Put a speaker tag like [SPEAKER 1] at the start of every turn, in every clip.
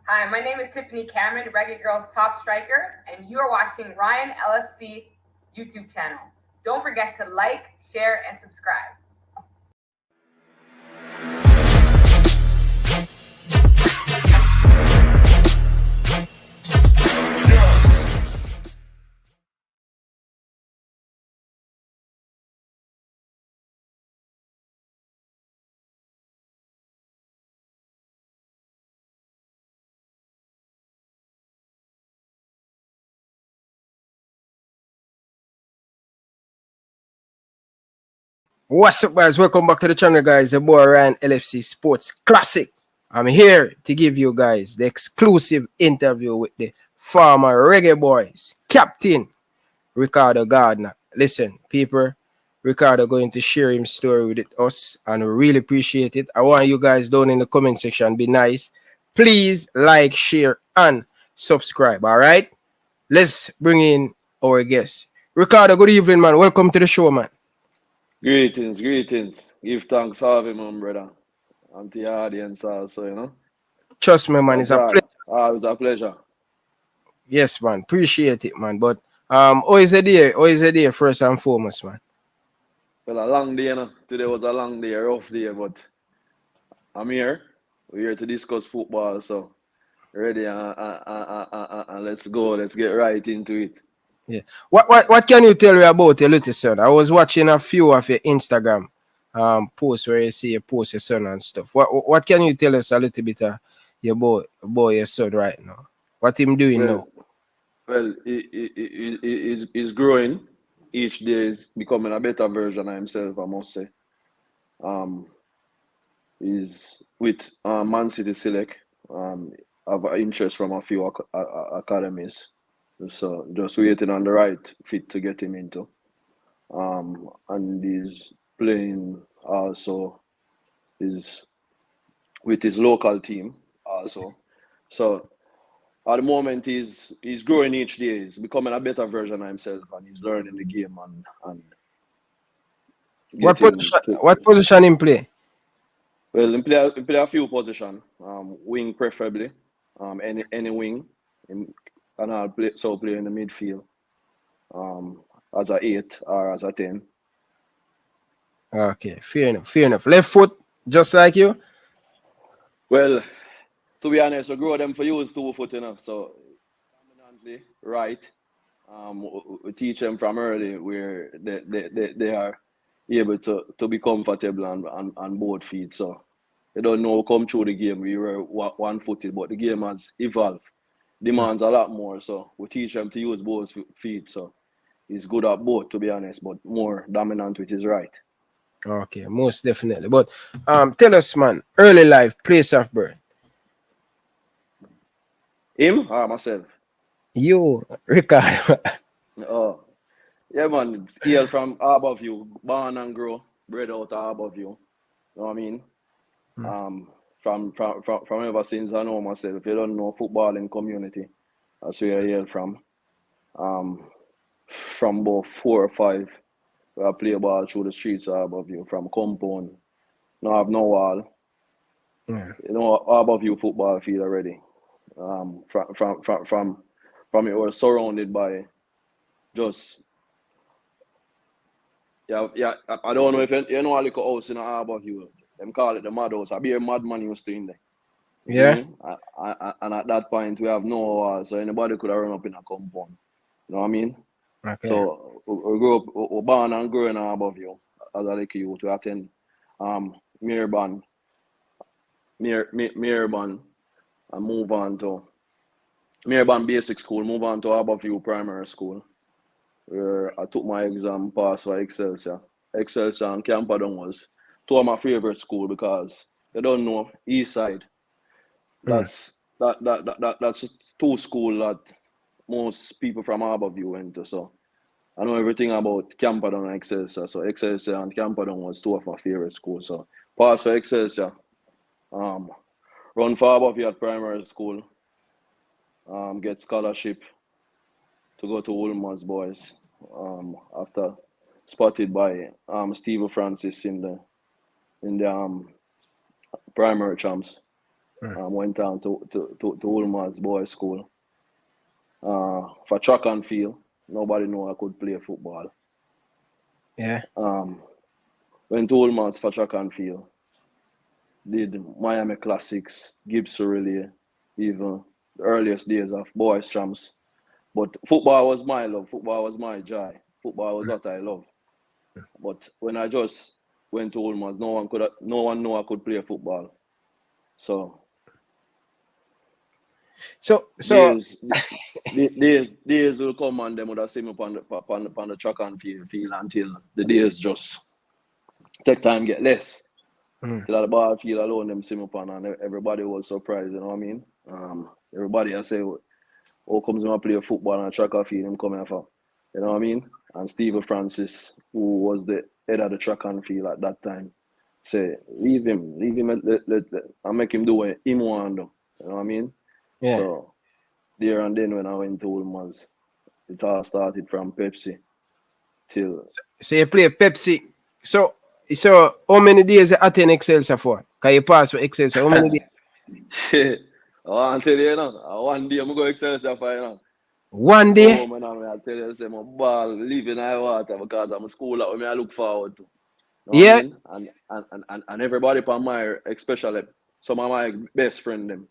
[SPEAKER 1] Hi, my name is Tiffany Cameron, Reggae Girls Top Striker, and you are watching Ryan LFC YouTube channel. Don't forget to like, share, and subscribe.
[SPEAKER 2] What's up, guys? Welcome back to the channel, guys. The boy Ryan LFC Sports Classic. I'm here to give you guys the exclusive interview with the former Reggae Boyz captain Ricardo Gardner. Listen, people, Ricardo going to share his story with us, and we really appreciate it. I want you guys down in the comment section be nice. Please like, share, and subscribe. All right, let's bring in our guest, Ricardo. Good evening, man. Welcome to the show, man.
[SPEAKER 3] Greetings. Give thanks for having me, brother. And to your audience also.
[SPEAKER 2] Trust me, man.
[SPEAKER 3] That's
[SPEAKER 2] It's a
[SPEAKER 3] right.
[SPEAKER 2] pleasure.
[SPEAKER 3] It's a pleasure.
[SPEAKER 2] Yes, man. Appreciate it, man. But how is the day? How is the day first and foremost, man?
[SPEAKER 3] Well, a long day, Today was a long day, a rough day, but I'm here. We're here to discuss football, so ready and let's go. Let's get right into it.
[SPEAKER 2] Yeah. What can you tell me about your little son? I was watching a few of your Instagram posts where you see you post your son and stuff. What can you tell us a little bit of your son right now? What him doing
[SPEAKER 3] Well,
[SPEAKER 2] now?
[SPEAKER 3] he's growing. Each day is becoming a better version of himself, I must say. Um, He's with Man City Select. Have an interest from a few academies. So just waiting on the right fit to get him into. And he's playing also is with his local team also. So at the moment he's growing each day. He's becoming a better version of himself, and he's learning the game and getting to.
[SPEAKER 2] What position him play?
[SPEAKER 3] Well, he play a few positions. Wing preferably. Any wing. And I'll play in the midfield. As a 8 or as a 10.
[SPEAKER 2] Okay, fair enough. Left foot, just like you?
[SPEAKER 3] Well, to be honest, I grow them for use 2 foot, so dominantly right. We teach them from early where they are able to be comfortable on both feet. So they don't know come through the game. We were 1-footed, but the game has evolved. Demands a lot more. So we teach them to use both feet. So he's good at both, to be honest, but more dominant with his right.
[SPEAKER 2] Okay, most definitely. But tell us, man, early life, place of birth.
[SPEAKER 3] Him or myself?
[SPEAKER 2] You, Ricardo.
[SPEAKER 3] Oh, yeah, man. Hail from Harborview, born and grow, bred out of Harborview. You know what I mean? From ever since I know myself. If you don't know footballing community, that's where I hail from. From about 4 or 5, where I play ball through the streets of Harborview, from compound. Now I have no wall.
[SPEAKER 2] Yeah.
[SPEAKER 3] You know, Harborview football field already. From it was surrounded by just yeah. I don't know if you know a little house in a Harborview. Them call it the mad house. I be a madman used to in there. You
[SPEAKER 2] Yeah.
[SPEAKER 3] see me? And at that point we have no wall, so anybody could have run up in a compound. You know what I mean?
[SPEAKER 2] Okay.
[SPEAKER 3] So we grew up, we born and grew in Harborview as a little youth. We attend Mirban, and move on to Mirban Basic School, move on to Harborview Primary School, where I took my exam, passed for Excelsior. Excelsior and Camperdown was two of my favorite schools because they don't know East Side. That's that's two schools that most people from Harborview went to. So I know everything about Camperdown and Excelsior. So Excelsior and Camperdown was two of my favorite schools. So passed for Excelsior. Run for Harborview at primary school. Get scholarship to go to Woolman's Boys. After spotted by Steve Francis in the primary champs. Went on to Ulmer's boys' school. For track and field, nobody knew I could play football.
[SPEAKER 2] Yeah.
[SPEAKER 3] Went to Ulmer's for track and field. Did Miami Classics, Gibson Relay, even the earliest days of boys' champs. But football was my love. Football was my joy. Football was what I love. But when I just went to Ulmer's, no one knew I could play football. So days will come and them would have seen me on the track and field until the days just take time get less. Till the ball field alone them see me on and everybody was surprised, you know what I mean? Everybody I say, "Oh, comes him play football and track and field him coming for," you know what I mean? And Steve Francis, who was the head of the track and field at that time, say, leave him and make him do what he want to do. You know what I mean?
[SPEAKER 2] Yeah.
[SPEAKER 3] So there and then when I went to Ulmer's, it all started from Pepsi till.
[SPEAKER 2] So you play Pepsi. So how many days you attend Excelsior for? Can you pass for Excelsior? How many days?
[SPEAKER 3] I want to tell you, one day I'm going to Excelsior for, you know.
[SPEAKER 2] One day?
[SPEAKER 3] Oh, man, I tell you, say, my ball live in high water because I'm a school that I look forward to. You know what I mean? And everybody on my, especially some of my best friends, them.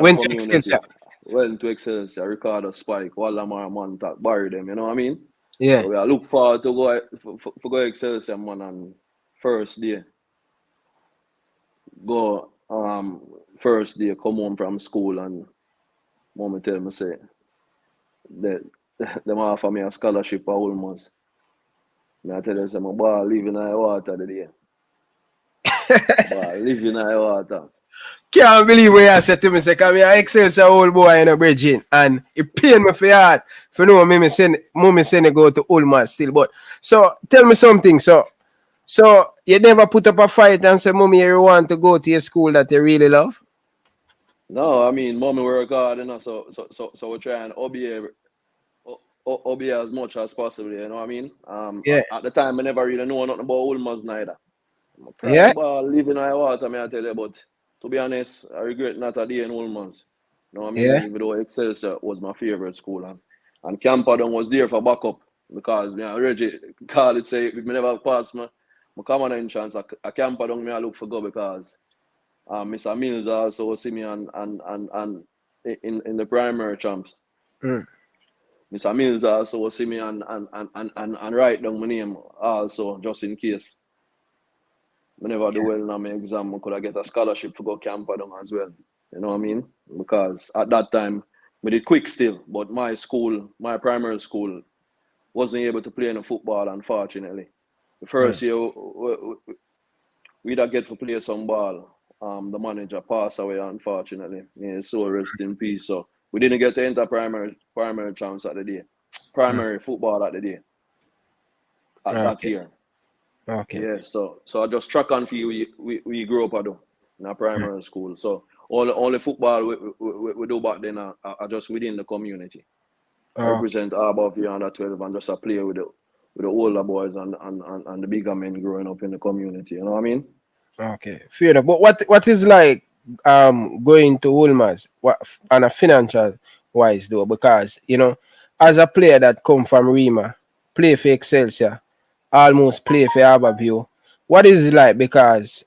[SPEAKER 2] Went to Excelsior.
[SPEAKER 3] Went to Excelsior, Ricardo Spike, Wallamar, Montauk, Barry them, you know what I mean?
[SPEAKER 2] Yeah.
[SPEAKER 3] So I look forward to go Excelsior, man, on first day. Go first day, come home from school and mom tell me say that them offer me a scholarship at Ulmer's. I tell them say my ball live in high water today. Ball live in high water.
[SPEAKER 2] Can't believe what you said to me, say, come here, Excelsior old boy in a bridging, and it pain me for your heart. For no, me send it go to Ulmer's still. But so tell me something. So you never put up a fight and say, "Mommy, you want to go to your school that you really love"?
[SPEAKER 3] No, I mean, mommy work hard, you know, so we try and obey as much as possible, you know what I mean?
[SPEAKER 2] Yeah.
[SPEAKER 3] At the time, I never really know nothing about Ulmer's neither.
[SPEAKER 2] Yeah.
[SPEAKER 3] Living in high water, I tell you, but to be honest, I regret not a day in Ulmer's. You know what I mean?
[SPEAKER 2] Yeah.
[SPEAKER 3] Even though Excelsior was my favorite school, and Campadon was there for backup because me and Reggie call it say if me never pass my common entrance, I Campadon me I look for go because Mr. Mills also see me and in the primary champs. Mr. Mills also see me and write down my name also just in case. I never do well in my exam, I could have get a scholarship to go Campadon as well. You know what I mean? Because at that time, I did quick still, but my school, my primary school, wasn't able to play in football, unfortunately. The first year, we'd get to play some ball. The manager passed away, unfortunately. Yeah, so rest in peace. So we didn't get to enter primary chance at the day. Primary football at the day. At that year.
[SPEAKER 2] Okay.
[SPEAKER 3] Yeah, so I just track and field we grew up in a primary school. So all the football we do back then are just within the community. I represent above the under 12 and just play with the older boys and the bigger men growing up in the community. You know what I mean?
[SPEAKER 2] Okay, fair enough. But what is like going to Ulmer's on a financial wise though? Because you know, as a player that come from Rima, play for Excelsior, almost play for Aberview. What is it like? Because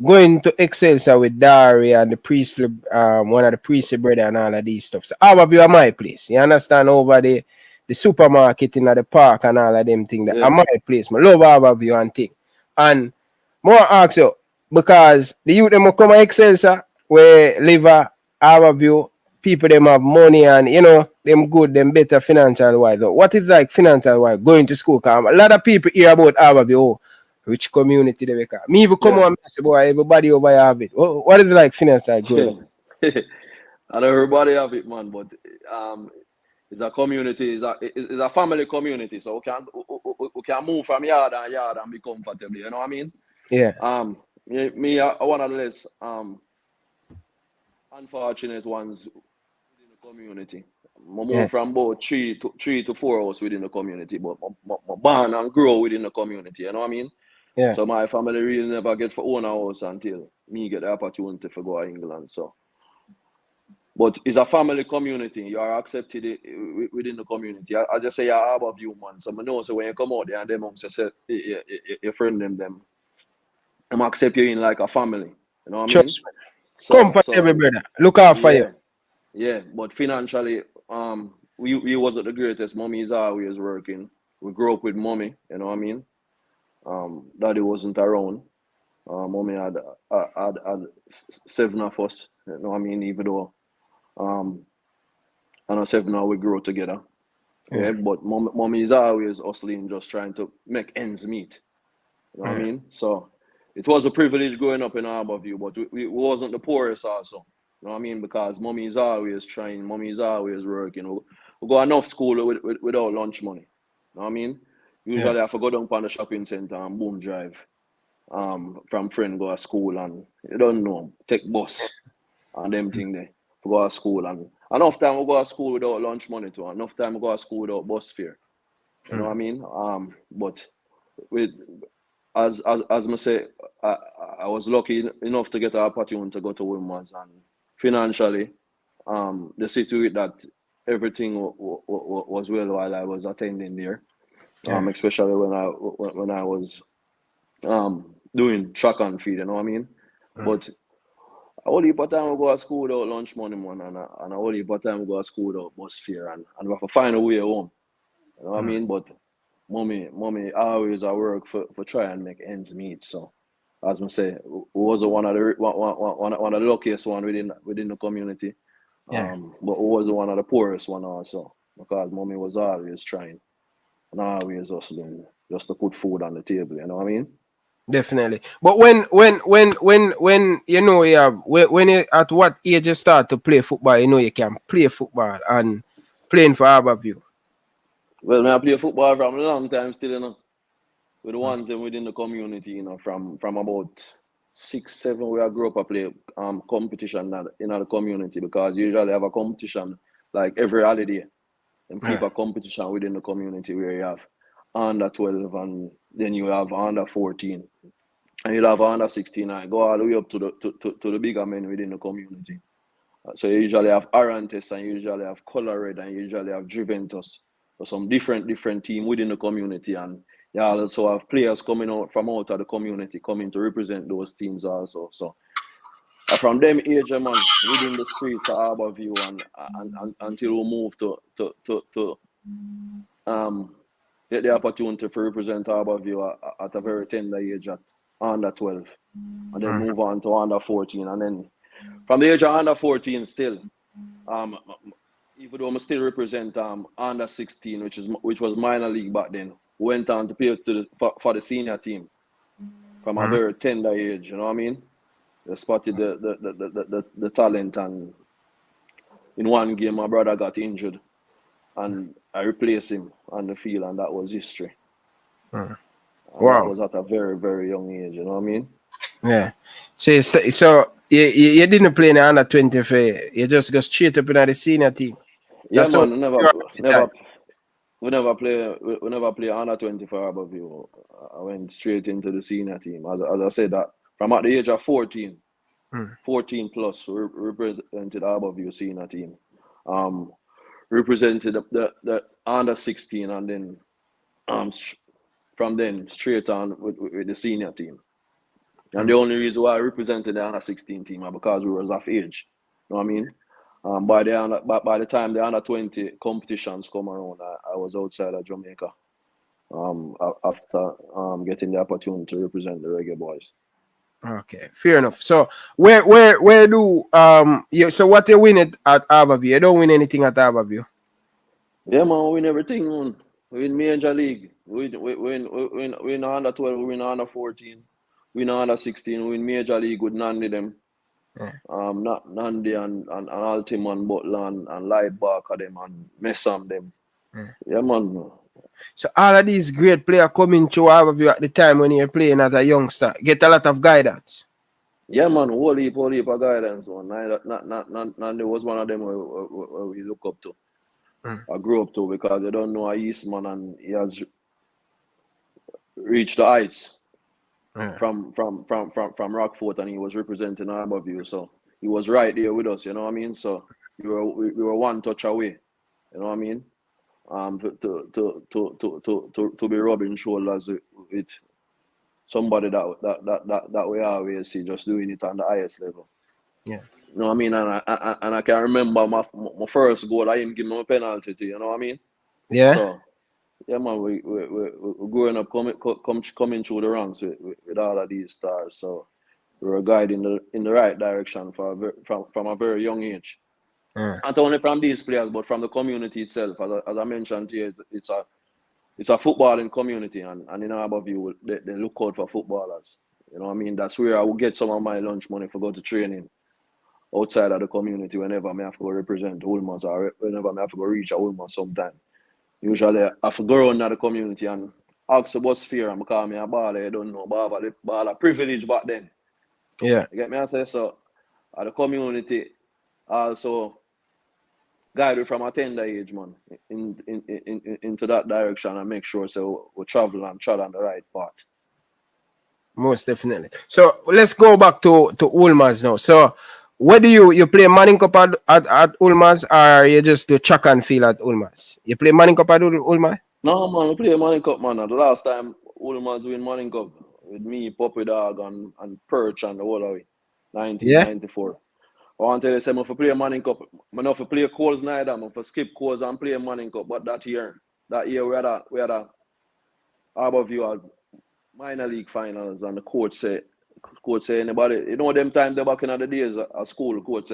[SPEAKER 2] going to Excelsior with Dari and the Priestley, one of the Priestley brother and all of these stuff. So Aberview are my place. You understand? Over the supermarket in the park and all of them things. That are my place. I love Aberview and thing. And more ask you, because the youth them will come to Excelsior where live at Aberview, people them have money and you know them good, them better financial wise. What is like financial wise going to school? Cause a lot of people hear about Aberview, rich community they make. Me even come on and say, boy, everybody over here have it. What is it like financial going?
[SPEAKER 3] And everybody have it, man, but it's a community, it's a family community, so we can move from yard and be comfortable, you know what I mean?
[SPEAKER 2] Yeah.
[SPEAKER 3] Me one of the less unfortunate ones within the community. I moved from about three to 4 hours within the community, but I born and grow within the community, you know what I mean?
[SPEAKER 2] Yeah.
[SPEAKER 3] So my family really never get for own house until me get the opportunity to go to England. So, but it's a family community. You are accepted within the community. As you say, you're above you, man. So I know, so when you come out there and them amongst yourself, your friend them I'm accept you in like a family. You know what I mean?
[SPEAKER 2] Trust me.
[SPEAKER 3] So,
[SPEAKER 2] Comfortable, brother. Look out for you.
[SPEAKER 3] Yeah, but financially, we wasn't the greatest. Mommy is always working. We grew up with mommy, you know what I mean? Daddy wasn't around. Mommy had 7 of us, you know what I mean? Even though I know 7 now we grew together. Yeah, but mommy is always hustling, just trying to make ends meet. You know what I mean? So it was a privilege growing up in Harborview, but we wasn't the poorest also. You know what I mean? Because mommy is always trying, mommy is always working. We go enough school without lunch money. You know what I mean? Usually I have to go down on the shopping center and boom drive. From friend go to school and you don't know, take bus and them thing there to go to school, and enough time we go to school without lunch money too, enough time we go to school without bus fare. You know what I mean? But with as I say, I was lucky enough to get an opportunity to go to Wilmers, and financially, the situation that everything was well while I was attending there. Especially when I was doing track and field, you know what I mean? But a whole heap of time we go to school without lunch money, man, and a whole heap of time we go to school without bus fare, and we have to find a way home. You know what I mean? But mommy always at work for try and make ends meet. So as I say, we was one of the luckiest one within the community. But we was one of the poorest one also, because mommy was always trying and always hustling just to put food on the table, you know what I mean?
[SPEAKER 2] Definitely. But when you know you have when you at what age you start to play football, you know you can play football and playing for Harborview.
[SPEAKER 3] Well, I play football from a long time still, you know. With the ones within the community, you know, from about 6, 7 where I grew up, I play competition in the community, because you usually have a competition like every holiday. And keep a competition within the community where you have under 12 and then you have under 14. And you'll have under 16 and go all the way up to the bigger men within the community. So you usually have Arantes, and you usually have Color Red, and you usually have Juventus. So some different team within the community, and you also have players coming out from out of the community coming to represent those teams also. So from them age, man, within the streets of Harborview and until we move to get the opportunity to represent Harborview at a very tender age at under 12, and then move on to under 14, and then from the age of under 14 still, even though I still represent under 16, which was minor league back then, went on to play for the senior team from a very tender age, you know what I mean? They spotted the talent, and in one game my brother got injured and I replaced him on the field, and that was history. And that was at a very, very young age, you know what I mean?
[SPEAKER 2] Yeah. So you didn't play in the under 20 fair. You just go straight up in the senior team.
[SPEAKER 3] Yeah, man, we never play under 20 for Harborview. I went straight into the senior team. As I said, that from at the age of 14, 14 plus, we represented Harborview senior team. Represented the under 16, and then from then straight on with the senior team. And the only reason why I represented the under 16 team is because we was of age. You know what I mean? By the time the under 20 competitions come around, I was outside of Jamaica. After getting the opportunity to represent the Reggae Boyz.
[SPEAKER 2] Okay, fair enough. So where do so what you win at Harborview? You don't win anything at Harborview?
[SPEAKER 3] Yeah, man, we win everything, man. We win major league. We win under 12, we win under 14, we win under 16, we win major league with Nandi them. Not Nandi and Altiman, Bolton and Light Barker them and Messam them. Yeah, man.
[SPEAKER 2] So all of these great players coming to Harborview at the time when you're playing as a youngster get a lot of guidance.
[SPEAKER 3] Yeah, man, whole heap of guidance, man. Nandi was one of them where we look up to. I grew up to, because I don't know a Eastman and he has reached the heights. from Rockfort, and he was representing Harborview, so he was right there with us, you know what I mean? So we were one touch away, you know what I mean? To be rubbing shoulders with somebody that we always see just doing it on the highest level.
[SPEAKER 2] Yeah.
[SPEAKER 3] You know what I mean? And I can remember my first goal, I didn't give him a penalty to, you know what I mean?
[SPEAKER 2] Yeah.
[SPEAKER 3] So yeah, man, we growing up coming through the ranks with all of these stars. So we were guided in the right direction from a very young age. Not only from these players, but from the community itself. As I mentioned here, it's a footballing community, and in Harborview, they look out for footballers. You know what I mean? That's where I will get some of my lunch money for go to training outside of the community whenever I have to go represent Ulmas or whenever I have to go reach a Ulmas sometime. Usually, I have to go around the community and ask about sphere and call me a baller. I don't know, baller privilege back then.
[SPEAKER 2] Yeah.
[SPEAKER 3] You get me? I say so. The community also guided from a tender age, man, into that direction and make sure so we travel and tread on the right path.
[SPEAKER 2] Most definitely. So let's go back to Ulmas now. So where do you play Manning Cup at Ulmas, or you just do track and field at Ulmas? You play Manning Cup at Ulmas?
[SPEAKER 3] No, man, we play Manning Cup, man. The last time Ulmas win Manning Cup with me, Puppy Dog, and Perch and the whole of it, 1994. I want to tell you, say, if I play Manning Cup, I know if I play calls neither, if I skip calls and play Manning Cup, but that year we had a Harborview minor league finals, and the coach say anybody, you know them time they back in the days at school, coach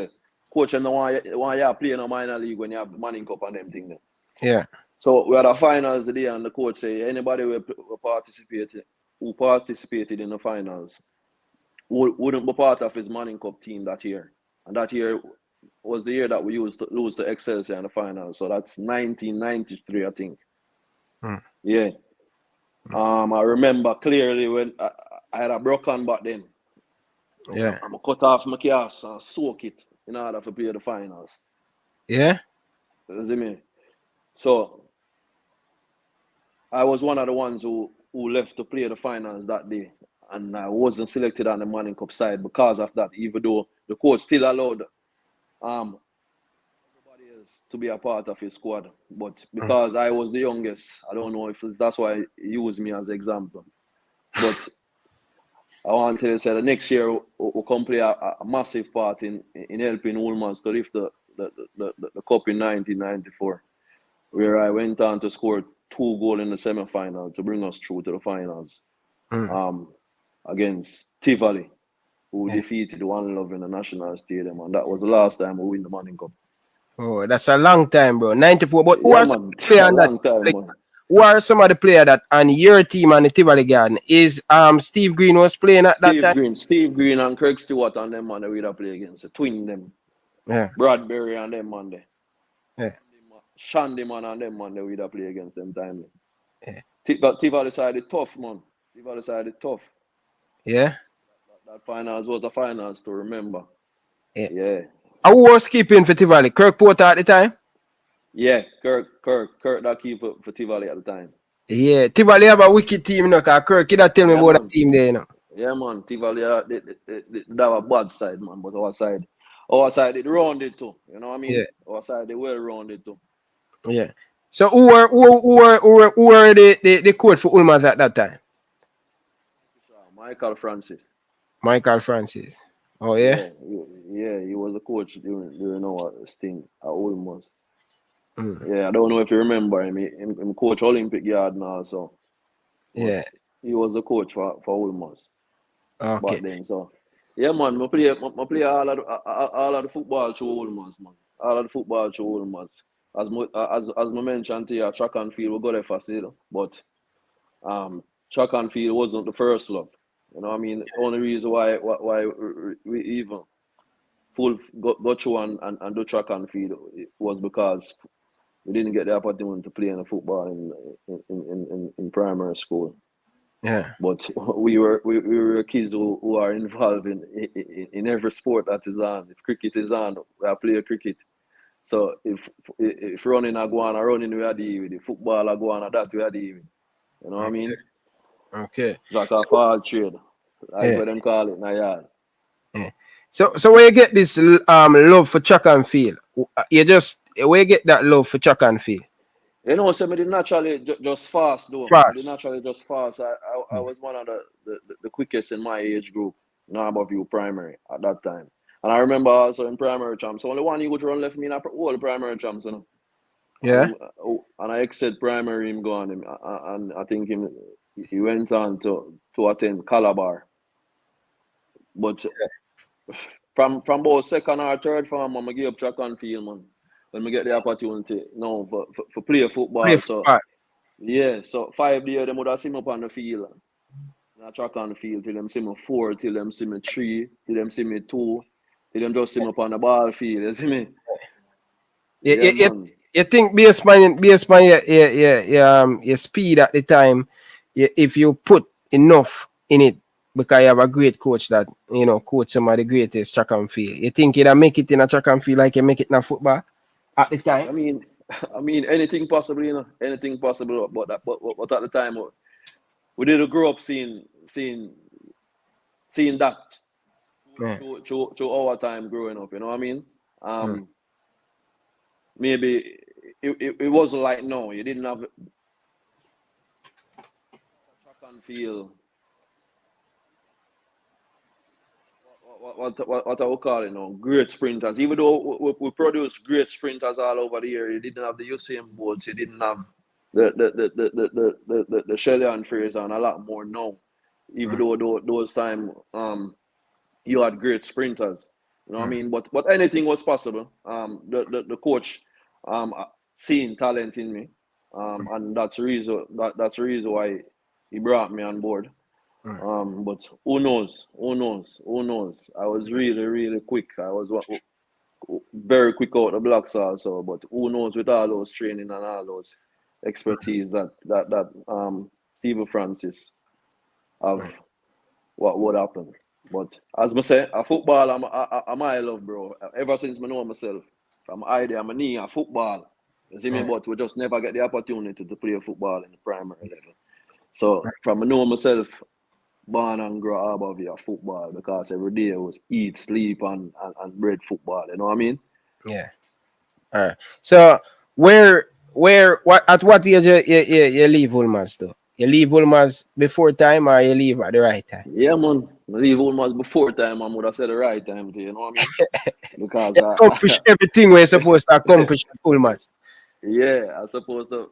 [SPEAKER 3] and no want you play in a minor league when you have Manning Cup and them thing there.
[SPEAKER 2] Yeah.
[SPEAKER 3] So we had a finals today, and the coach say anybody who participated in the finals wouldn't be part of his Manning Cup team that year. And that year was the year that we used to lose to Excelsior in the finals. So that's 1993, I think. Yeah. I remember clearly when I had a broken back then.
[SPEAKER 2] Yeah.
[SPEAKER 3] I'm cut off my cast and soak it in order to play the finals.
[SPEAKER 2] Yeah.
[SPEAKER 3] You see me? So I was one of the ones who left to play the finals that day. And I wasn't selected on the Manning Cup side because of that, even though the coach still allowed everybody else to be a part of his squad. But because I was the youngest, I don't know if that's why he used me as an example. But I want to say the next year we'll come play a massive part in helping Ulmas to lift the cup in 1994, where I went on to score 2 goals in the semi-final to bring us through to the finals. Against Tivoli, who defeated One Love in the National Stadium, and that was the last time we win the Manning Cup.
[SPEAKER 2] Oh, that's a long time, bro. 94. But who are some of the players that on your team and the Tivoli Garden? Is Steve Green was playing at that time?
[SPEAKER 3] Steve Green and Craig Stewart and them man they would play against the twin them.
[SPEAKER 2] Yeah.
[SPEAKER 3] Bradbury and them man there.
[SPEAKER 2] Yeah.
[SPEAKER 3] Shandy man and them man they would play against them time.
[SPEAKER 2] Yeah.
[SPEAKER 3] But Tivoli side is tough, man. Tivoli side is tough.
[SPEAKER 2] Yeah.
[SPEAKER 3] That finals was a finals to remember.
[SPEAKER 2] Yeah. Who was keeping for Tivoli? Kirk Porter at the time?
[SPEAKER 3] Yeah, Kirk that keep for Tivoli at the time.
[SPEAKER 2] Yeah, Tivoli have a wicked team, you know, because Kirk, you tell me about that team there, you know.
[SPEAKER 3] Yeah, man, Tivoli, they have a bad side, man, but our side, it rounded too, you know what I mean?
[SPEAKER 2] Yeah.
[SPEAKER 3] Our side, they well rounded too.
[SPEAKER 2] Yeah. So who were the coach for Ulmas at that time?
[SPEAKER 3] Michael Francis.
[SPEAKER 2] Oh, yeah?
[SPEAKER 3] Yeah, he was a coach during our stint at Ulmas. Yeah, I don't know if you remember him. He coach Olympic Yard now, so.
[SPEAKER 2] Yeah.
[SPEAKER 3] He was the coach for Ulmas.
[SPEAKER 2] Okay.
[SPEAKER 3] Back then, so. Yeah, man, I play all of the football through Ulmas, man. All of the football through Ulmas. As I mentioned here, track and field, we got there for still. But track and field wasn't the first love. You know what I mean? The only reason why we even go through and do track and field was because we didn't get the opportunity to play in the football in primary school.
[SPEAKER 2] Yeah.
[SPEAKER 3] But we were kids who are involved in every sport that is on. If cricket is on, we play cricket. So if running I go on, running we are dealing with. If football I go on, that we are dealing with. You know what I mean?
[SPEAKER 2] Okay.
[SPEAKER 3] Like a fall trade. Like what them call it in a yard.
[SPEAKER 2] Yeah. So where you get this love for track and field? You just where you get that love for track and field?
[SPEAKER 3] You know, so I did naturally just fast though. I did
[SPEAKER 2] Fast.
[SPEAKER 3] naturally just fast. I was one of the quickest in my age group, Narberview View Primary at that time. And I remember also in primary champs, only one you could run left me in all the primary champs, you know.
[SPEAKER 2] Yeah.
[SPEAKER 3] And I exited primary him going and I think he went on to attend Calabar. But from both second or third form, I give up track and field, man. When I get the opportunity, you know, for play football.
[SPEAKER 2] Play football.
[SPEAKER 3] So yeah, so 5 years them would have seen me up on the field. I track on the field till them see me 4, till them see me 3, till them see me 2, till them just see me up on the ball field. You see me?
[SPEAKER 2] You think based on your speed at the time, if you put enough in it, because you have a great coach that coach some of the greatest track and field, you think you'd make it in a track and field like you make it in a football at the time?
[SPEAKER 3] I mean anything possible, you know, anything possible. But at the time, we didn't grow up seeing that through our time growing up. You know what I mean? Maybe it wasn't like no, you didn't have track and field. What I would call it, great sprinters. Even though we produce great sprinters all over the year, you didn't have the Usain Bolts, you didn't have the Shelley and Fraser and a lot more now. Even though those time you had great sprinters. You know what I mean? But anything was possible. The coach seeing talent in me. And that's the reason why he brought me on board. But who knows? I was really quick. I was very quick out the blocks also. But who knows with all those training and all those expertise that Steve Francis have, what would happen. But as I say, a football I'm I love, bro. Ever since I know myself, from idea I'm a knee a football. You see me? But we just never get the opportunity to play football in the primary level. So from I know myself, born and grow up of your football, because every day I was eat, sleep, and bread football. You know what I mean?
[SPEAKER 2] Yeah. All right. So at what age you leave Ulmas though? You leave Ulmas before time or you leave at the right time?
[SPEAKER 3] Yeah, man. I leave Ulmas before time. I would have said the right time to you know what I mean? Because
[SPEAKER 2] you accomplish everything we're supposed to accomplish at Ulmas.
[SPEAKER 3] Yeah, I supposed to.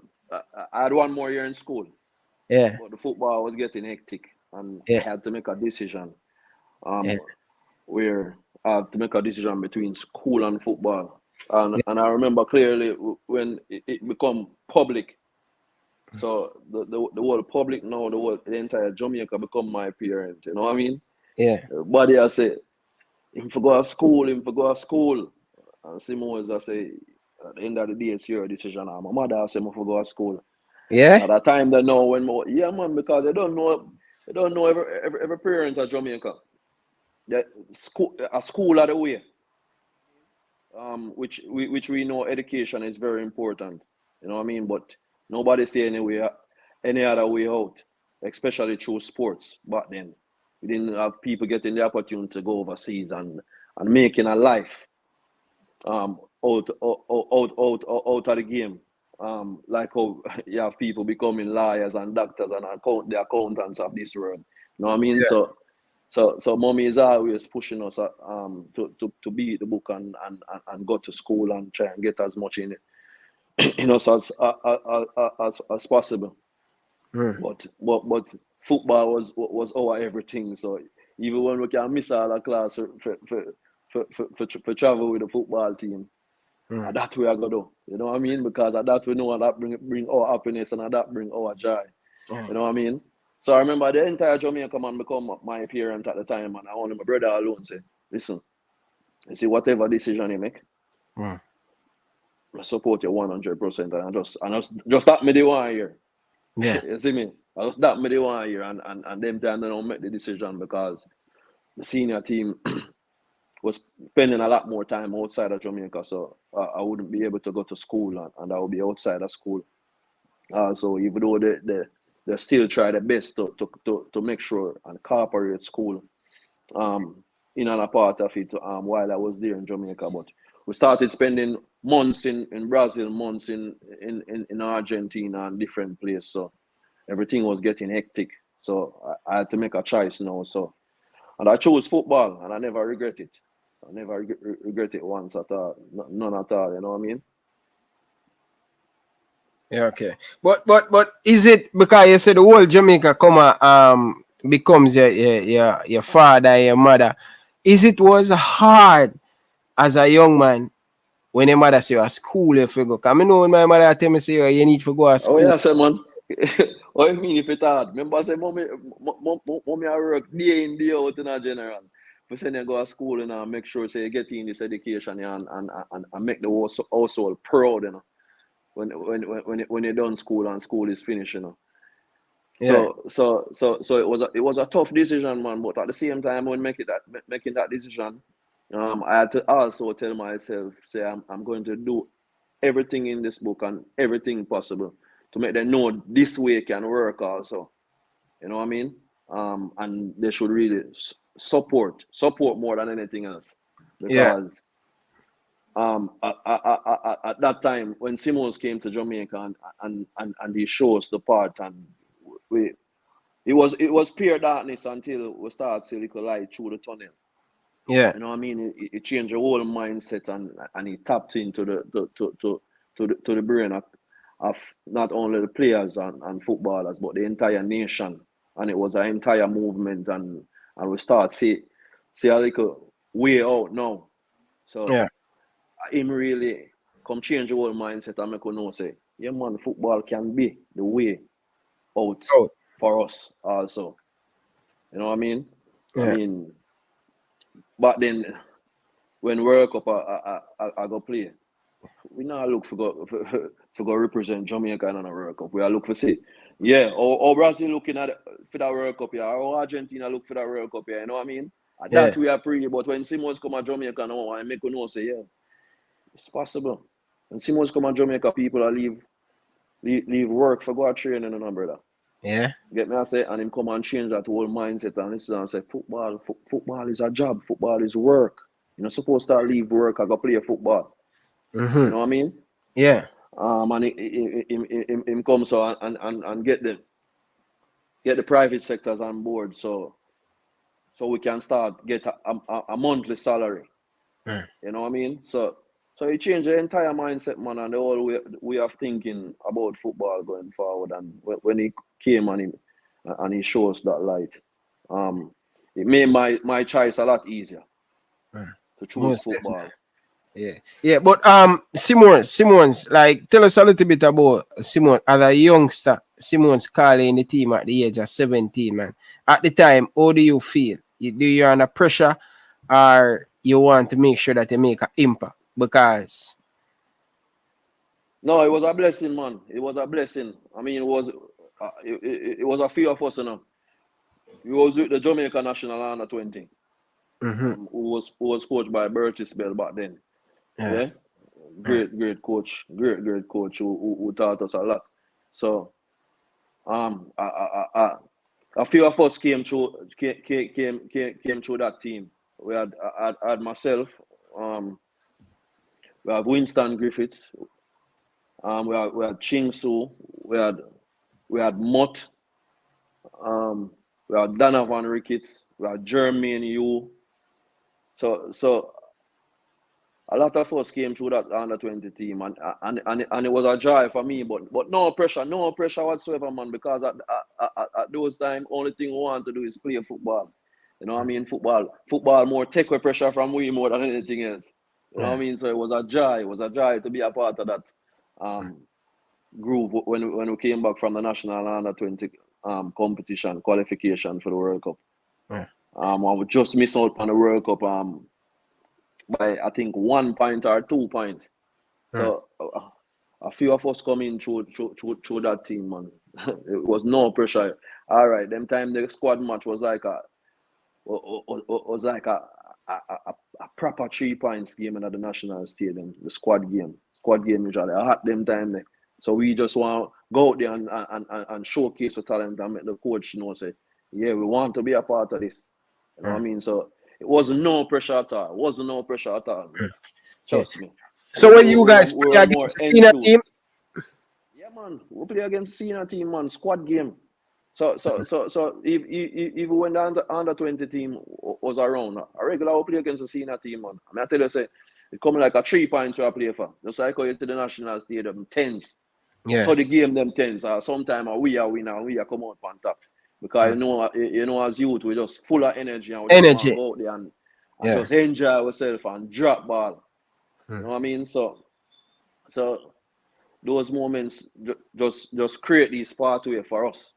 [SPEAKER 3] I had 1 more year in school.
[SPEAKER 2] Yeah.
[SPEAKER 3] But the football was getting hectic, and I had to make a decision. Where I had to make a decision between school and football. And I remember clearly when it become public. So the whole public now, the entire Jamaica become my parent. You know what I mean?
[SPEAKER 2] Yeah.
[SPEAKER 3] Everybody I say, him for go to school. And Simon I say, at the end of the day, it's your decision. And my mother I say, I for go to school.
[SPEAKER 2] Yeah.
[SPEAKER 3] At that time, they know when more. Yeah, man, because they don't know every parent of Jamaica. A school are the way. Which we know education is very important. You know what I mean? But nobody see any other way out, especially through sports. Back then, we didn't have people getting the opportunity to go overseas and making a life out of the game. Like how you have people becoming lawyers and doctors and the accountants of this world. You know what I mean?
[SPEAKER 2] Yeah.
[SPEAKER 3] So mommy is always pushing us to beat the book and go to school and try and get as much in it, you know, so as possible. But football was our everything. So even when we can miss all the class for travel with the football team, and that's where I go do. You know what I mean? Because at that we know that bring our happiness and that bring our joy. You know what I mean? So I remember the entire Jamaica man become my parent at the time, and I only my brother alone say, listen, you see whatever decision you make, I support you 100%, and just that me the 1 year.
[SPEAKER 2] Yeah.
[SPEAKER 3] You see me? I just that me the 1 year, and them time they don't make the decision because the senior team was spending a lot more time outside of Jamaica, so I wouldn't be able to go to school, and I would be outside of school. So even though they still try their best to make sure and incorporate school in and a part of it while I was there in Jamaica. But we started spending months in Brazil, months in Argentina and different places. So everything was getting hectic. So I had to make a choice now. So, and I chose football, and I never regret it. I never regret it once at all, none at all. You know what I mean?
[SPEAKER 2] Yeah, okay. But is it because you said the whole Jamaica becomes your father, your mother? Is it was hard as a young man when your mother say you at school if you go? Cause I know when my mother tell me say you need to go to school.
[SPEAKER 3] Oh yeah, say man. What you mean if it hard? Remember I say mommy I work day in, day out in a general. We send you go to school and make sure say you get in this education and make the household proud, you know. When you're done school and school is finished, you know.
[SPEAKER 2] Yeah.
[SPEAKER 3] So it was a tough decision, man. But at the same time, when making that decision, I had to also tell myself, say I'm going to do everything in this book and everything possible to make them know this way can work also. You know what I mean? And they should really support more than anything else, because at that time when Simons came to Jamaica and he showed us the part, and it was pure darkness until we started to see a little light through the tunnel.
[SPEAKER 2] Yeah.
[SPEAKER 3] You know what I mean? It changed the whole mindset and it tapped into the brain of not only the players and footballers but the entire nation, and it was an entire movement, and we start see a little way out now. So
[SPEAKER 2] Yeah.
[SPEAKER 3] him really come change the whole mindset and make us know say, yeah man, football can be the way out
[SPEAKER 2] Oh.
[SPEAKER 3] for us also. You know what I mean?
[SPEAKER 2] Yeah.
[SPEAKER 3] I mean, but then when World Cup I go play, we not look for go represent Jamaica in a World Cup. We are look for see, yeah, or Brazil looking at for that World Cup, yeah, or Argentina look for that World Cup, yeah. You know what I mean? And that we are pretty. But when Simons come at Jamaica now, I make you know say, yeah, it's possible. When Simons come at Jamaica, people are leave work for go out training and brother.
[SPEAKER 2] Yeah.
[SPEAKER 3] Get me I say, and him come and change that whole mindset and listen and say football is a job, football is work. You're not supposed to leave work and go play football.
[SPEAKER 2] Mm-hmm.
[SPEAKER 3] You know what I mean?
[SPEAKER 2] Yeah.
[SPEAKER 3] And him come so and get the private sectors on board so we can start get a monthly salary. You know what I mean? So he changed the entire mindset, man, and the whole way of thinking about football going forward. And when he came and he showed us that light, it made my choice a lot easier to choose
[SPEAKER 2] Most
[SPEAKER 3] football.
[SPEAKER 2] Yeah. But Simons, like tell us a little bit about Simons as a youngster. Simons calling the team at the age of 17, man. At the time, how do you feel? Do you under pressure, or you want to make sure that you make an impact? Because
[SPEAKER 3] no, it was a blessing, man. It was a blessing. I mean, it was a few of us, you know. We was with the Jamaica national under 20, who was coached by Burgess Bell back then. Yeah. Great coach. Great coach who taught us a lot. So a few of us came through that team. We had myself, we have Winston Griffiths, we had Ching Su, we had Mott, we had Donovan Ricketts, we had Jermaine Yu. So a lot of us came through that under 20 team, and it was a joy for me, but no pressure whatsoever, man, because at those times, only thing we want to do is play football. You know what I mean? Football more take away pressure from we more than anything else. You know what I mean? So it was a joy to be a part of that group when we came back from the national under 20 competition qualification for the World Cup. And we just missed out on the World Cup by I think 1 point or 2 points. So a few of us coming through that team, man. It was no pressure. All right, them time the squad match was like a proper 3 points game in the national stadium. The squad game usually. I had them time there. So we just want to go out there and showcase the talent and make the coach know, say, yeah, we want to be a part of this. You know what I mean? So it wasn't no pressure at all. It wasn't no pressure at all. Trust me.
[SPEAKER 2] So when you guys play against the senior team?
[SPEAKER 3] Yeah, man. We play against the senior team, man. Squad game. So if we went down the under 20 team was around, a regular we play against the senior team, man. I mean, I tell you, say, it come like a 3 points to play for. Just like how you see the national stadium, tens.
[SPEAKER 2] Yeah.
[SPEAKER 3] So the game them tens. Sometimes we are winner and we are come out on top. Because you know, as youth, we're just full of energy and we just want to go out there and just enjoy ourselves and drop ball. You know what I mean? So those moments just create this pathway for us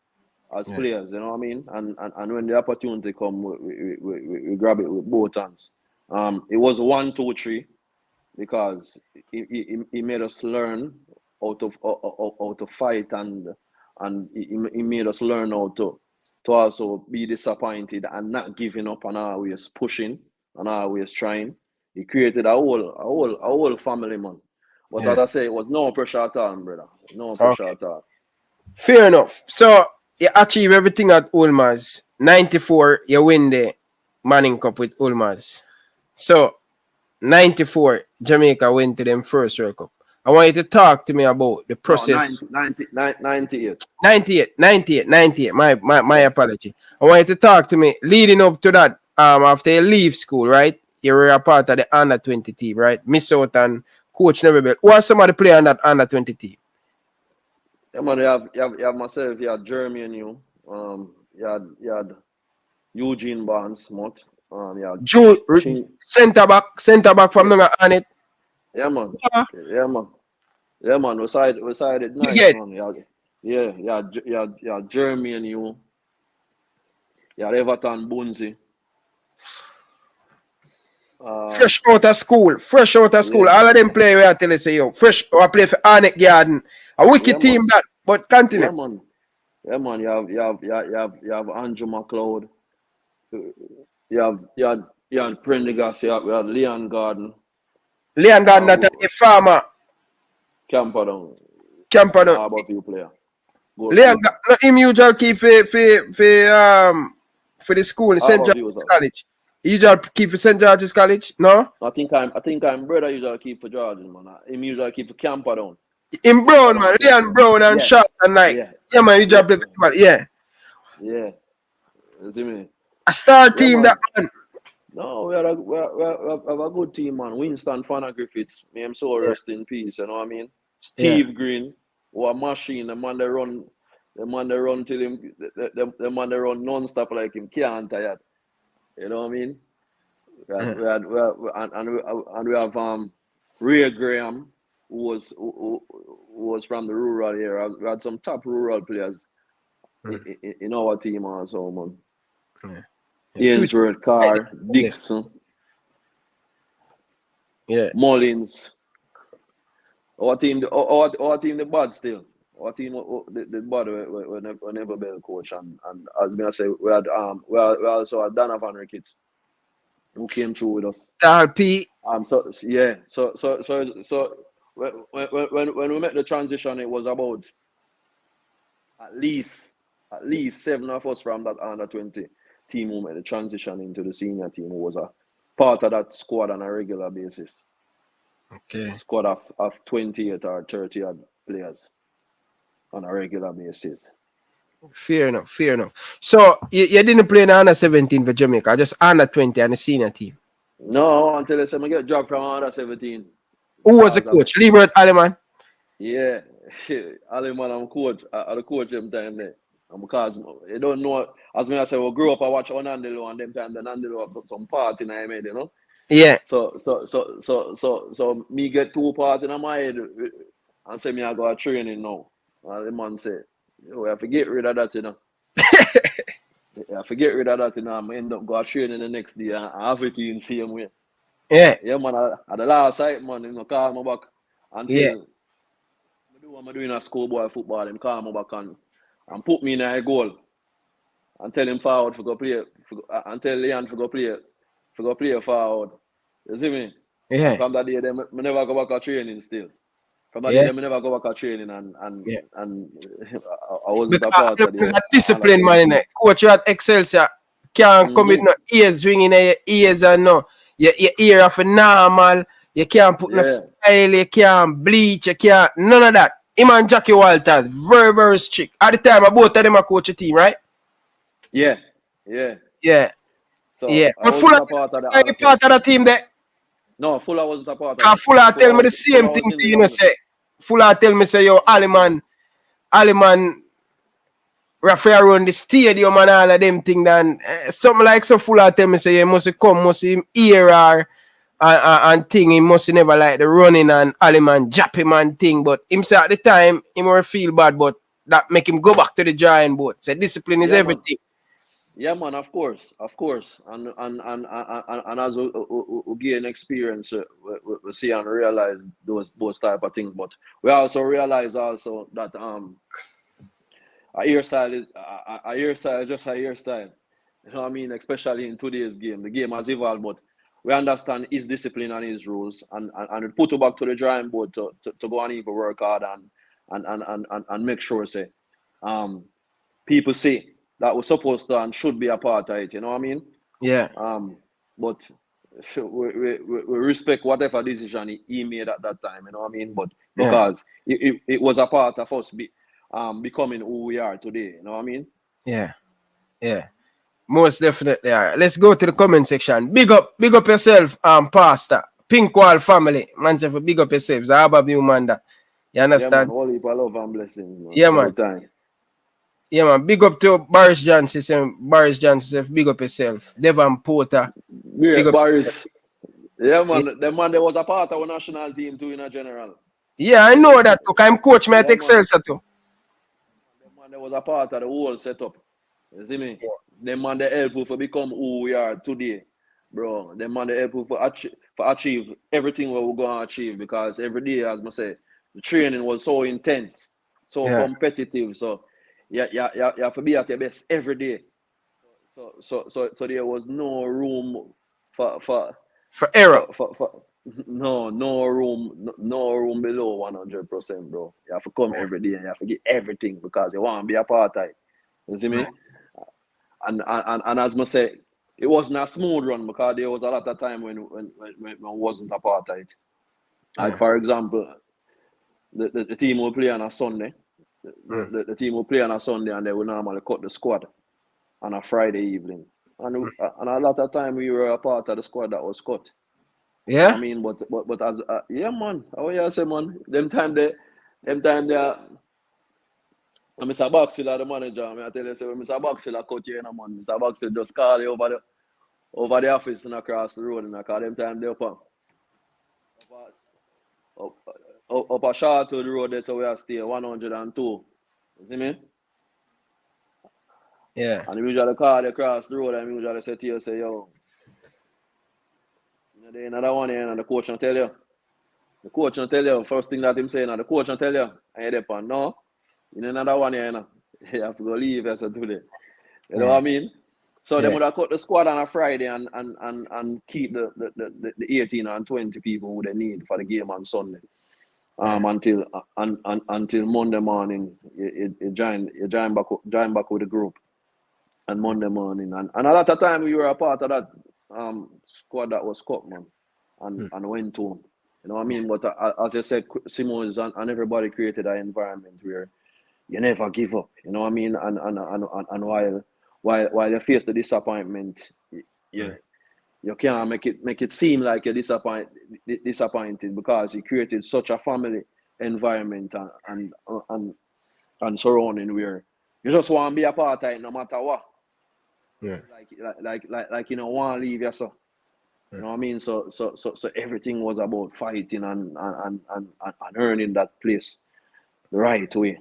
[SPEAKER 3] as players, you know what I mean? And when the opportunity come, we grab it with both hands. It was 1, 2, 3 because he made us learn how to fight and he made us learn how to also be disappointed and not giving up and always pushing and always trying. He created a whole family, man. But as I say, it was no pressure at all, brother. No pressure at all.
[SPEAKER 2] Fair enough. So you achieve everything at Ulmaz. 94, you win the Manning Cup with Ulmaz. So 94, Jamaica went to them first World Cup. I want you to talk to me about the process.
[SPEAKER 3] 98.
[SPEAKER 2] 98. My apology. I want you to talk to me leading up to that. After you leave school, right? You were a part of the under 20 team, right? Miss out and coach never belt. Who are some of the players on that under 20 team?
[SPEAKER 3] Yeah, man, you have myself, you had Jeremy and you. You had Eugene Barnes, Mott.
[SPEAKER 2] Centre back from them on it.
[SPEAKER 3] Yeah, man. Yeah, man. We sided nice, man. Yeah, Jeremy and you. Yeah, Everton Bunzi.
[SPEAKER 2] Fresh out of school.
[SPEAKER 3] Yeah.
[SPEAKER 2] All of them play where I tell you, say, yo, fresh or play for Arnett Garden. A wicked team that, but continue.
[SPEAKER 3] Yeah, man. You have Andrew McLeod. You had Prendergast. You had Leon Gardner.
[SPEAKER 2] That a farmer.
[SPEAKER 3] Camperdown.
[SPEAKER 2] How
[SPEAKER 3] about you player?
[SPEAKER 2] Leon Gardner, him usual keep for the school, St. George's College. You usually keep for St. George's College, no?
[SPEAKER 3] I think I'm brother usually keep for George's, man. Him usually keep for Camperdown.
[SPEAKER 2] In Brown, man. Leon Brown and Shot and like. Yeah, man, you just play for
[SPEAKER 3] Yeah. You see me?
[SPEAKER 2] A star team, man. That man.
[SPEAKER 3] No, we have a good team, man. Winston Fana Griffiths, may him so rest in peace, you know what I mean? Steve Green, who a machine, the man that run till him, the man that run non-stop like him, can't tired. You know what I mean? We have Ray Graham, who was from the rural area. We had some top rural players in our team also, man. Ainsworth, Carr, Dixon, Mullins. Our team the bad still. Our team the bad we never been coach and as me I say we also had Donovan Ricketts who came through with us.
[SPEAKER 2] P.
[SPEAKER 3] So when we met the transition, it was about at least 7 of us from that under 20 team who made the transition into the senior team, who was a part of that squad on a regular basis.
[SPEAKER 2] Okay.
[SPEAKER 3] A squad of 28 or 30 odd players on a regular basis.
[SPEAKER 2] Fair enough. So you didn't play in the under 17 for Jamaica, just under 20 on the senior team?
[SPEAKER 3] No, until I get dropped from under 17.
[SPEAKER 2] Who was the coach? Liebert Alleman?
[SPEAKER 3] Yeah, Alleman, I'm coach. I'm the coach them time there. Because you don't know, as me I say, we grew up, I watch on Nandelo and them time the Nandelo got some party in my head, you know?
[SPEAKER 2] Yeah.
[SPEAKER 3] So me get 2 parts in my head and say me I go a training now. And the man say, we have to get rid of that, you know. I forget rid of that, you know. I'm end up go training the next day and everything same way.
[SPEAKER 2] Yeah.
[SPEAKER 3] Yeah, man, at the last site, man, you know, call me back until I'm doing a schoolboy football, him call me back and put me in a goal and tell him forward for go play and tell Leon for go play forward. You see me?
[SPEAKER 2] Yeah.
[SPEAKER 3] From that day, I never go back to training still. Probably them never go back to training and
[SPEAKER 2] Yeah.
[SPEAKER 3] and I wasn't a
[SPEAKER 2] Because
[SPEAKER 3] part of
[SPEAKER 2] that
[SPEAKER 3] the
[SPEAKER 2] discipline, man. Innit? Coach, you at Excelsior can't come with no ears ringing in your ears and no. Your ear off a normal. You can't put no style. You can't bleach. You can't none of that. Him and Jackie Walters very very strict. At the time, both of them are coach a team, right?
[SPEAKER 3] Yeah. So
[SPEAKER 2] Yeah.
[SPEAKER 3] I
[SPEAKER 2] But
[SPEAKER 3] wasn't a part of
[SPEAKER 2] Fuller part of the team there.
[SPEAKER 3] No, Fuller wasn't a part of
[SPEAKER 2] Because
[SPEAKER 3] it.
[SPEAKER 2] Fuller tell me the same thing to you, say. Fuller tell me say, yo, Aliman, Rafael run the stadium and all of them thing. Then something like so Fuller tell me say, you must come, must him hear her and thing. He must never like the running and Aliman jap him and thing. But him say at the time, he might feel bad, but that make him go back to the drawing board. So discipline is everything.
[SPEAKER 3] Yeah, man, of course, and as we gain experience, we see and realize those type of things. But we also realize also that a hairstyle is just a hairstyle. You know what I mean? Especially in today's game, the game has evolved, but we understand his discipline and his rules, and we put it back to the drawing board to go and even work hard and make sure say people see that we're supposed to and should be a part of it, you know what I mean?
[SPEAKER 2] Yeah.
[SPEAKER 3] But we respect whatever decision he made at that time, you know what I mean? But because it was a part of us becoming who we are today, you know what I mean?
[SPEAKER 2] Yeah. Most definitely. All right. Let's go to the comment section. Big up yourself, Pastor. Pink Wall family. Man, say for big up yourself. Zababu Manda. You understand?
[SPEAKER 3] Yeah, man. All heap of love and blessings, man.
[SPEAKER 2] Yeah, man. Yeah, man. Big up to Boris Johnson. Boris Johnson, big up yourself. Devon Porter.
[SPEAKER 3] Big up Boris. Yeah, man. The man, there was a part of our national team too in a general.
[SPEAKER 2] Yeah, I know that too. I'm coach me at Excelsior too.
[SPEAKER 3] The man, there was a part of the whole setup. You see me? Yeah. The man, they help you to become who we are today, bro. The man, they help you for achieve everything what we're going to achieve, because every day, as I say, the training was so intense, so competitive. So you have to be at your best every day. So there was no room for
[SPEAKER 2] error.
[SPEAKER 3] No room below 100%, bro. You have to come every day and you have to get everything because you want to be a part of it. You see me? And as I say, it wasn't a smooth run because there was a lot of time when wasn't a part of it. Like for example, the team will play on a Sunday. The team will play on a Sunday and they will normally cut the squad on a Friday evening. And a lot of time we were a part of the squad that was cut.
[SPEAKER 2] Yeah.
[SPEAKER 3] I mean, but as yeah, man. How you say, man? Them time they Mr. Boxhill, the manager, I tell you, say, Mr. Boxhill cut you in, man. Mr. Boxhill just call you over the office and across the road, and I call them time they up a short to the road there, so we are still 102. You see me?
[SPEAKER 2] Yeah.
[SPEAKER 3] And we usually call you across the road, and we usually say to you, say, yo, another one here, and the coach will tell you. The coach will tell you, first thing that him saying, and the coach will tell you, and you're there, no. In another one here, you have to go leave as a today. You know what I mean? So they would have cut the squad on a Friday and keep the 18 and 20 people who they need for the game on Sunday. Until Monday morning, you join back with the group. And Monday morning, and a lot of time we were a part of that squad that was cut, man, and went to him. You know what I mean? But as I said, Simons and everybody created an environment where you never give up. You know what I mean? And while you face the disappointment, you can't make it seem like you're disappointed because you created such a family environment and surrounding where you just want to be a part of it no matter what.
[SPEAKER 2] Yeah.
[SPEAKER 3] Like you know, want to leave yourself. You know what I mean? So everything was about fighting and earning that place the right way.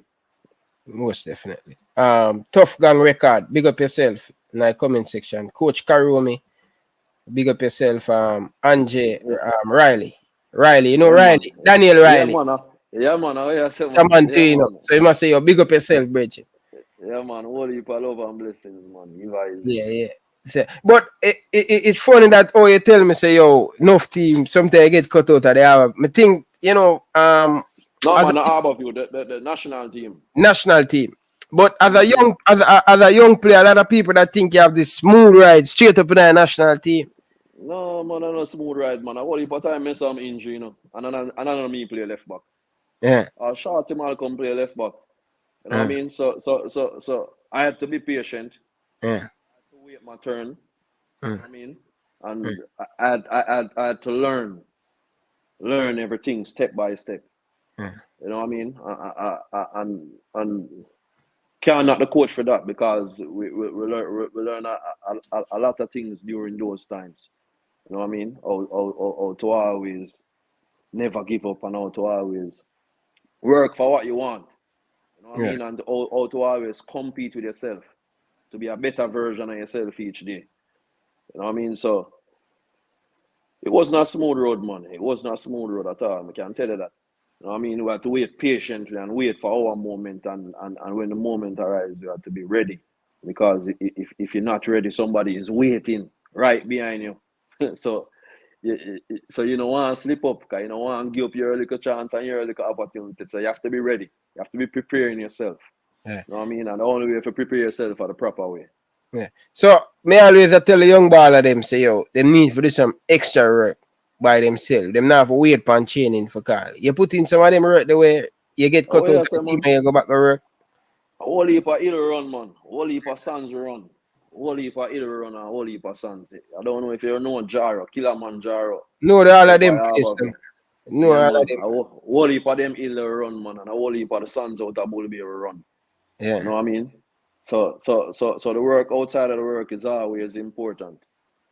[SPEAKER 2] Most definitely. Tough Gang Record. Big up yourself in the comment section. Coach Karumi. Big up yourself. Angie Riley. You know Riley? Daniel Riley.
[SPEAKER 3] Yeah, man.
[SPEAKER 2] So you must say, yo, big up yourself, Bridget.
[SPEAKER 3] Yeah, man. All you love and blessings, man.
[SPEAKER 2] Yeah. But it's funny that you tell me, say, yo, enough team, sometimes I get cut out of the hour. I think, you know,
[SPEAKER 3] No,
[SPEAKER 2] as
[SPEAKER 3] man, not above you. The national team.
[SPEAKER 2] national team. But as a young player, a lot of people that think you have this smooth ride straight up in the national team.
[SPEAKER 3] No, man, I not smooth ride, man. I worry but I miss some injury, you know. And I me play left back.
[SPEAKER 2] Yeah.
[SPEAKER 3] I'll short him, I'll come play left back. You know what I mean? So I had to be patient.
[SPEAKER 2] Yeah.
[SPEAKER 3] I had to wait my turn. You know what I mean? And I had to learn everything step by step.
[SPEAKER 2] Yeah.
[SPEAKER 3] You know what I mean? And can't not the coach for that because we learn a lot of things during those times. You know what I mean? How to always never give up and how to always work for what you want. You know what I mean? And how to always compete with yourself to be a better version of yourself each day. You know what I mean? So it was not a smooth road, man. It was not a smooth road at all. I can tell you that. You know what I mean? We had to wait patiently and wait for our moment, and when the moment arrives, you have to be ready. Because if you're not ready, somebody is waiting right behind you. So you don't want to slip up, because you don't want to give up your little chance and your little opportunity. So you have to be ready. You have to be preparing yourself.
[SPEAKER 2] Yeah.
[SPEAKER 3] You know what I mean? And the only way to prepare yourself for the proper way.
[SPEAKER 2] Yeah. So me always tell the young baller them say they need to do some extra work by themselves. Them not have to wait for training for call. You put in some of them work the way you get cut out of the team and you go back to work.
[SPEAKER 3] A whole heap of hill run, man. A whole heap of sons run. A whole heap of hill run and a whole heap of sons. I don't know if you know Jaro, Kilimanjaro.
[SPEAKER 2] No, all of them place them. No,
[SPEAKER 3] yeah,
[SPEAKER 2] all
[SPEAKER 3] man.
[SPEAKER 2] of them.
[SPEAKER 3] A whole heap of them hill run, man, and a whole heap of the sons out of Bull Bay run.
[SPEAKER 2] Yeah.
[SPEAKER 3] You know what I mean? So the work outside of the work is always important.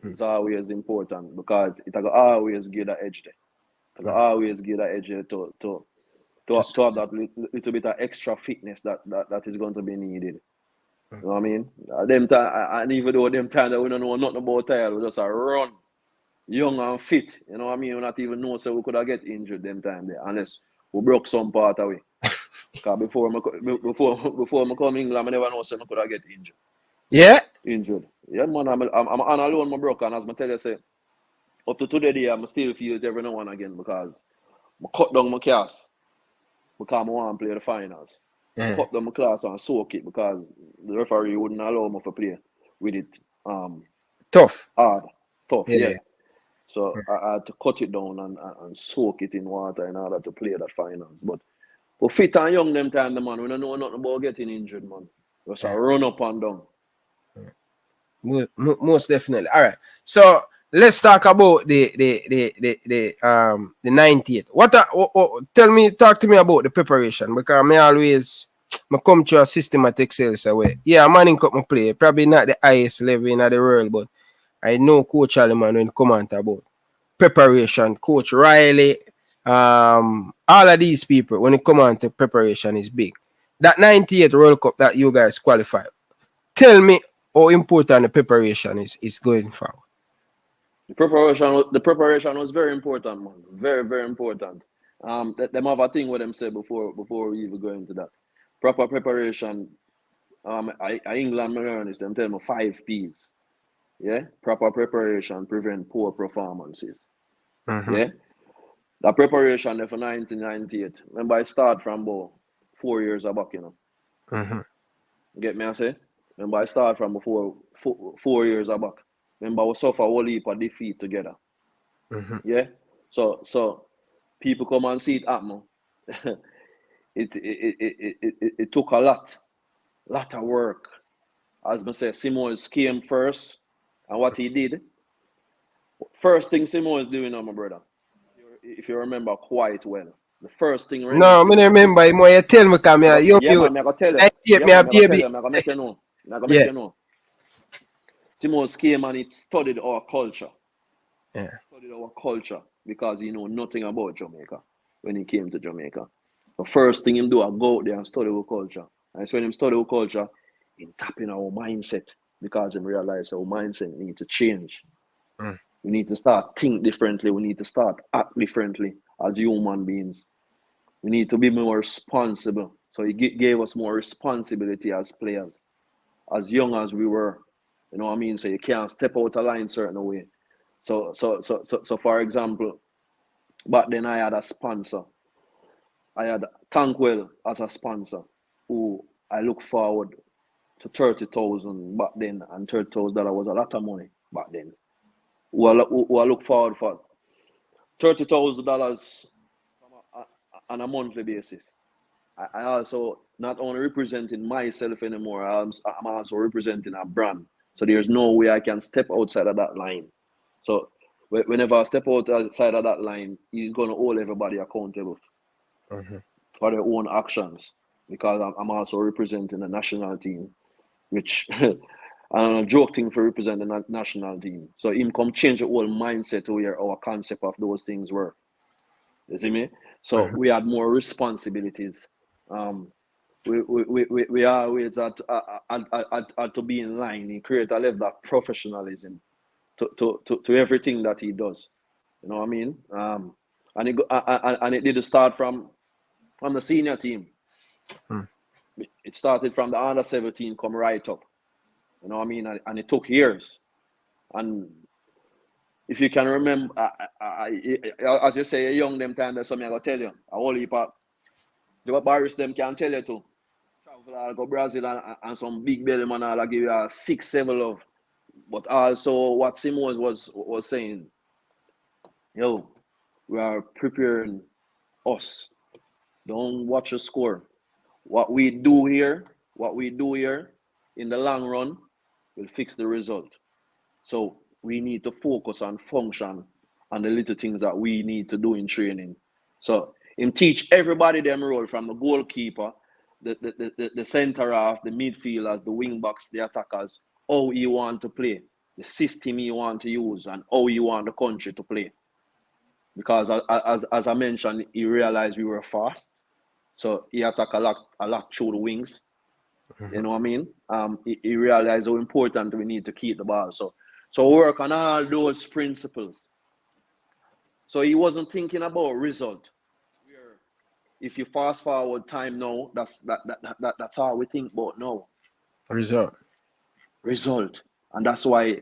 [SPEAKER 3] It's always important because it will always give that edge there. It will always give that edge there to have that little bit of extra fitness that is going to be needed. You know what I mean? Them time, and even though them time that we don't know nothing about tile, we just run, young and fit. You know what I mean? We not even know so we could have get injured them time there unless we broke some part away. Because before I come England, I never know so I could have get injured.
[SPEAKER 2] Yeah?
[SPEAKER 3] Injured. Yeah, man, I'm on alone, my broke, and as I tell you, say, up to today, I still feel it every now and again because I cut down my cast because I want to play the finals. I cut down my class and soak it because the referee wouldn't allow me to play with it.
[SPEAKER 2] Tough.
[SPEAKER 3] Hard. Tough,
[SPEAKER 2] Yeah.
[SPEAKER 3] So I had to cut it down and soak it in water in order to play that finals. But for fit and young them time, man, we don't know nothing about getting injured, man. Just run up and down.
[SPEAKER 2] Most definitely. All right. So let's talk about the 90th. Talk to me about the preparation because I come to a systematic sales away. Yeah, I'm manning up my play. Probably not the highest level in the world, but I know Coach Aliman when come on about preparation. Coach Riley, all of these people when it come on to preparation is big. That 98th World Cup that you guys qualify. Tell me how important the preparation is going forward.
[SPEAKER 3] The preparation was very important, man. Very, very important. Them have a thing with them say before we even go into that. Proper preparation. England learn is them tell me 5 P's. Yeah, proper preparation prevent poor performances. Yeah, the preparation there for 1998. Remember, I start from about 4 years back, you know. Get me, I say. Remember, I start from before 4 years back. Remember, we suffer a whole heap of defeat together. Yeah, so people come and see it happen. It took a lot of work. As I say, Simons came first, and what he did. First thing Simons doing, my brother, if you remember quite well, the first thing.
[SPEAKER 2] No, I remember him. You tell me, come here.
[SPEAKER 3] Yeah, man, I'm gonna tell you. I'm gonna make you know. I'm gonna make you know. Simons came and he studied our culture.
[SPEAKER 2] Yeah.
[SPEAKER 3] Studied our culture because he know nothing about Jamaica when he came to Jamaica. The first thing him do, I go out there and study our culture. And so when him study our culture, he tapping our mindset because he realize our mindset need to change. We need to start think differently. We need to start act differently as human beings. We need to be more responsible. So he gave us more responsibility as players, as young as we were. You know what I mean? So you can't step out of line certain way. So for example, back then I had a sponsor. I had Tankwell as a sponsor, who I look forward to 30,000 back then, and $30,000 was a lot of money back then. Who I look forward for $30,000 on a monthly basis. I also not only representing myself anymore, I'm also representing a brand. So there's no way I can step outside of that line. So whenever I step outside of that line, he's going to hold everybody accountable for their own actions, because I'm also representing the national team, which and a joke thing for representing the national team. So him come change the whole mindset to where our concept of those things were. You see me? So we had more responsibilities. We always had to be in line. He create a level of professionalism to everything that he does. You know what I mean? And it did start from the senior team. It started from the under 17, come right up. You know what I mean? And it took years. And if you can remember, as you say, young them time, there's something I gotta tell you. A whole heap of the Barris them can tell you too. Travel, I'll go Brazil and some big belly man, I'll give you a 6-7 love. But also what Simons was saying, yo, we are preparing us. Don't watch the score. What we do here in the long run will fix the result. So we need to focus on function and the little things that we need to do in training. So him teach everybody them role, from the goalkeeper, the center half, the midfielders, the wing backs, the attackers, how you want to play, the system you want to use, and how you want the country to play. Because as I mentioned, he realized we were fast, so he attacked a lot through the wings. You know what I mean? He realized how important we need to keep the ball. So work on all those principles. So he wasn't thinking about result. If you fast forward time now, that's all we think about now. Result. And that's why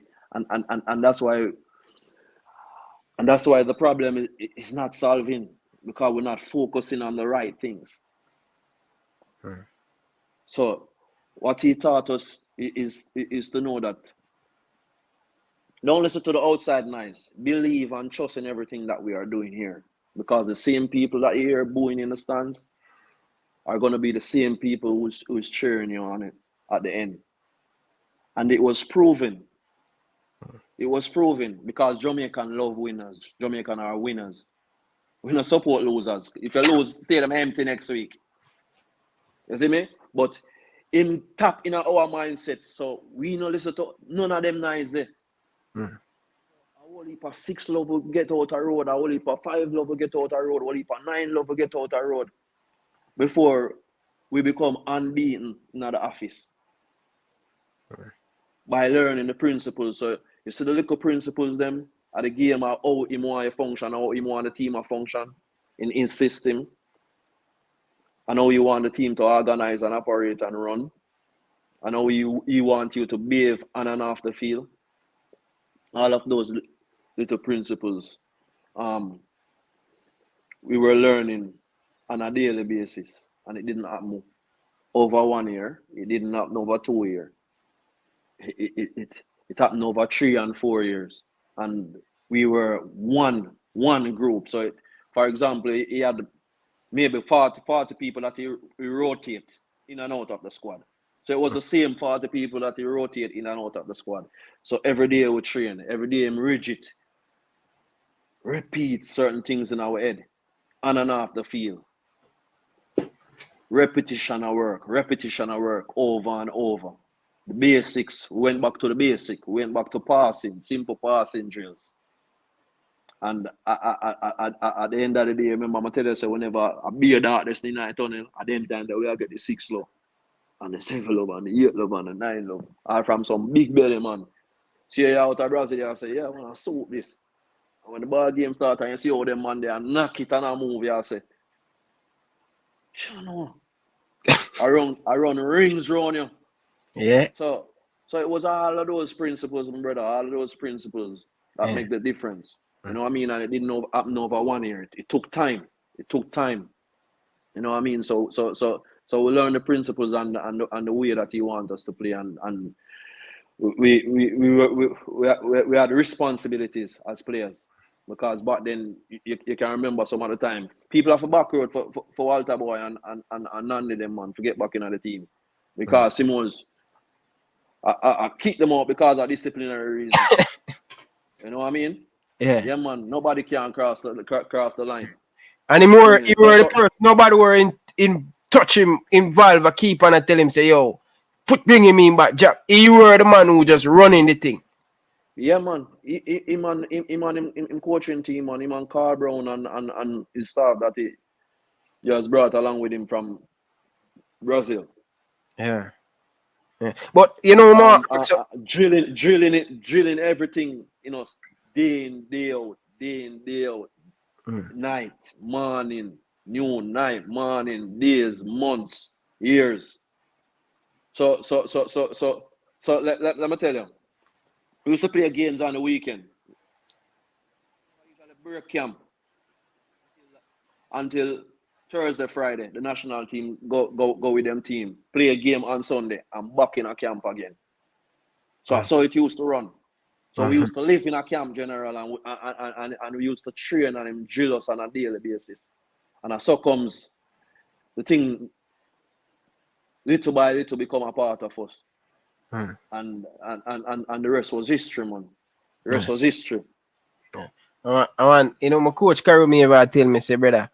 [SPEAKER 3] the problem is not solving, because we're not focusing on the right things. So what he taught us is to know that don't listen to the outside noise. Believe and trust in everything that we are doing here, because the same people that you hear booing in the stands are going to be the same people who's cheering you on it at the end. And it was proven. It was proven, because Jamaican love winners. Jamaican are winners. We don't support losers. If you lose, stadium empty next week. You see me? But him tap in our mindset, so we don't listen to none of them nice there. A whole heap of 6 love will get out a road, a whole heap of 5 love will get out a road, a whole heap of 9 love will get out a road before we become unbeaten in the office. By learning the principles. So you see the little principles them at the game of how him want to function, how him want the team to function in system, and how you want the team to organize and operate and run, and how he want you to behave on and off the field. All of those little principles we were learning on a daily basis, and it didn't happen over 1 year. It didn't happen over 2 years. It happened over 3 and 4 years, and we were one group. So for example, he had maybe 40 people that he rotate in and out of the squad. So it was the same 40 people that he rotate in and out of the squad. So every day we train, every day I'm rigid, repeat certain things in our head, on and off the field. Repetition of work over and over. The basics, we went back to the basic. We went back to passing, simple passing drills. And at the end of the day, remember, I'm tell you, so whenever I be a darkness in the night tunnel, at the end time that we get the 6 love, and the 7 love, and the 8 love, and the 9 love. All from some big belly man. See you out of Brazil, I say, yeah, I want to suit this. And when the ball game starts, and you see how them man there knock it and I move, I say, you know, I run rings round you.
[SPEAKER 2] Yeah.
[SPEAKER 3] So it was all of those principles, my brother, all of those principles that make the difference. You know what I mean? And it didn't happen over 1 year. It took time. You know what I mean? So we learn the principles and the way that he wants us to play, and we had responsibilities as players, because back then you can remember some of the time people have a back road for Walter Boy and none of them, man, to get back into the team, because Simons I kick them out because of disciplinary reasons. You know what I mean? Yeah, man. Nobody can cross the line. And
[SPEAKER 2] he were the person. Nobody were in touch him, involve a keeper and tell him, say, yo, bring him in back, Jack. He were the man who just running the thing.
[SPEAKER 3] Yeah, man. Him coaching team, man. Him and Carl Brown and his staff that he just brought along with him from Brazil.
[SPEAKER 2] Yeah. But you know, Mark,
[SPEAKER 3] drilling everything, you know, day in, day out, night, morning, noon, night, morning, days, months, years. So let me tell you, we used to play games on the weekend. We usually break camp until Thursday, Friday. The national team go with them team, play a game on Sunday, and back in a camp again. So that's how it used to run. So we used to live in a camp, general, and we used to train and drill us on a daily basis. And so comes the thing, little by little, become a part of us. And the rest was history, man. The rest was history.
[SPEAKER 2] I want, you know, my coach carry me ever tell me, say, brother,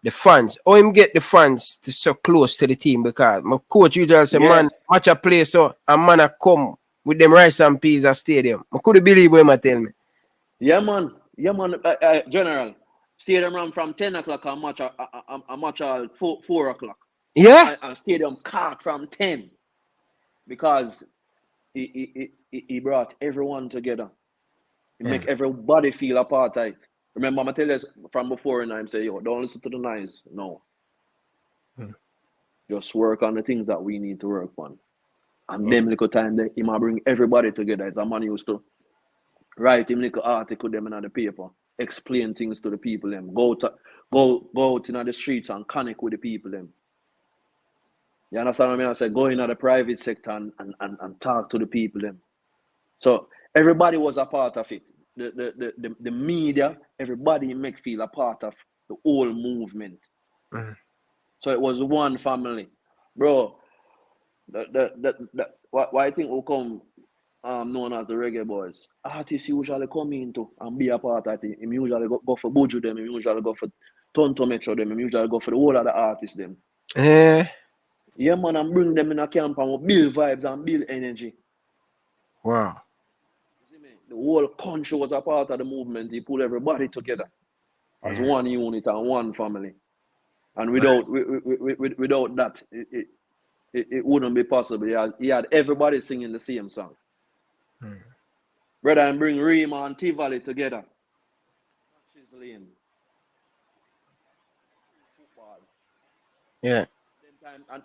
[SPEAKER 2] the fans, how him get the fans to so close to the team, because my coach usually say, man, match a play so a man a come with them rice and peas at stadium. I couldn't believe what him tell me.
[SPEAKER 3] Yeah, man. General, stadium run from 10 o'clock and match all 4 o'clock.
[SPEAKER 2] Yeah?
[SPEAKER 3] And stadium caught from 10. Because he brought everyone together. He make everybody feel a part of it. Remember, I tell you from before, and I say, yo, don't listen to the noise. No. Just work on the things that we need to work on. And them little time, he might bring everybody together. As a man used to write him little article them in the paper, explain things to the people them, go out in the streets and connect with the people them. You understand what I mean? I said, go in the private sector and talk to the people them. So everybody was a part of it. The media, everybody make feel a part of the whole movement. So it was one family. Bro, what I think will come known as the Reggae Boyz. Artists usually come into and be a part of it. He usually go for Buju them, he usually go for Tonto Metro them, he usually go for the whole of the artists them. Yeah, man, and bring them in a camp and build vibes and build energy.
[SPEAKER 2] Wow.
[SPEAKER 3] The whole country was a part of the movement. He pulled everybody together as one unit and one family. And without that, it wouldn't be possible. He had everybody singing the same song. Brother, and bring Rima and Tivoli together.
[SPEAKER 2] Yeah.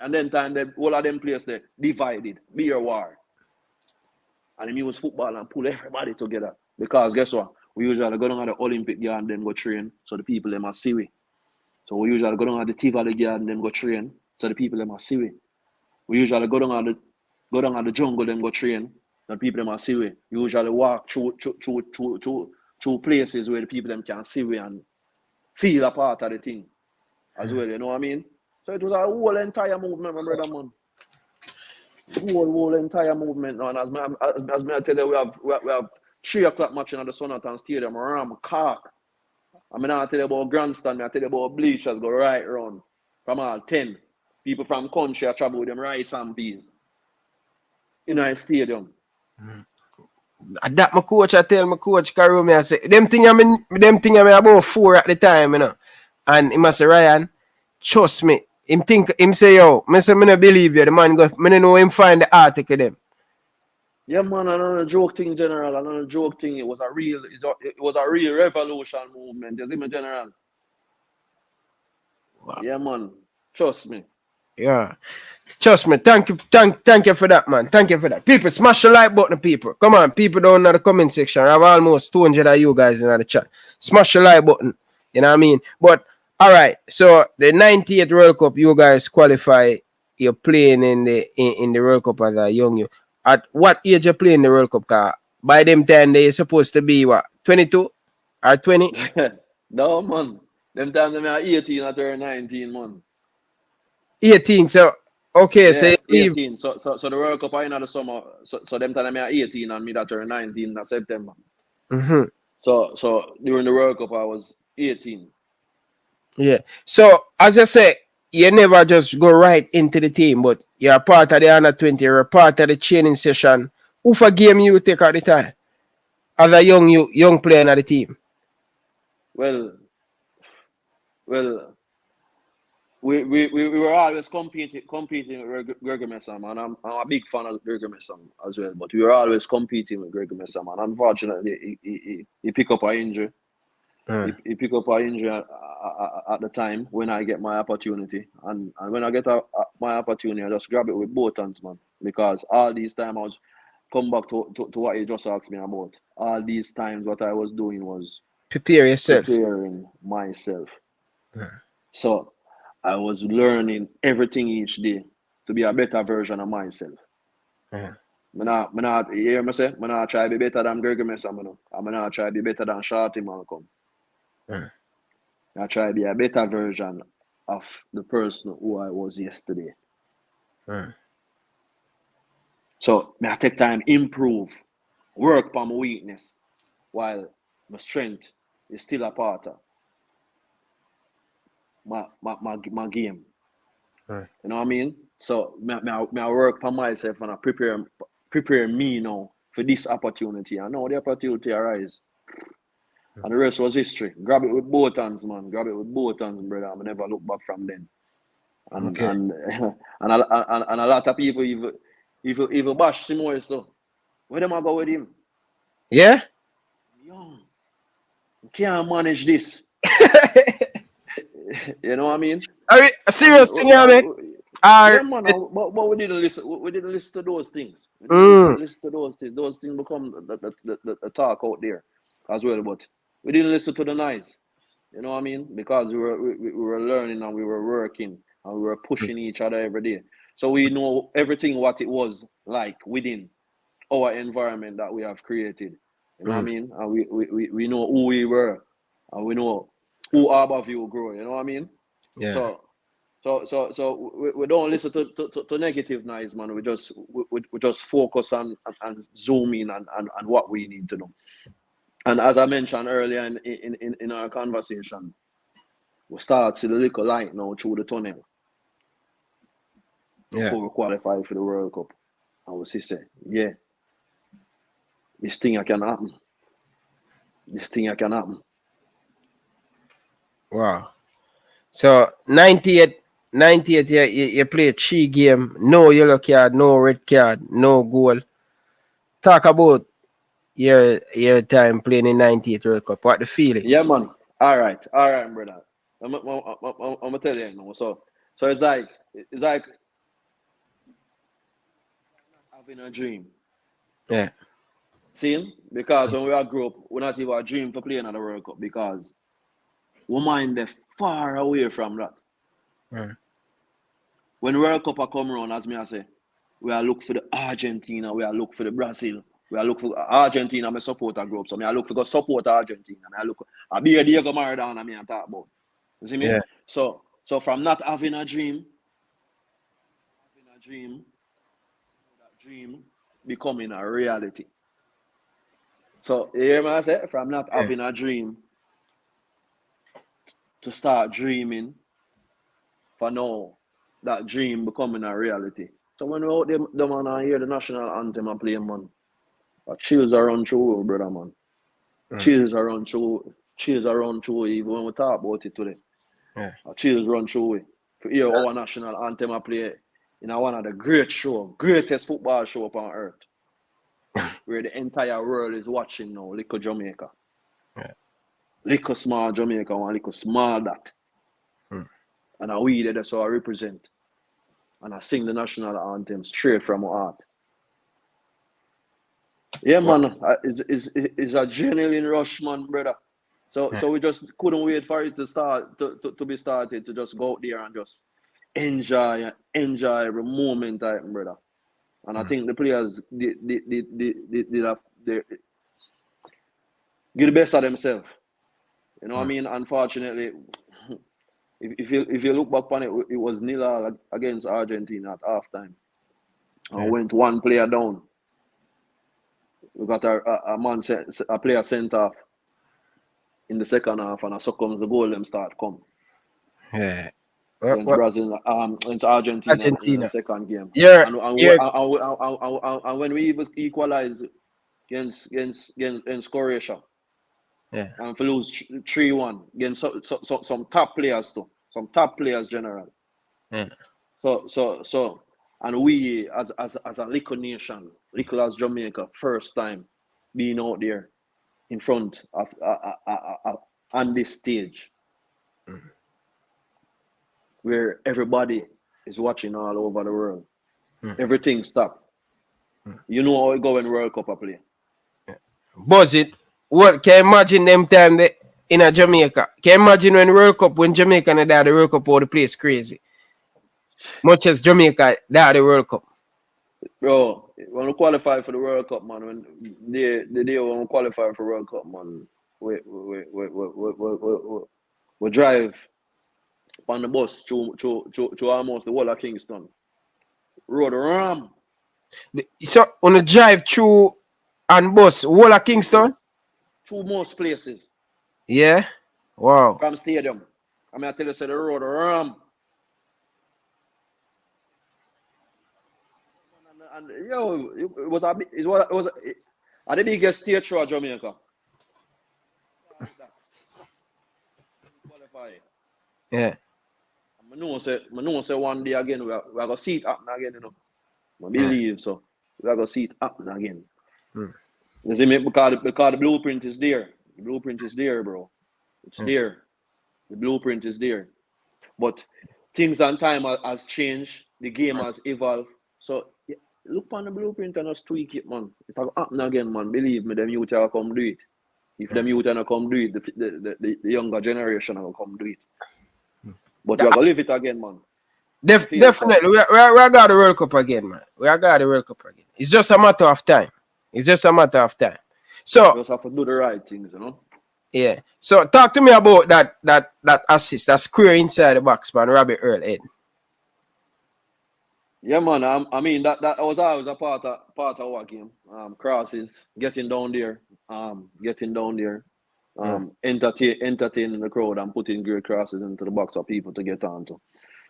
[SPEAKER 3] And then all of them players there divided, be a war. And he use football and pull everybody together. Because guess what? We usually go down to the Olympic yard and then go train, so the people them must see we. So we usually go down to the Tivoli yard and then go train, so the people them must see we. We usually go down to the jungle then go train, so the people them must see we. We usually walk through places where the people them can see we and feel a part of the thing as well, you know what I mean? So it was a whole entire movement, my brother, man. Whole entire movement now. And as I tell you, we have 3 o'clock matching at the Sonatan Stadium, Ram, Cork. I mean, I tell you about grandstand, I tell you about bleachers, go right round from all 10. People from country, I travel with them rice and peas in our stadium.
[SPEAKER 2] That my coach, I tell my coach, Karumi, I say, them thing I mean about 4 at the time, you know. And he must say, Ryan, trust me. Him say, yo, I say, I don't believe you. The man go, I don't know him find the article them.
[SPEAKER 3] Yeah, man, another joke thing, General. Another joke thing. It was a real revolution movement. You see me, General? Wow. Yeah, man. Trust me.
[SPEAKER 2] Yeah. Trust me. Thank you for that, man. Thank you for that. People, smash the like button, people. Come on, people down in the comment section. I have almost 200 of you guys in the chat. Smash the like button. You know what I mean? But All right. So the 98 World Cup, you guys qualify. You're playing in the World Cup as a young you. At what age you play in the World Cup? Cause by them time they're supposed to be what 22 or 20?
[SPEAKER 3] No, man. Them time them are 18 or turn 19, man.
[SPEAKER 2] 18. So okay, so
[SPEAKER 3] Yeah,
[SPEAKER 2] you leave.
[SPEAKER 3] 18. So the World Cup are in the summer. So them time them are 18 and me that turn 19 in September.
[SPEAKER 2] Mm-hmm.
[SPEAKER 3] So during the World Cup I was 18.
[SPEAKER 2] Yeah. So as I say, you never just go right into the team, but you're a part of the under 20, you're a part of the training session. Who for game you take at the time? As a young player on the team.
[SPEAKER 3] Well, we were always competing with Gregor Messam, and I'm a big fan of Gregor Messam as well. But we were always competing with Gregor Messam, and unfortunately, he picked up an injury. He picked up an injury at the time when I get my opportunity, and when I get my opportunity, I just grab it with both hands, man. Because all these time I was come back to what you just asked me about. All these times, what I was doing was
[SPEAKER 2] Prepare yourself.
[SPEAKER 3] preparing myself. So I was learning everything each day to be a better version of myself. You hear me say? I'm not try to be better than Gregor Messam. I'm not try to be better than Shorty Malcolm. I try to be a better version of the person who I was yesterday. So I take time, improve, work on my weakness, while my strength is still a part of my game. You know what I mean? So I work on myself and I prepare me now for this opportunity. I know the opportunity arise. And the rest was history. Grab it with both hands, man. Grab it with both hands, brother. I never look back from then. And
[SPEAKER 2] Okay.
[SPEAKER 3] and a lot of people even bash Simoy stuff. Where them I go with him?
[SPEAKER 2] Yeah?
[SPEAKER 3] Young. You can't manage this. You know what I mean?
[SPEAKER 2] Are we a serious thing, yeah, man?
[SPEAKER 3] Yeah, man. But we didn't listen. We didn't listen to those things. We didn't listen to those things. Those things become the talk out there as well. But we didn't listen to the noise. You know what I mean? Because we were learning and we were working and we were pushing each other every day. So we know everything what it was like within our environment that we have created. You know what I mean? And we know who we were and we know who our view grew. You know what I mean?
[SPEAKER 2] Yeah.
[SPEAKER 3] So we don't listen to negative noise, man. We just focus on and zoom in and what we need to do. And as I mentioned earlier in our conversation, we start to see the little light now through the tunnel before we qualify for the World Cup. And we see say, yeah, this thing can happen. This thing can happen.
[SPEAKER 2] Wow. So 98, you play 3 game, no yellow card, no red card, no goal. Talk about your time playing in 98 World Cup. What the feeling?
[SPEAKER 3] Yeah, man. All right, brother. I'm gonna tell you now. So it's like having a dream.
[SPEAKER 2] Yeah.
[SPEAKER 3] See? Because when we grew up, we not even a dream for playing at the World Cup because we mind far away from that. When World Cup are come around, as me I say, we are look for the Argentina, we are look for the Brazil, we are look for Argentina. I support a group, so me I look for go support Argentina. I be a Diego Maradona. Me I talk about. You see me?
[SPEAKER 2] Yeah.
[SPEAKER 3] So from not having a dream, that dream becoming a reality. So you hear me I say? From not having a dream to start dreaming, for now that dream becoming a reality. So when we out there, the man I hear the national anthem and play, man, chills are run through, brother, man. Chills are run through. Chills are run through even when we talk about it today.
[SPEAKER 2] Yeah.
[SPEAKER 3] Chills run through it. To hear our national anthem I play in one of the greatest football show upon earth. Where the entire world is watching now, little Jamaica.
[SPEAKER 2] Yeah.
[SPEAKER 3] Little small Jamaica, one little small that. And we that's how I represent. And I sing the national anthem straight from my heart. Yeah, man, it's a genuine rush, man, brother. So we just couldn't wait for it to start to be started, to just go out there and just enjoy every moment, brother. And I think the players did have they give the best of themselves. You know what I mean? Unfortunately, if you look back on it, it was 0-0 against Argentina at halftime. And went one player down. We got a player sent off in the second half, and so comes the goal them start come.
[SPEAKER 2] Yeah.
[SPEAKER 3] Against Brazil, against Argentina in the second game.
[SPEAKER 2] Yeah.
[SPEAKER 3] And when we even equalize against Croatia, and we lose 3-1 against some top players too, some top players general.
[SPEAKER 2] Yeah.
[SPEAKER 3] So and we as a little nation, little as Jamaica, first time being out there in front of on this stage. Where everybody is watching all over the world. Everything stopped. You know how it go when World Cup play.
[SPEAKER 2] Buzz it. What can you imagine them time they in a Jamaica? Can you imagine when Jamaica and the World Cup, all the place crazy? Much as Jamaica the World Cup.
[SPEAKER 3] Bro, when we qualify for the World Cup, man, when the day when we qualify for World Cup, man, we drive on the bus to almost the whole of Kingston. Road ram.
[SPEAKER 2] So on a drive through and bus, whole of Kingston?
[SPEAKER 3] Through most places.
[SPEAKER 2] Yeah. Wow.
[SPEAKER 3] From stadium. I mean, I tell you, the road ram. And yo, it was the biggest stage show of Jamaica.
[SPEAKER 2] Yeah.
[SPEAKER 3] I know say one day again we are gonna see it happen again, you know. I believe so. We are gonna see it happen again. You see me, because the blueprint is there. The blueprint is there, bro. It's there. The blueprint is there. But things and time has changed. The game has evolved. So look on the blueprint and just tweak it, man. It will happen again, man. Believe me, them youth will come do it. If them youth will come do it, the younger generation will come do it. But we're going to live it again, man.
[SPEAKER 2] Definitely. We got the World Cup again, man. We got the World Cup again. It's just a matter of time. So
[SPEAKER 3] we just have to do the right things, you know?
[SPEAKER 2] Yeah. So talk to me about that assist, that square inside the box, man, Robbie Earl head.
[SPEAKER 3] Yeah, man. I mean that was always a part of our game. Crosses, getting down there, entertaining the crowd and putting great crosses into the box for people to get onto.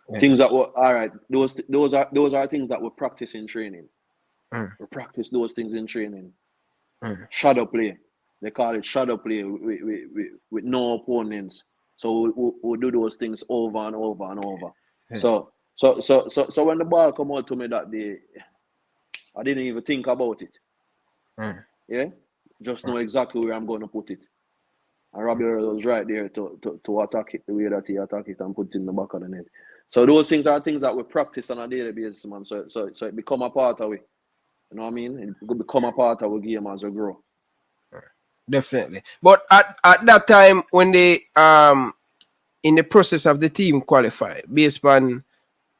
[SPEAKER 3] Yeah. Things that were all right. Those are things that we practice in training. We practice those things in training. Shadow play. They call it shadow play with no opponents. So we'll do those things over and over and over. Yeah. So when the ball come out to me that day, I didn't even think about it. Yeah, just know exactly where I'm going to put it. And Robbie Earl was right there to attack it the way that he attacked it and put it in the back of the net. So those things are things that we practice on a daily basis, man. So it become a part of it. You know what I mean? It could become a part of our game as we grow.
[SPEAKER 2] Definitely. But at that time when they in the process of the team qualify, based on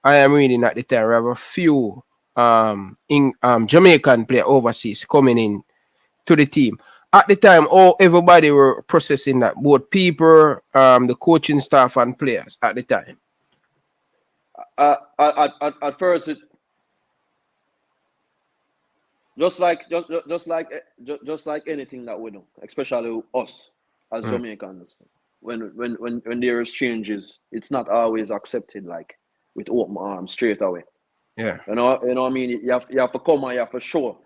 [SPEAKER 2] I am reading at the time, we have a few Jamaican player overseas coming in to the team. At the time, everybody were processing that, both people, the coaching staff and players at the time.
[SPEAKER 3] At first, it just like anything that we do, especially us as Jamaicans, when there is changes, it's not always accepted like with open arms straight away.
[SPEAKER 2] Yeah.
[SPEAKER 3] You know what I mean? You have to come and you have to show.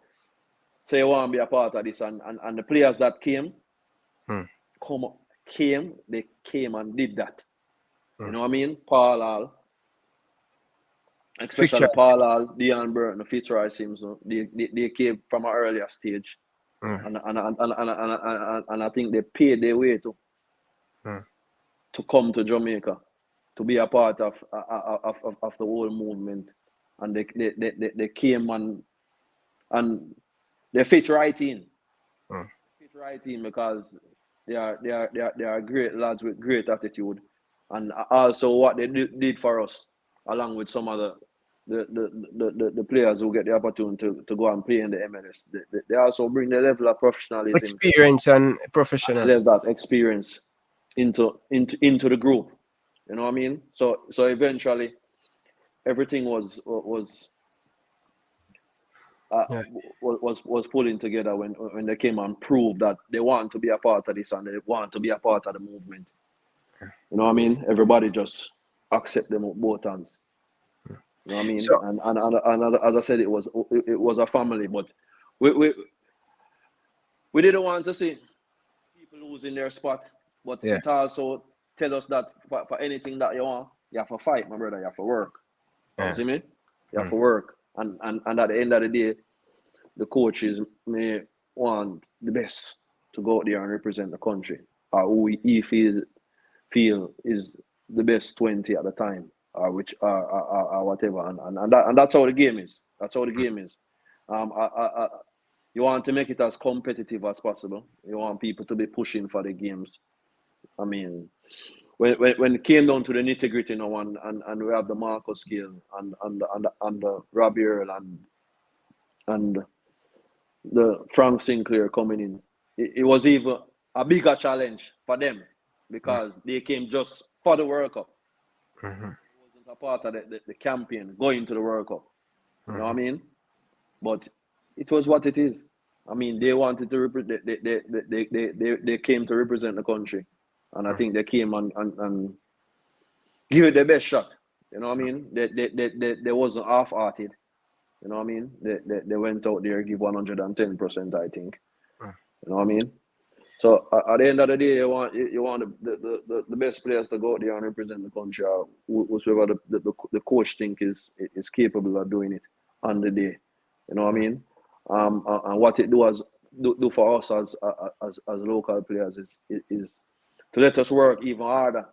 [SPEAKER 3] Say you want to be a part of this, and the players that came, they came and did that. You know what I mean? Paul Hall, especially Paul Hall, Dion Burton, Fitzroy Simpson, they came from an earlier stage, and I think they paid their way to come to Jamaica, to be a part of the whole movement, and they came and they fit right in. Fit right in because They are great lads with great attitude, and also what they did for us, along with some of the players who get the opportunity to go and play in the MLS. They also bring the level of professionalism,
[SPEAKER 2] experience and professional.
[SPEAKER 3] level that experience into the group. You know what I mean? So eventually, everything was pulling together when they came and proved that they want to be a part of this and they want to be a part of the movement. You know what I mean? Everybody just accept them with both hands. You know what I mean?
[SPEAKER 2] So-
[SPEAKER 3] and as I said, it was a family, but we didn't want to see people losing their spot, but
[SPEAKER 2] Yeah.
[SPEAKER 3] it also tell us that for anything that you want, you have to fight, my brother. You have to work.
[SPEAKER 2] Yeah.
[SPEAKER 3] You see me? You have to work, and at the end of the day, the coaches may want the best to go out there and represent the country, or who he feel is the best 20 at the time, or which or whatever, and that's how the game is. That's how the game is. You want to make it as competitive as possible. You want people to be pushing for the games. I mean, when it came down to the nitty gritty now, and we have the Marcus Gill and the Robbie Earl and the Frank Sinclair coming in, it was even a bigger challenge for them because they came just for the World Cup.
[SPEAKER 2] Mhm.
[SPEAKER 3] It wasn't a part of the campaign going to the World Cup. You know what I mean? But it was what it is. I mean, they wanted to they came to represent the country, and I think they came and give it their best shot. You know what I mean? They wasn't half-hearted. You know what I mean? They went out there, give 110%, I think. You know what I mean? So at the end of the day, you want the best players to go out there and represent the country, or whoever the coach think is capable of doing it on the day. You know what I mean? And what it do for us as local players is to let us work even harder.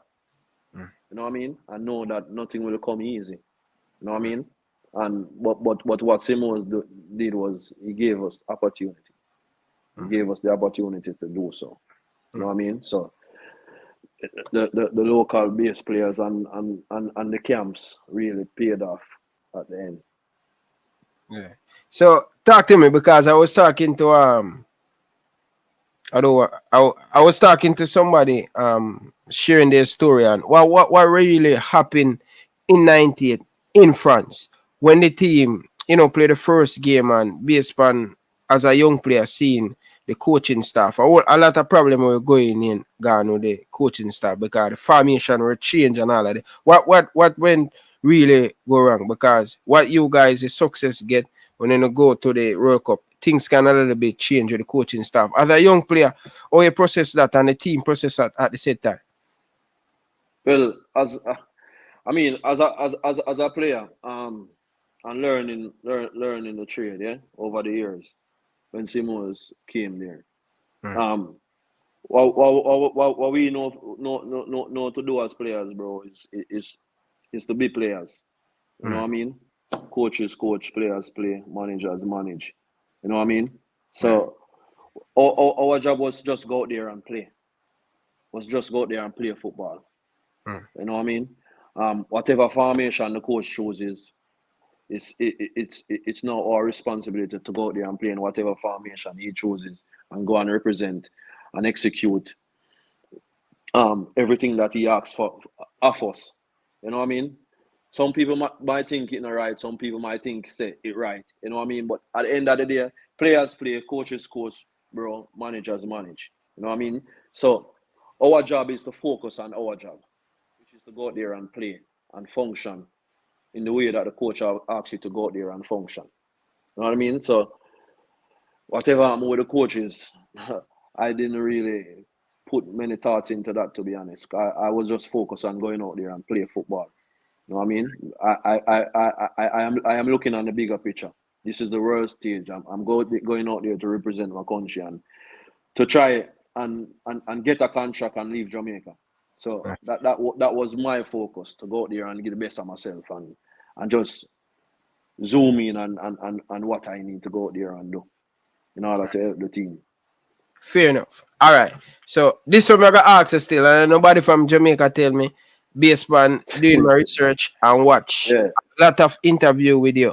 [SPEAKER 3] You know what I mean? And know that nothing will come easy. You know what I mean? And but what Simons did was he gave us opportunity. He gave us the opportunity to do so. You know what I mean? So the local base players and the camps really paid off at the end.
[SPEAKER 2] Yeah. So talk to me, because I was talking to I was talking to somebody sharing their story and what really happened in '98 in France when the team played the first game, and based on as a young player seeing the coaching staff, a lot of problem were going in Ghana with the coaching staff because the formation were changed and all of that. What went really go wrong? Because what you guys the success get when you go to the World Cup, things can a little bit change with the coaching staff. As a young player, how you process that and the team process that at the same time?
[SPEAKER 3] Well, as a player, and learning the trade, yeah, over the years when Simons came there, what we know to do as players, bro, is to be players. You know what I mean? Coaches coach, players play, managers manage. You know what I mean? So our job was just go out there and play. Was just go out there and play football. You know what I mean? Whatever formation the coach chooses, it's now our responsibility to go out there and play in whatever formation he chooses and go and represent and execute everything that he asks for of us. You know what I mean? Some people might think it's not right, some people might think say it right. You know what I mean? But at the end of the day, players play, coaches coach, bro, managers manage. You know what I mean? So our job is to focus on our job, which is to go out there and play and function in the way that the coach asks you to go out there and function. You know what I mean? So whatever happened with the coaches, I didn't really put many thoughts into that, to be honest. I was just focused on going out there and play football. You know what I mean? I am looking on the bigger picture. This is the world stage. I'm going out there to represent my country and to try and get a contract and leave Jamaica. So that was my focus, to go out there and get the best of myself and just zoom in on what I need to go out there and do in order to help the team.
[SPEAKER 2] Fair enough. All right. So this one I got asked still, and nobody from Jamaica tell me based on doing my research and watch
[SPEAKER 3] Yeah.
[SPEAKER 2] a lot of interview with you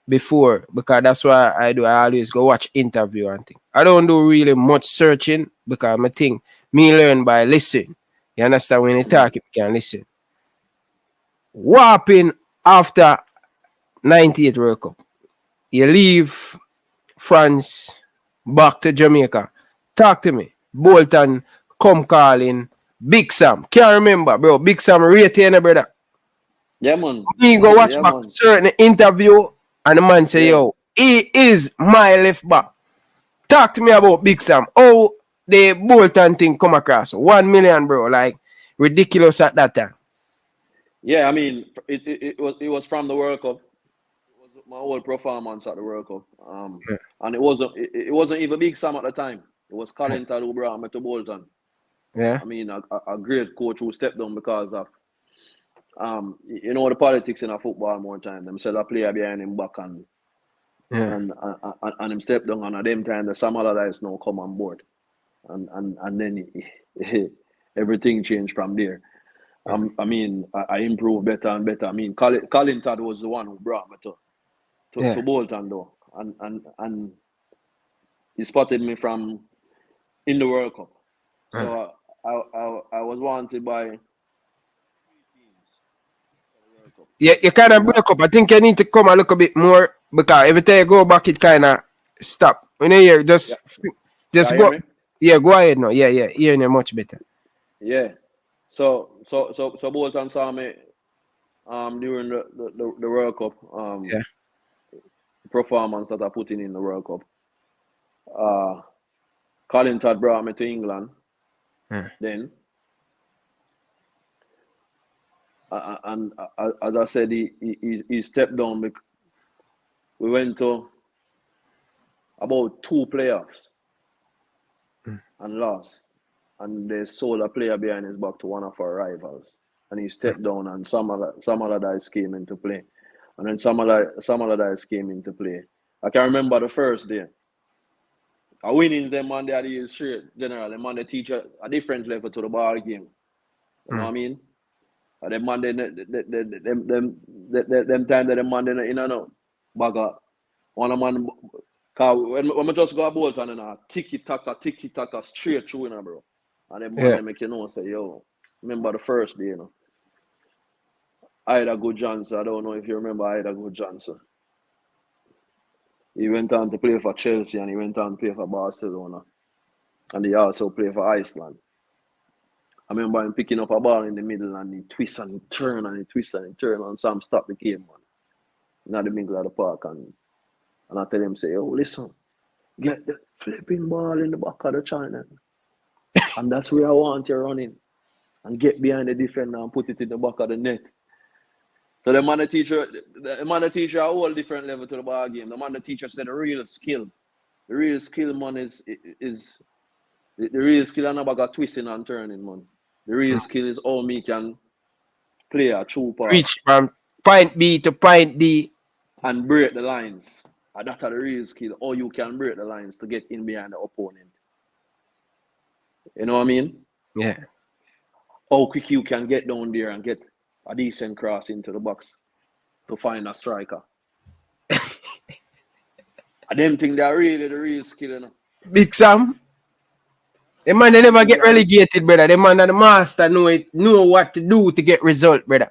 [SPEAKER 2] before, because that's why I do. I always go watch interview and thing. I don't do really much searching because I think me learn by listening. You understand? When you talk, you can listen. What happened after 98 World Cup? You leave France back to Jamaica. Talk to me. Bolton come calling. Big Sam. Can't remember, bro. Big Sam retain, brother.
[SPEAKER 3] Yeah, man.
[SPEAKER 2] Me go watch
[SPEAKER 3] Yeah,
[SPEAKER 2] back
[SPEAKER 3] man.
[SPEAKER 2] certain interview and the man say,
[SPEAKER 3] Yeah.
[SPEAKER 2] yo, he is my left back. Talk to me about Big Sam. Oh, the Bolton thing come across. 1 million, bro. Like, ridiculous at that time.
[SPEAKER 3] Yeah, I mean, it was from the World Cup. It was my whole performance at the World Cup. And it wasn't even Big Sam at the time. It was Colin Todd who brought me to Bolton.
[SPEAKER 2] Yeah.
[SPEAKER 3] I mean, a great coach who stepped down because of you know the politics in a football more time. Them sell a player behind him back and him step down, and at them time the Sam Allardyce now come on board. And then everything changed from there. I mean, I improved better and better. I mean, Colin Todd was the one who brought me to Bolton though, and he spotted me from in the World Cup. So I was wanted by.
[SPEAKER 2] Yeah, you kind of break up. I think you need to come a little bit more because every time you go back, it kind of stop. When you hear, just go. Yeah, go ahead now. Yeah, hearing you much better.
[SPEAKER 3] Yeah. So Bolton saw me during the World Cup performance that I put in the World Cup. Colin Todd brought me to England. Then. And as I said, he stepped down. We went to about 2 playoffs and lost. And they sold a player behind his back to one of our rivals. And he stepped down, and some other guys came into play. And then some other guys came into play. I can remember the first day. A winnings them man they had straight generally. Man they teach a different level to the ball game. You know what I mean? And them man them time that them man they in and out. Bagger. One man cause when we just go a Bolton and tiki taka straight through, you know, bro. And them man they make you know say, yo, remember the first day, you know. Ida Good Johnson. I don't know if you remember Ida Good Johnson. He went on to play for Chelsea and he went on to play for Barcelona. And he also played for Iceland. I remember him picking up a ball in the middle and he twists and he turn and he twists and he turn and Sam stopped the game, man. In the middle of the park and I tell him, say, oh, listen, get the flipping ball in the back of the channel. And that's where I want you running. And get behind the defender and put it in the back of the net. So the man the teacher a whole different level to the ball game. The man the teacher said the real skill, man, is the real skill and about twisting and turning, man. The real skill is how me can play a true pass.
[SPEAKER 2] Reach from point B to point D.
[SPEAKER 3] And break the lines. And that's the real skill. How you can break the lines to get in behind the opponent. You know what I mean?
[SPEAKER 2] Yeah.
[SPEAKER 3] How quick you can get down there and get a decent cross into the box to find a striker. And them think they're really the real skill, you know.
[SPEAKER 2] Big Sam. The man they never get relegated, brother. The man that the master know what to do to get result, brother.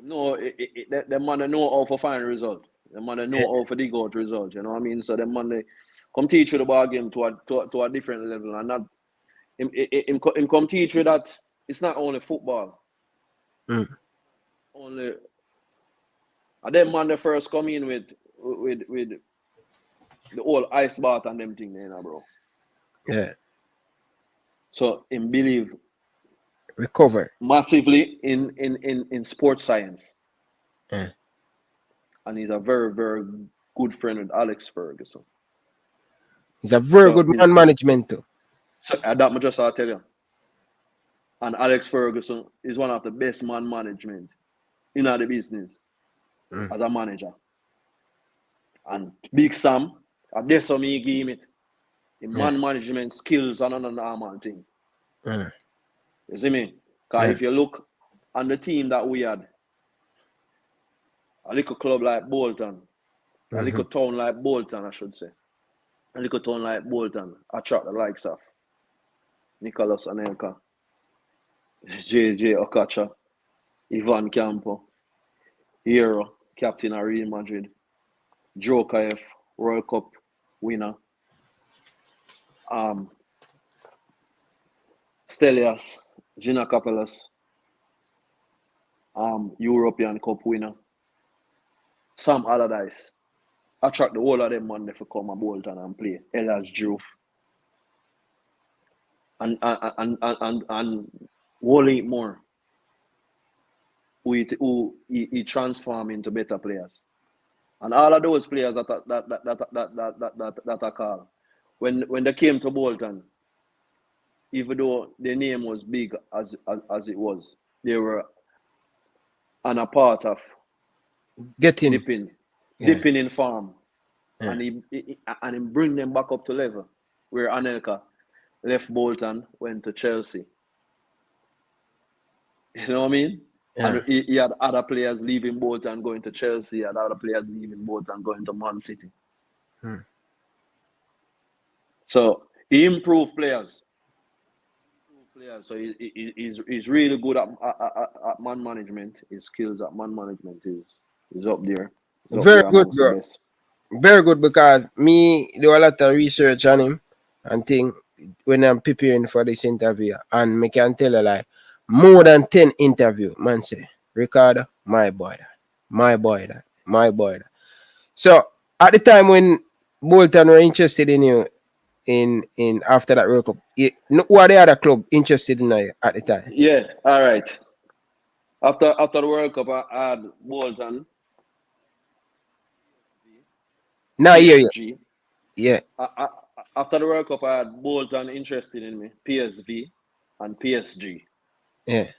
[SPEAKER 3] No, the man they know how to find result. The man they know how to dig out result. You know what I mean? So the man they come teach you the ball game to a different level, and not him come teach you that it's not only football. Only and them man they first come in with the whole ice bath and them thing, you know, bro.
[SPEAKER 2] Yeah. So
[SPEAKER 3] him believe
[SPEAKER 2] recover
[SPEAKER 3] massively in sports science.
[SPEAKER 2] Yeah.
[SPEAKER 3] And he's a very, very good friend with Alex Ferguson.
[SPEAKER 2] He's a very good man management too.
[SPEAKER 3] So that much just I'll tell you. And Alex Ferguson is one of the best man management in the business as a manager. And Big Sam, that's how me give him it. In man management skills are not a normal thing.
[SPEAKER 2] Mm.
[SPEAKER 3] You see me? Because if you look on the team that we had, a little club like Bolton, a little town like Bolton, I should say. A little town like Bolton attract the likes of Nicholas Anelka, JJ Okacha, Ivan Campo, Hero, captain of Real Madrid, Joker F, World Cup winner, Stelias, Gina Capelas, European Cup winner, Sam Allardyce. Attract the whole of them man to come a Bolton and play. Elias Juf. And Wally more. Who he transform into better players. And all of those players that are called, when they came to Bolton, even though their name was big as it was, they were on a part of dipping in form. Yeah. And he bring them back up to level. Where Anelka left Bolton, went to Chelsea. You know what I mean? Yeah. And he had other players leaving Bolton, going to Chelsea, and other players leaving Bolton, going to Man City. So he improved players. So he's really good at man management. His skills at man management is up there.
[SPEAKER 2] Very good, bro. Very good, because me do a lot of research on him and think when I'm preparing for this interview, and me can tell you like more than 10 interview, man say, Ricardo, my boy that. So at the time when Bolton were interested in you in after that World Cup, who are the other club interested in you at the time?
[SPEAKER 3] Yeah, all right. After the World Cup, I had Bolton.
[SPEAKER 2] Now PSG. Yeah.
[SPEAKER 3] After the World Cup, I had Bolton interested in me, PSV and PSG.
[SPEAKER 2] Yeah.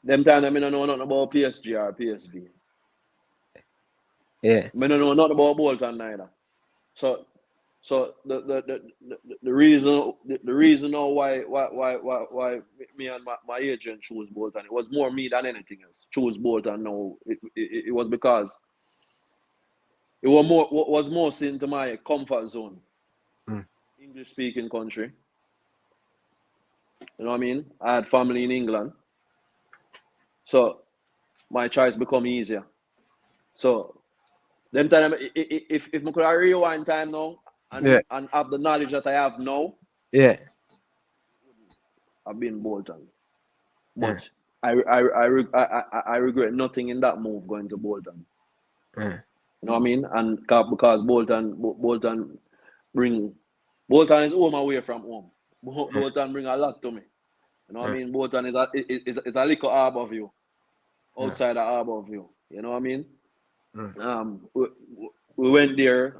[SPEAKER 3] Them time I don't know nothing about PSG or PSV.
[SPEAKER 2] Yeah.
[SPEAKER 3] I don't know nothing about Bolton neither. So the reason why me and my agent chose Bolton, it was more me than anything else. Chose Bolton now. It was because it was more into my comfort zone. English speaking country. You know what I mean? I had family in England. So my choice become easier. So them time if I could rewind time now and have the knowledge that I have now, I've been Bolton. But I regret nothing in that move going to Bolton. You know what I mean? And because Bolton is home away from home. Bolton bring a lot to me. You know what I mean? Bolton is a little harbour view. Outside the harbour view. You know what I mean? We went there.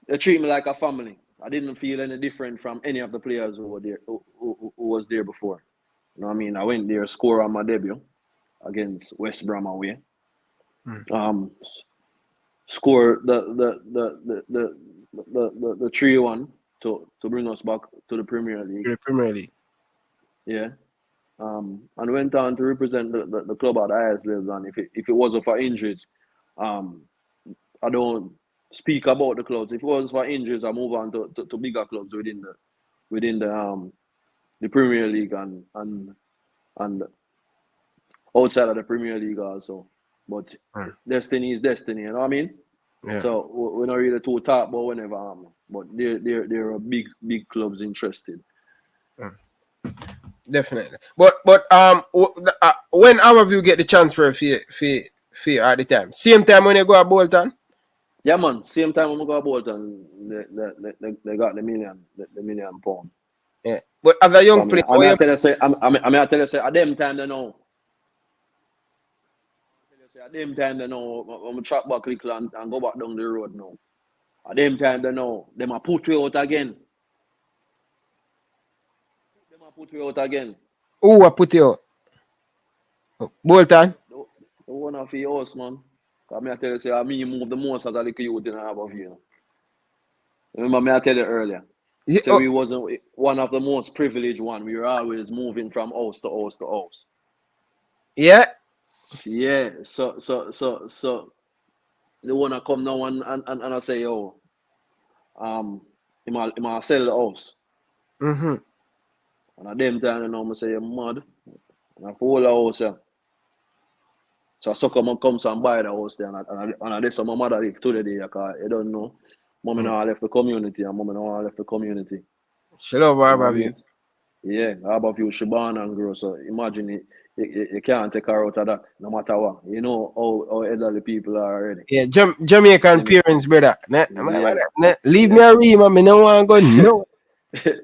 [SPEAKER 3] They treat me like a family. I didn't feel any different from any of the players who were there, who was there before. You know what I mean? I went there, score on my debut against West Brom away. Score the 3-1 to bring us back to the Premier League.
[SPEAKER 2] The Premier League.
[SPEAKER 3] Yeah. And went on to represent the club at the highest level. And if it wasn't for injuries, I don't speak about the clubs. If it was for injuries, I move on to bigger clubs within the Premier League and outside of the Premier League also. But destiny is destiny, you know what I mean?
[SPEAKER 2] Yeah.
[SPEAKER 3] So we're not really too talk about whenever, but there are big clubs interested.
[SPEAKER 2] Definitely. But when our of you get the chance for a fee at the time? Same time when you go to Bolton?
[SPEAKER 3] Yeah, man. Same time when we go to Bolton, they got the million pound.
[SPEAKER 2] Yeah. But as a young player,
[SPEAKER 3] I tell you, say, at them time they know. At them time they know. When we track back quickly and go back down the road now. At them time they know. They might put you out again.
[SPEAKER 2] Who will put you out? Bolton?
[SPEAKER 3] The one of your house, man. I tell you, say, I mean, you move the most as a little youth in Harborview. Remember me, I tell you earlier.
[SPEAKER 2] Yeah,
[SPEAKER 3] So we wasn't one of the most privileged one. We were always moving from house to house to house.
[SPEAKER 2] yeah.
[SPEAKER 3] Yeah. So the one that come now and I say, yo, he might sell the house.
[SPEAKER 2] Mm-hmm.
[SPEAKER 3] And at them time, you know, I say, you're mad. And I hold the house, yeah. So I suck up and come and buy the house there. And I did some my mother live to the day, because you don't know. Mommy now left the community, and mommy now left the community.
[SPEAKER 2] She love
[SPEAKER 3] You know what I
[SPEAKER 2] Harborview.
[SPEAKER 3] mean? Yeah, Harborview, she born and grow. So imagine it, you can't take her out of that, no matter what. You know how elderly people are already.
[SPEAKER 2] Yeah, Jamaican
[SPEAKER 3] Yeah, me.
[SPEAKER 2] parents, brother.
[SPEAKER 3] Yeah.
[SPEAKER 2] Leave me a room, and me no want to go. No.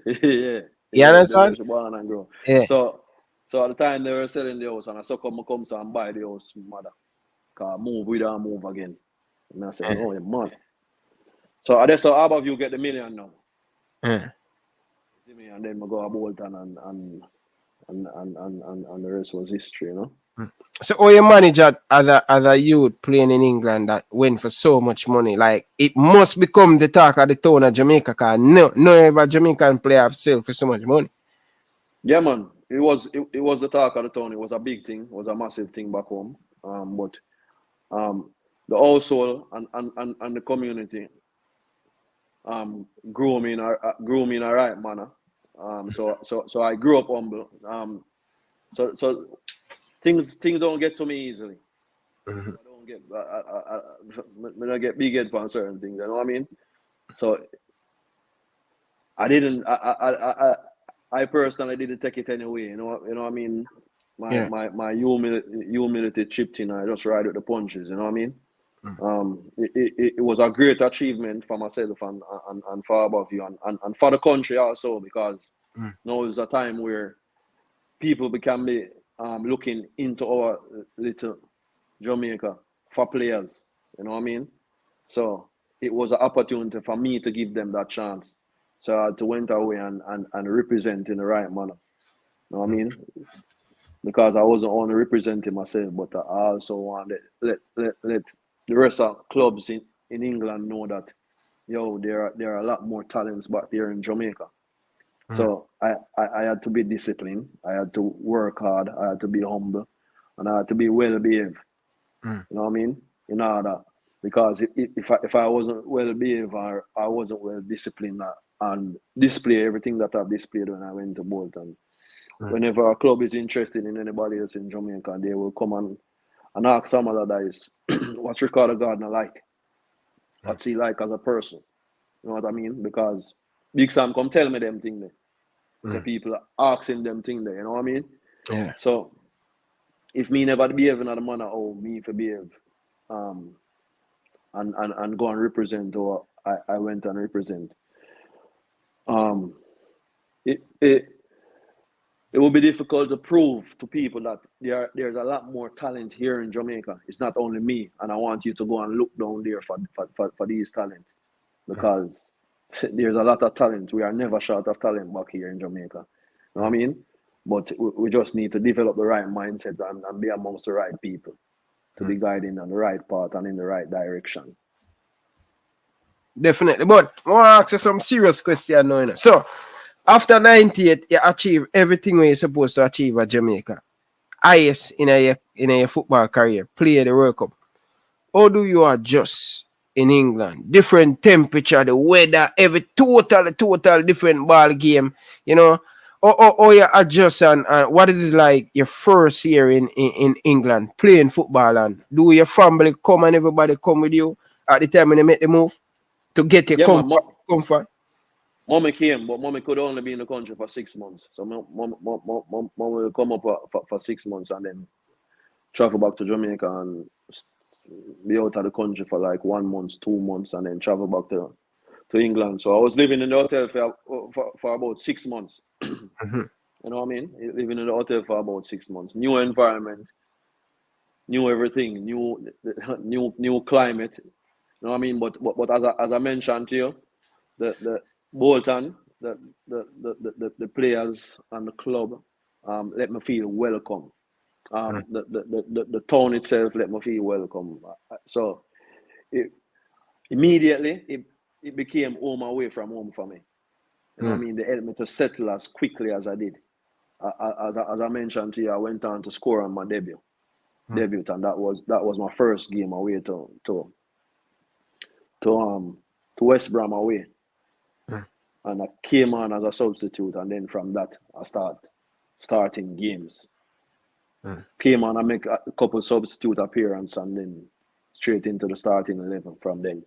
[SPEAKER 3] Yeah.
[SPEAKER 2] You understand?
[SPEAKER 3] She born and grow.
[SPEAKER 2] Yeah.
[SPEAKER 3] So at the time they were selling the house, and I saw come and buy the house, mother. Cause move with her and move again. And I said, no, you're mad. So I just saw how about you get the million now?
[SPEAKER 2] Yeah.
[SPEAKER 3] See me, and then we go to Bolton and the rest was history, you know?
[SPEAKER 2] So, how you manage as a youth playing in England that went for so much money? Like, it must become the talk of the town of Jamaica, because no ever Jamaican player have sold for so much money.
[SPEAKER 3] Yeah, man. It was the talk of the town. It was a big thing. It was a massive thing back home. But the household and the community grew me in a right manner. So I grew up humble. So things don't get to me easily.
[SPEAKER 2] Mm-hmm.
[SPEAKER 3] I don't get big head for certain things. You know what I mean? So I personally didn't take it anyway. You know what I mean? My humility chipped in. I just ride with the punches. You know what I mean? It was a great achievement for myself and for above you and for the country also, because now is a time where people can be looking into our little Jamaica for players. You know what I mean? So it was an opportunity for me to give them that chance. So I had to went away and represent in the right manner. You know what I mean? Because I wasn't only representing myself, but I also wanted let the rest of clubs in England know that, yo, there are a lot more talents back there in Jamaica. So I had to be disciplined. I had to work hard. I had to be humble, and I had to be well behaved. You know what I mean? In order, because if I wasn't well behaved or I wasn't well disciplined and display everything that I've displayed when I went to Bolton. Whenever a club is interested in anybody else in Jamaica, they will come and ask some other guys, what's Ricardo Gardner like? What's he like as a person? You know what I mean? Because Big Sam come tell me them thing there. So people are asking them thing there, you know what I mean?
[SPEAKER 2] Yeah.
[SPEAKER 3] So if me never behave in a manner how me for behave, and go and represent, or I went and represent, it will be difficult to prove to people that there's a lot more talent here in Jamaica. It's not only me, and I want you to go and look down there for these talents, because there's a lot of talent. We are never short of talent back here in Jamaica. You know what I mean? But we just need to develop the right mindset and be amongst the right people to be guiding on the right path and in the right direction.
[SPEAKER 2] Definitely. But I want to ask you some serious question now. So, after 98, you achieve everything you're supposed to achieve at Jamaica. Highest in your football career, play the World Cup. How do you adjust in England? Different temperature, the weather, every total different ball game, you know. Or you adjust, and what is it like your first year in England playing football, and do your family come and everybody come with you at the time when you make the move to get your comfort?
[SPEAKER 3] Mommy came, but mommy could only be in the country for 6 months. So mom will come up for 6 months and then travel back to Jamaica and be out of the country for like 1 month, 2 months, and then travel back to England. So I was living in the hotel for about 6 months. You know what I mean? Living in the hotel for about 6 months. New environment, new everything, new climate. You know what I mean? But as I mentioned to you, the Bolton, the players and the club let me feel welcome The town itself let me feel welcome. So immediately it became home away from home for me. You know what I mean? They helped me to settle as quickly as I did. As I mentioned to you, I went on to score on my debut, and that was my first game away to West Brom away, and I came on as a substitute, and then from that I starting games. Came on, I make a couple substitute appearance, and then straight into the starting 11 from then.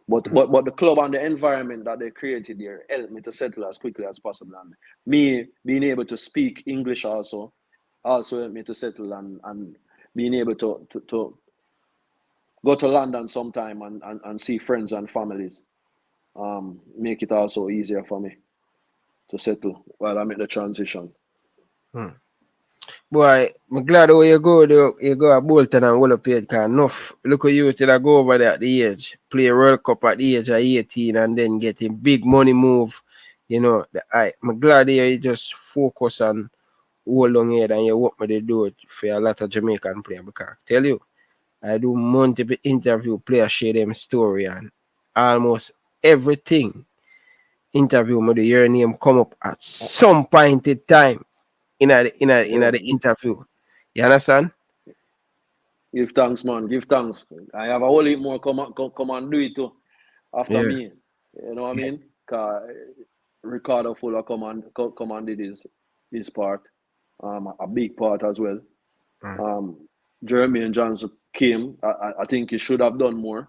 [SPEAKER 3] But the club and the environment that they created there helped me to settle as quickly as possible. And me being able to speak English also helped me to settle, and being able to go to London sometime and see friends and families make it also easier for me to settle while I make the transition.
[SPEAKER 2] Boy, I'm glad where you go though. You go at Bolton and Winnipeg, because enough look at you till I go over there at the age, play World Cup at the age of 18 and then getting big money move. You know, I'm glad you just focus on hold on here and you work me to do it for a lot of Jamaican players, because I tell you, I do multiple interview players share them story, and almost everything interview me, your name come up at some point in time in the interview. You understand?
[SPEAKER 3] Give thanks, man. Give thanks. I have a whole heap more come and do it too after me. You know what I mean? Cause Ricardo Fuller come and did his part, a big part as well. Jeremy and Johnson came. I think he should have done more.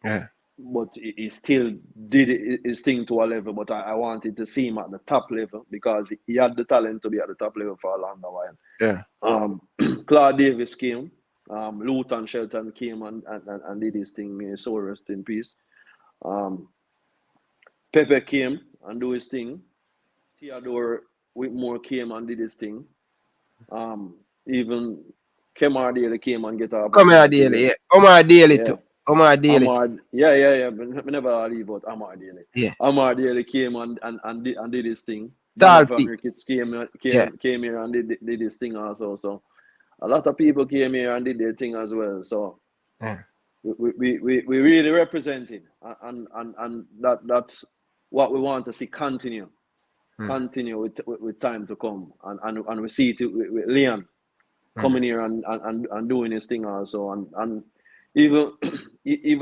[SPEAKER 2] Yeah.
[SPEAKER 3] But he still did his thing to a level. But I wanted to see him at the top level, because he had the talent to be at the top level for a long while.
[SPEAKER 2] Yeah.
[SPEAKER 3] Claude Davis came. Luton Shelton came and did his thing. May his soul rest in peace. Pepe came and do his thing. Theodore Whitmore came and did his thing. Even Kemar Daly came and get a
[SPEAKER 2] Come Daly, yeah. Omar Daly too. Omar Daly.
[SPEAKER 3] Yeah. We never leave out Amar Daly.
[SPEAKER 2] Yeah.
[SPEAKER 3] Amar Daly came and did his thing.
[SPEAKER 2] Talpi.
[SPEAKER 3] Ricketts came here and did his thing also. So a lot of people came here and did their thing as well. So we really represented, and that's what we want to see continue with time to come, and we see it with Leon coming here and doing his thing also, and even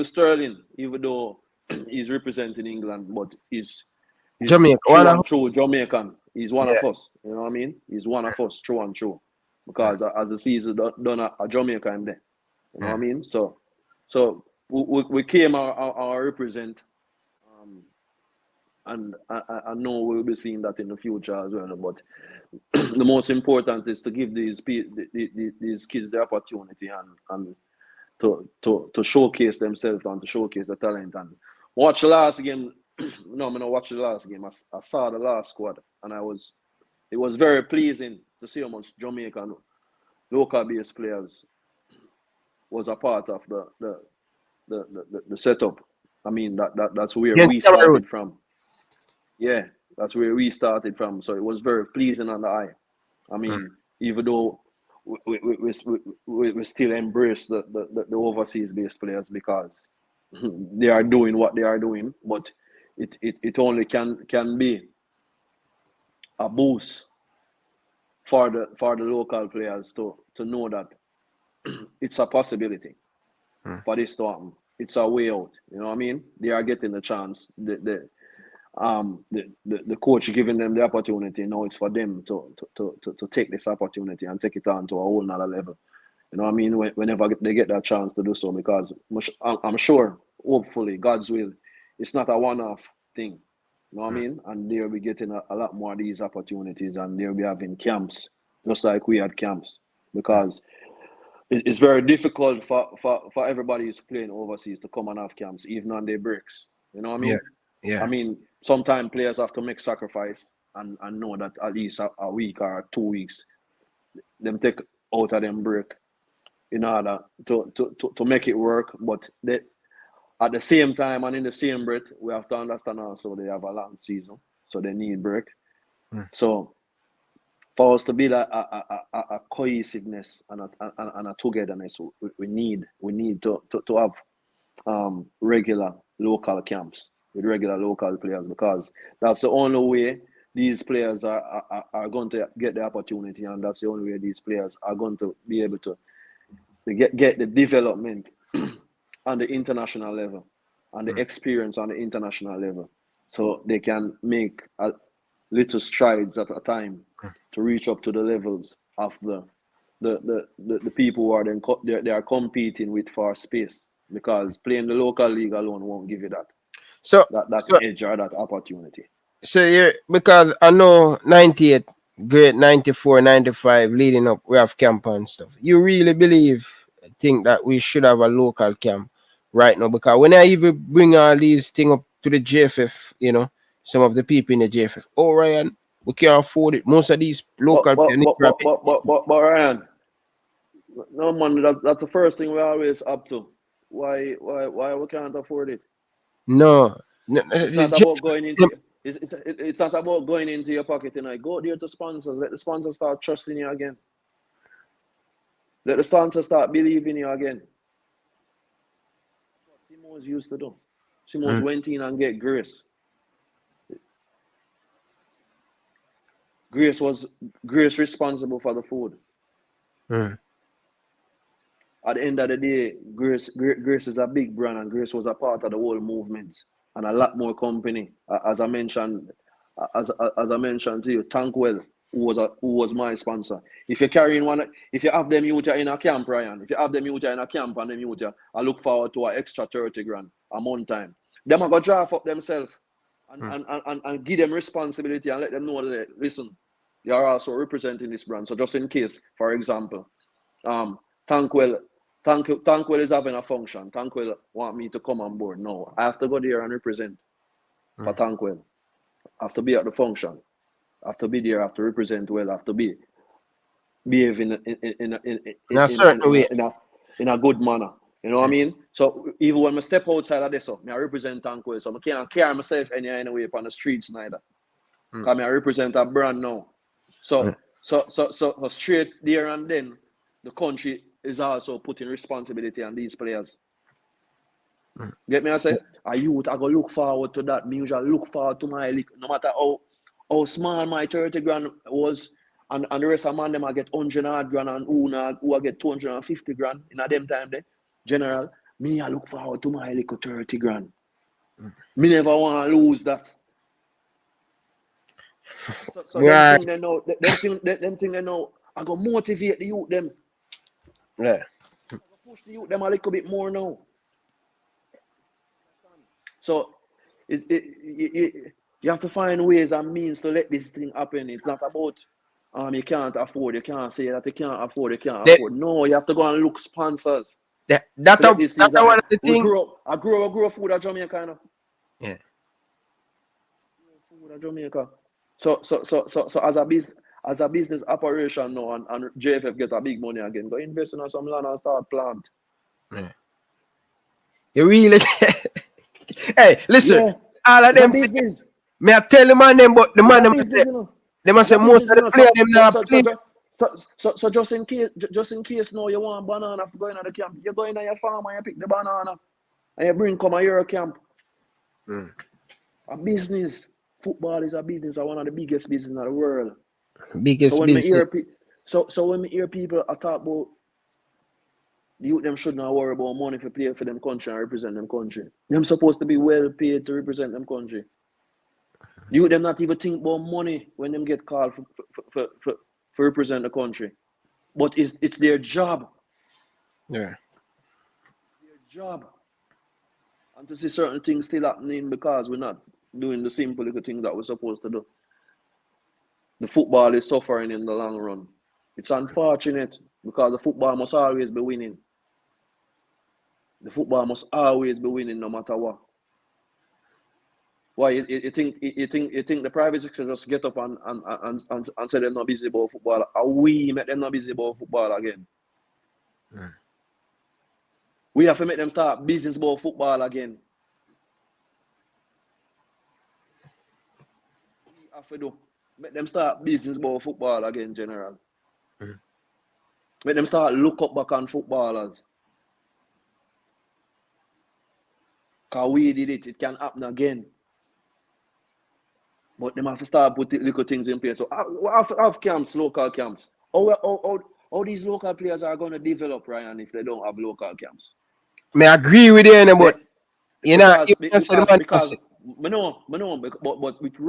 [SPEAKER 3] Sterling, even though he's representing England, but he's
[SPEAKER 2] Jamaica,
[SPEAKER 3] true and true Jamaican. He's one of us. You know what I mean? He's one of us, true and true. Because as the season done a Jamaica in there. You know what I mean? So we came our represent, and I know we'll be seeing that in the future as well. But the most important is to give these kids the opportunity and to showcase themselves and to showcase the talent. And watch the last game. No, I'm not watch the last game. I saw the last squad, and it was very pleasing to see how much Jamaican local based players was a part of the setup. I mean that's where we started from. Yeah, that's where we started from. So it was very pleasing on the eye. I mean, even though we still embrace the overseas based players, because they are doing what they are doing, but it only can be a boost for the local players to know that it's a possibility for this to happen. It's a way out. You know what I mean? They are getting the chance. The coach giving them the opportunity. Now it's for them to take this opportunity and take it on to a whole nother level. You know what I mean? Whenever they get that chance to do so, because I'm sure, hopefully, God's will, it's not a one-off thing. You know what I mean? And they'll be getting a lot more of these opportunities, and they'll be having camps, just like we had camps. Because it's very difficult for everybody who's playing overseas to come and have camps, even on their breaks. You know what I mean?
[SPEAKER 2] Yeah.
[SPEAKER 3] I mean, sometimes players have to make sacrifice and know that at least a week or 2 weeks, them take out of them break in order to make it work. But at the same time and in the same breath, we have to understand also they have a long season, so they need break. So for us to build a cohesiveness and a togetherness, we need to have regular local camps with regular local players, because that's the only way these players are going to get the opportunity, and that's the only way these players are going to be able to get the development on the international level and the experience on the international level, so they can make little strides at a time to reach up to the levels of the people who are then they are competing with for space, because playing the local league alone won't give you that edge or that opportunity.
[SPEAKER 2] So because I know 98, great 94, 95 leading up, we have camp and stuff. You really think that we should have a local camp right now? Because when I even bring all these things up to the JFF, some of the people in the JFF, oh Ryan, we can't afford it. Most of these local
[SPEAKER 3] but Ryan, no man, that's the first thing we're always up to. Why we can't afford it?
[SPEAKER 2] No.
[SPEAKER 3] It's not about going into it's not about going into your pocket and go there to sponsors. Let the sponsors start trusting you again. Let the sponsors start believing you again. That's what Simons used to do. Simons went in and get Grace. Grace responsible for the food. At the end of the day, Grace is a big brand, and Grace was a part of the whole movement, and a lot more company. As I mentioned to you, Tankwell, who was my sponsor. If you're carrying if you have them youth in a camp, Ryan, if you have them youth in a camp and them youth, I look forward to an extra 30 grand a month time. Them are gonna draft up themselves and give them responsibility and let them know that, listen, you are also representing this brand. So just in case, for example, Tankwell is having a function. Tankwell want me to come on board. No, I have to go there and represent for Tankwell. I have to be at the function. I have to be there. I have to represent well. I have to behave in a good manner. You know what I mean? So even when I step outside of this, I represent Tankwell. So I can't carry myself anyway on the streets neither. Because I represent a brand now. So straight there and then, the country is also putting responsibility on these players. Get me? I say, a youth, I go look forward to that. Me usually look forward to my league. No matter how small my 30 grand was, and the rest of man them I get 100 grand, and who I get 250 grand in a them time there. General, me I look forward to my little 30 grand. Me never want to lose that. So them thing they know, I go motivate the youth them.
[SPEAKER 2] Yeah.
[SPEAKER 3] I go push the youth them a little bit more now. So you have to find ways and means to let this thing happen. It's not about you can't afford, you can't say that you can't afford. No, you have to go and look sponsors.
[SPEAKER 2] That's one of the things.
[SPEAKER 3] I grow food at Jamaica, you know.
[SPEAKER 2] Yeah.
[SPEAKER 3] Food at Jamaica. So as a business operation now, and JFF get a big money again, go invest in some land and start plant.
[SPEAKER 2] Yeah. You really hey, listen, all of them business. Me I tell the man them, but the man them say, they must say most of the players them now play.
[SPEAKER 3] So just in case now you want banana for going to the camp, you go in your farm and you pick the banana and you bring come a your camp. A business. Football is a business, one of the biggest business in the world.
[SPEAKER 2] Biggest business.
[SPEAKER 3] So when we hear people talk about the youth, them should not worry about money for play for them country and represent them country. Them supposed to be well paid to represent them country. The youth, them not even think about money when them get called for represent the country. But it's their job.
[SPEAKER 2] Yeah.
[SPEAKER 3] Their job. And to see certain things still happening because we're not doing the simple little things that we're supposed to do. The football is suffering in the long run. It's unfortunate because the football must always be winning. The football must always be winning no matter what. Why you think the private sector just get up and say they're not busy about football? Are we make them not busy about football again? We have to make them start business about football again. We have to do. Make them start business about football again, general.
[SPEAKER 2] Mm.
[SPEAKER 3] Make them start look up back on footballers. Because we did it can happen again. But them have to start putting little things in place. So have camps, local camps. How these local players are going to develop, Ryan, if they don't have local camps?
[SPEAKER 2] Me agree with you, but you know,
[SPEAKER 3] because I know, but with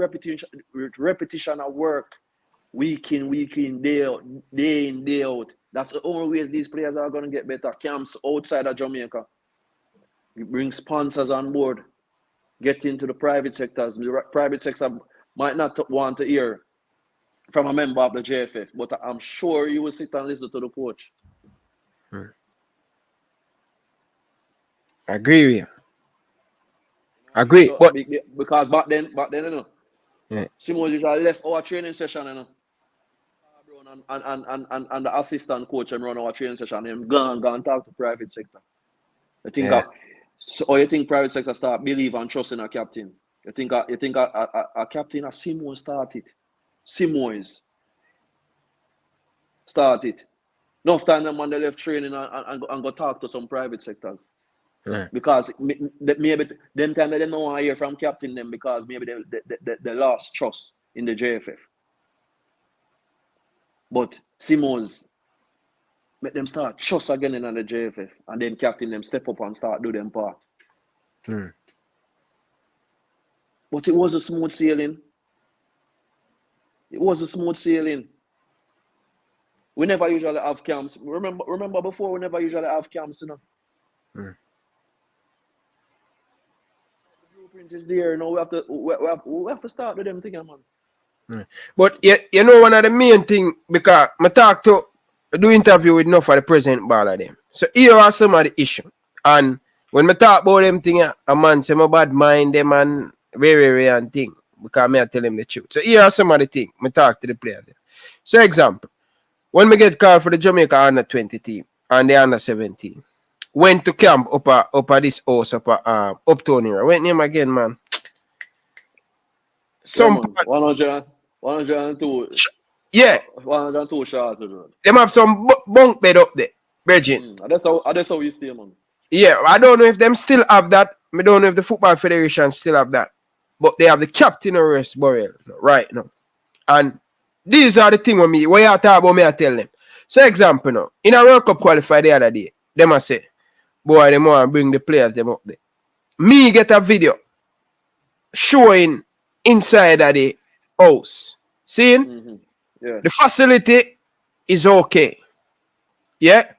[SPEAKER 3] repetition of work, week in, day in, day out. That's the only ways these players are going to get better. Camps outside of Jamaica. You bring sponsors on board. Get into the private sectors. The private sector might not want to hear from a member of the JFF, but I'm sure you will sit and listen to the coach.
[SPEAKER 2] Agree with you. Agree.
[SPEAKER 3] So,
[SPEAKER 2] but
[SPEAKER 3] because back then, you know,
[SPEAKER 2] yeah.
[SPEAKER 3] Simon usually left our training session, you know. And the assistant coach and run our training session, and gone talk to private sector. I think you think private sector start believe and trust in a captain. You think a captain, a Simon started. Simons started. Enough time them on the left training and go talk to some private sectors.
[SPEAKER 2] Yeah.
[SPEAKER 3] Because maybe them time they don't want to hear from captain them because maybe they lost trust in the JFF. But Simons make them start trust again in the JFF and then captain them step up and start do them part. But it was a smooth sailing. It was a smooth sailing. We never usually have camps. Remember before we never usually have camps, you know. The blueprint is there. Now we have to start with them things, man.
[SPEAKER 2] But you know one of the main thing, because I do interview with enough of the president ball of them. So here are some of the issue. And when I talk about them thing, a man say my bad mind them and very and thing. Because I tell them the truth. So here are some of the things I talk to the players. So example, when we get called for the Jamaica under 20 team and the under 17, went to camp up at this house uptown here. Went name again, man. Some
[SPEAKER 3] 102.
[SPEAKER 2] Yeah.
[SPEAKER 3] 102 shots.
[SPEAKER 2] Them have some bunk bed up there, Virgin.
[SPEAKER 3] That's how we stay, man.
[SPEAKER 2] Yeah, I don't know if them still have that. I don't know if the Football Federation still have that. But they have the captain arrest burial right now. And these are the things when you talk about me, I tell them. So example now, in a World Cup qualifier the other day, them I say, boy, they want to bring the players them up there. Me get a video showing inside of the house. Seeing?
[SPEAKER 3] Mm-hmm. Yeah.
[SPEAKER 2] The facility is okay. Yeah?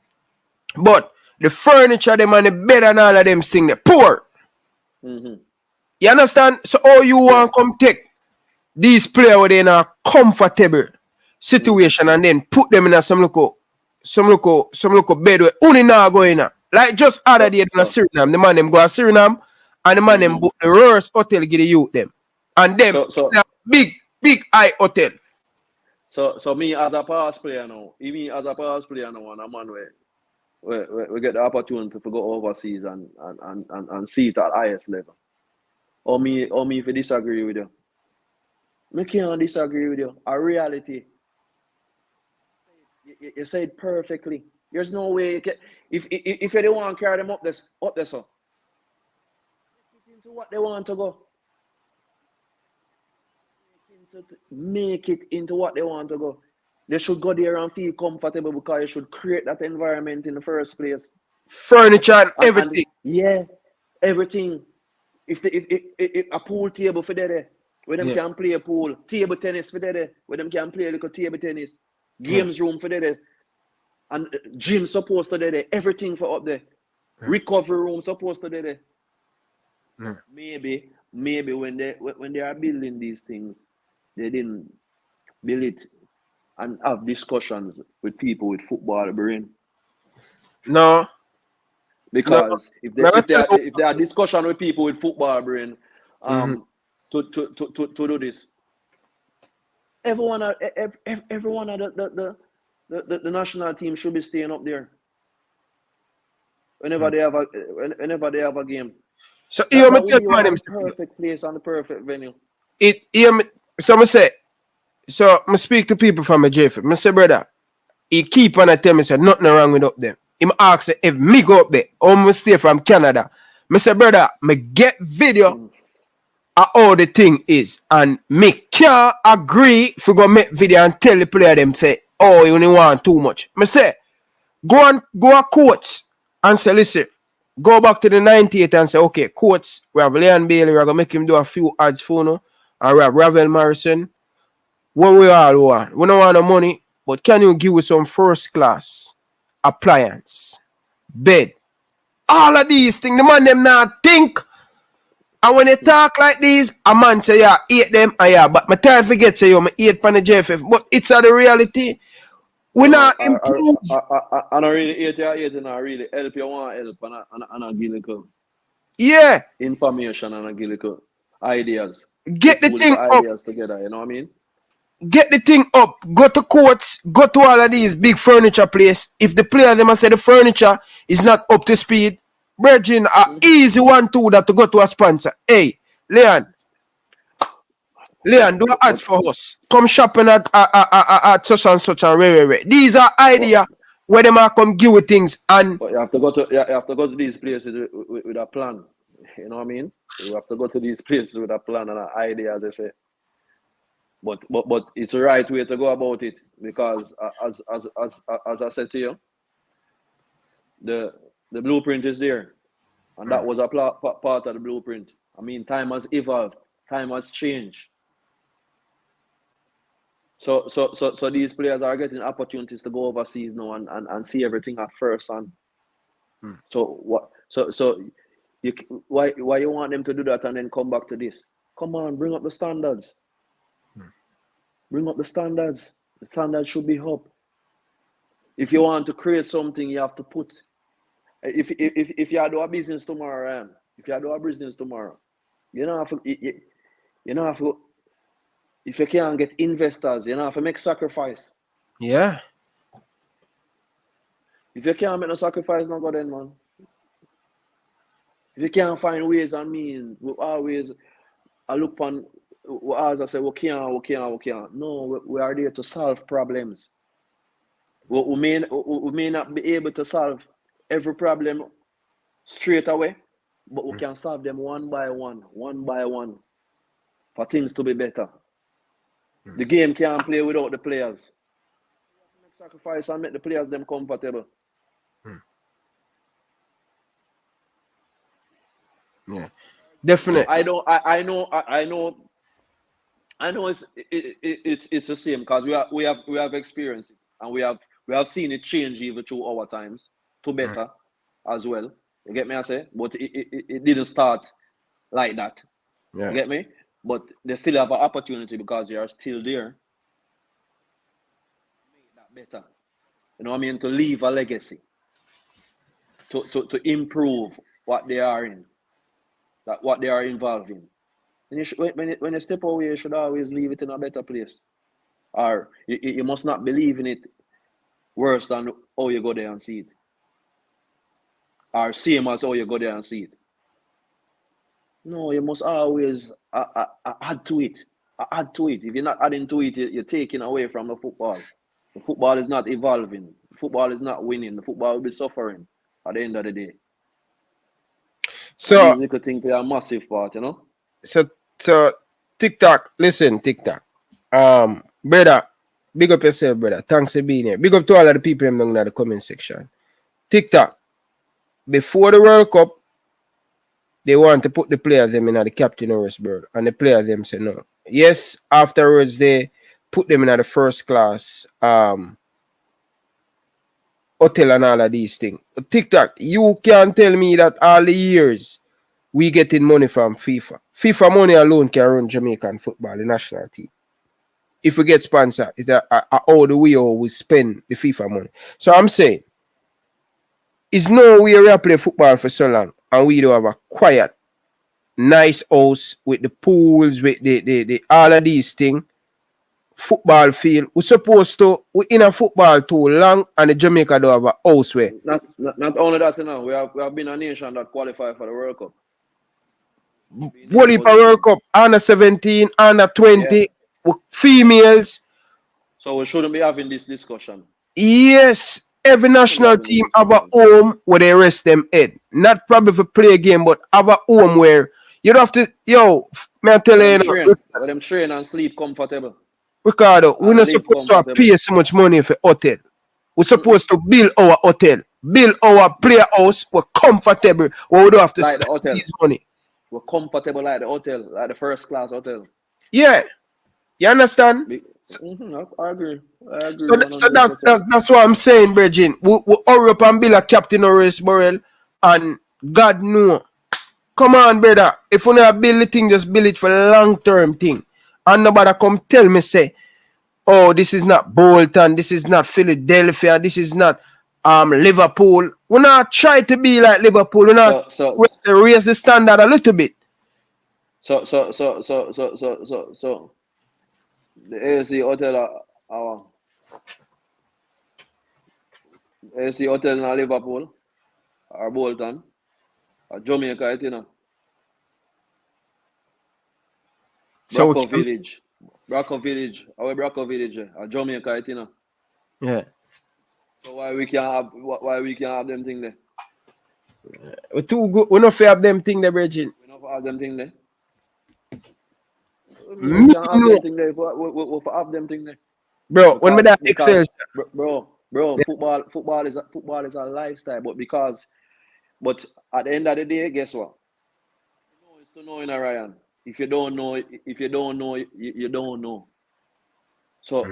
[SPEAKER 2] But the furniture, them and the bed and all of them things, they're poor.
[SPEAKER 3] Mm-hmm.
[SPEAKER 2] You understand? So all you want to come take these players within a comfortable situation and then put them in some local bed where only now going on. Like just other day in Suriname, the man them go to Suriname and the man them book the worst hotel give the youth them. And them big high hotel.
[SPEAKER 3] So me as a past player now, and a man we get the opportunity to go overseas and see it at highest level. Or me if I disagree with you. I can't disagree with you. A reality. You say it perfectly. There's no way you can, if you don't want to carry them up there, so into what they want to go. Make it into what they want to go. They should go there and feel comfortable because you should create that environment in the first place.
[SPEAKER 2] Furniture and everything.
[SPEAKER 3] Everything. If a pool table for there, where them can play a pool, table tennis for there, where them can play a little table tennis, games room for there, and gym supposed to there, everything for up there, recovery room supposed to there. Maybe when they are building these things, they didn't build it and have discussions with people with football brain.
[SPEAKER 2] No.
[SPEAKER 3] Because if they are discussion with people with football brain, to do this, everyone at the national team should be staying up there. Whenever they have a game.
[SPEAKER 2] So you tell
[SPEAKER 3] the perfect place and the perfect venue.
[SPEAKER 2] Someone say So I speak to people from a JF. I say, brother, he keep on tell me say nothing wrong with up there. He ask if me go up there or me stay from Canada. I say, brother, me get video of how the thing is. And me can't agree if we go make video and tell the player them say, oh, you only want too much. I say, go a courts and say, listen, go back to the 98 and say, okay, courts, we have Leon Bailey, we're going to make him do a few ads for you, and we have Ravel Morrison. What we all want? We don't want no money, but can you give us some first class appliance, bed, all of these things? The man them not think. And when they talk like these, a man say, yeah, eat them, and yeah, but my time forget say, yo, I eat pan the JFF. But it's the reality. We not improve.
[SPEAKER 3] I don't really eat and I really help you want help and I give you
[SPEAKER 2] Yeah.
[SPEAKER 3] information and I give you ideas.
[SPEAKER 2] Get the thing
[SPEAKER 3] ideas
[SPEAKER 2] up.
[SPEAKER 3] together, you know what I mean?
[SPEAKER 2] Get the thing up. Go to courts. Go to all of these big furniture place. If the player them say the furniture is not up to speed, Virgin are easy 1-2 that to go to a sponsor. Hey, Leon, do ads for us. Come shopping at such and such and rare. These are ideas where they might come give you things and.
[SPEAKER 3] But you have to go to these places with a plan. You know what I mean? You have to go to these places with a plan and an idea, as they say. But it's the right way to go about it because as I said to you, the blueprint is there, and that was a part of the blueprint. I mean, time has evolved, time has changed. So these players are getting opportunities to go overseas now and see everything at first hand. So what? So why you want them to do that and then come back to this? Come on, bring up the standards. Bring up the standards. The standards should be up. If you want to create something, you have to put. If you do a business tomorrow, you don't have to. You don't have to. If you can't get investors, you don't have to make sacrifice.
[SPEAKER 2] Yeah.
[SPEAKER 3] If you can't make no sacrifice, not go then, man. If you can't find ways and means, we always I look on. As I say, we can't. No, we are there to solve problems. We may not be able to solve every problem straight away, but we can solve them one by one, for things to be better. The game can't play without the players. Make sacrifice and make the players them comfortable.
[SPEAKER 2] Yeah, definitely.
[SPEAKER 3] I know it's the same because we have experienced it and we have seen it change even through our times to better as well. You get me? I say, but it didn't start like that.
[SPEAKER 2] Yeah.
[SPEAKER 3] You get me? But they still have an opportunity because they are still there. Make that better. You know what I mean? To leave a legacy. To improve what they are in, that what they are involved in. And when you step away, you should always leave it in a better place. Or you must not believe in it worse than how you go there and see it. Or same as how you go there and see it. No, you must always add to it. Add to it. If you're not adding to it, you're taking away from the football. The football is not evolving. The football is not winning. The football will be suffering at the end of the day.
[SPEAKER 2] So
[SPEAKER 3] these little things play a massive part, you know.
[SPEAKER 2] So TikTok, listen, TikTok. Brother, big up yourself, brother. Thanks for being here. Big up to all of the people in the comment section. TikTok, before the World Cup, they want to put the players them in the captain Harrisburg, and the players them say no. Yes, afterwards they put them in the first class hotel and all of these things. TikTok, you can't tell me that all the years we getting money from FIFA. FIFA money alone can run Jamaican football, the national team. If we get sponsored, it's all the way we spend the FIFA money. So I'm saying, it's no way we play football for so long and we don't have a quiet, nice house with the pools, with the all of these things. Football field. We're supposed to, we're in a football too long and the Jamaica don't have a house where.
[SPEAKER 3] Not only that, you know, we have been a nation that qualified for the World Cup.
[SPEAKER 2] World Cup, under 17, under 20.
[SPEAKER 3] Yeah.
[SPEAKER 2] with females.
[SPEAKER 3] So we shouldn't be having this discussion.
[SPEAKER 2] Yes, every national team have a home where they rest them head. Not probably for play a game, but have a home where you don't have to. Yo, may I tell you,
[SPEAKER 3] Let them train and sleep comfortable.
[SPEAKER 2] Ricardo, we're not supposed to pay so much money for hotel. We're supposed to build our hotel, build our player house. We're comfortable. We don't have to
[SPEAKER 3] like
[SPEAKER 2] spend this money.
[SPEAKER 3] We're comfortable like the hotel, like the first class hotel.
[SPEAKER 2] Yeah, you understand?
[SPEAKER 3] I agree.
[SPEAKER 2] So that's what I'm saying, Bridget. We hurry up and build a Captain Horace Burrell, and God know. Come on, brother. If you not build the thing, just build it for a long-term thing. And nobody come tell me, say, oh, this is not Bolton, this is not Philadelphia, this is not Liverpool. We're not try to be like Liverpool. We're not raise the standard a little bit.
[SPEAKER 3] So the AFC hotel AFC hotel in Liverpool or Bolton or Jamaica, you know.
[SPEAKER 2] So
[SPEAKER 3] Bracco Village, or Jamaica, you know.
[SPEAKER 2] Yeah.
[SPEAKER 3] So why we can't have them thing there?
[SPEAKER 2] We're too good. We not have them thing there, Bridget.
[SPEAKER 3] We not have them thing there. We can't have them thing there. We have them thing there.
[SPEAKER 2] Bro, when we that Excel,
[SPEAKER 3] bro, yeah. football is a lifestyle, but at the end of the day, guess what? It's to know in a Ryan. If you don't know, you don't know. So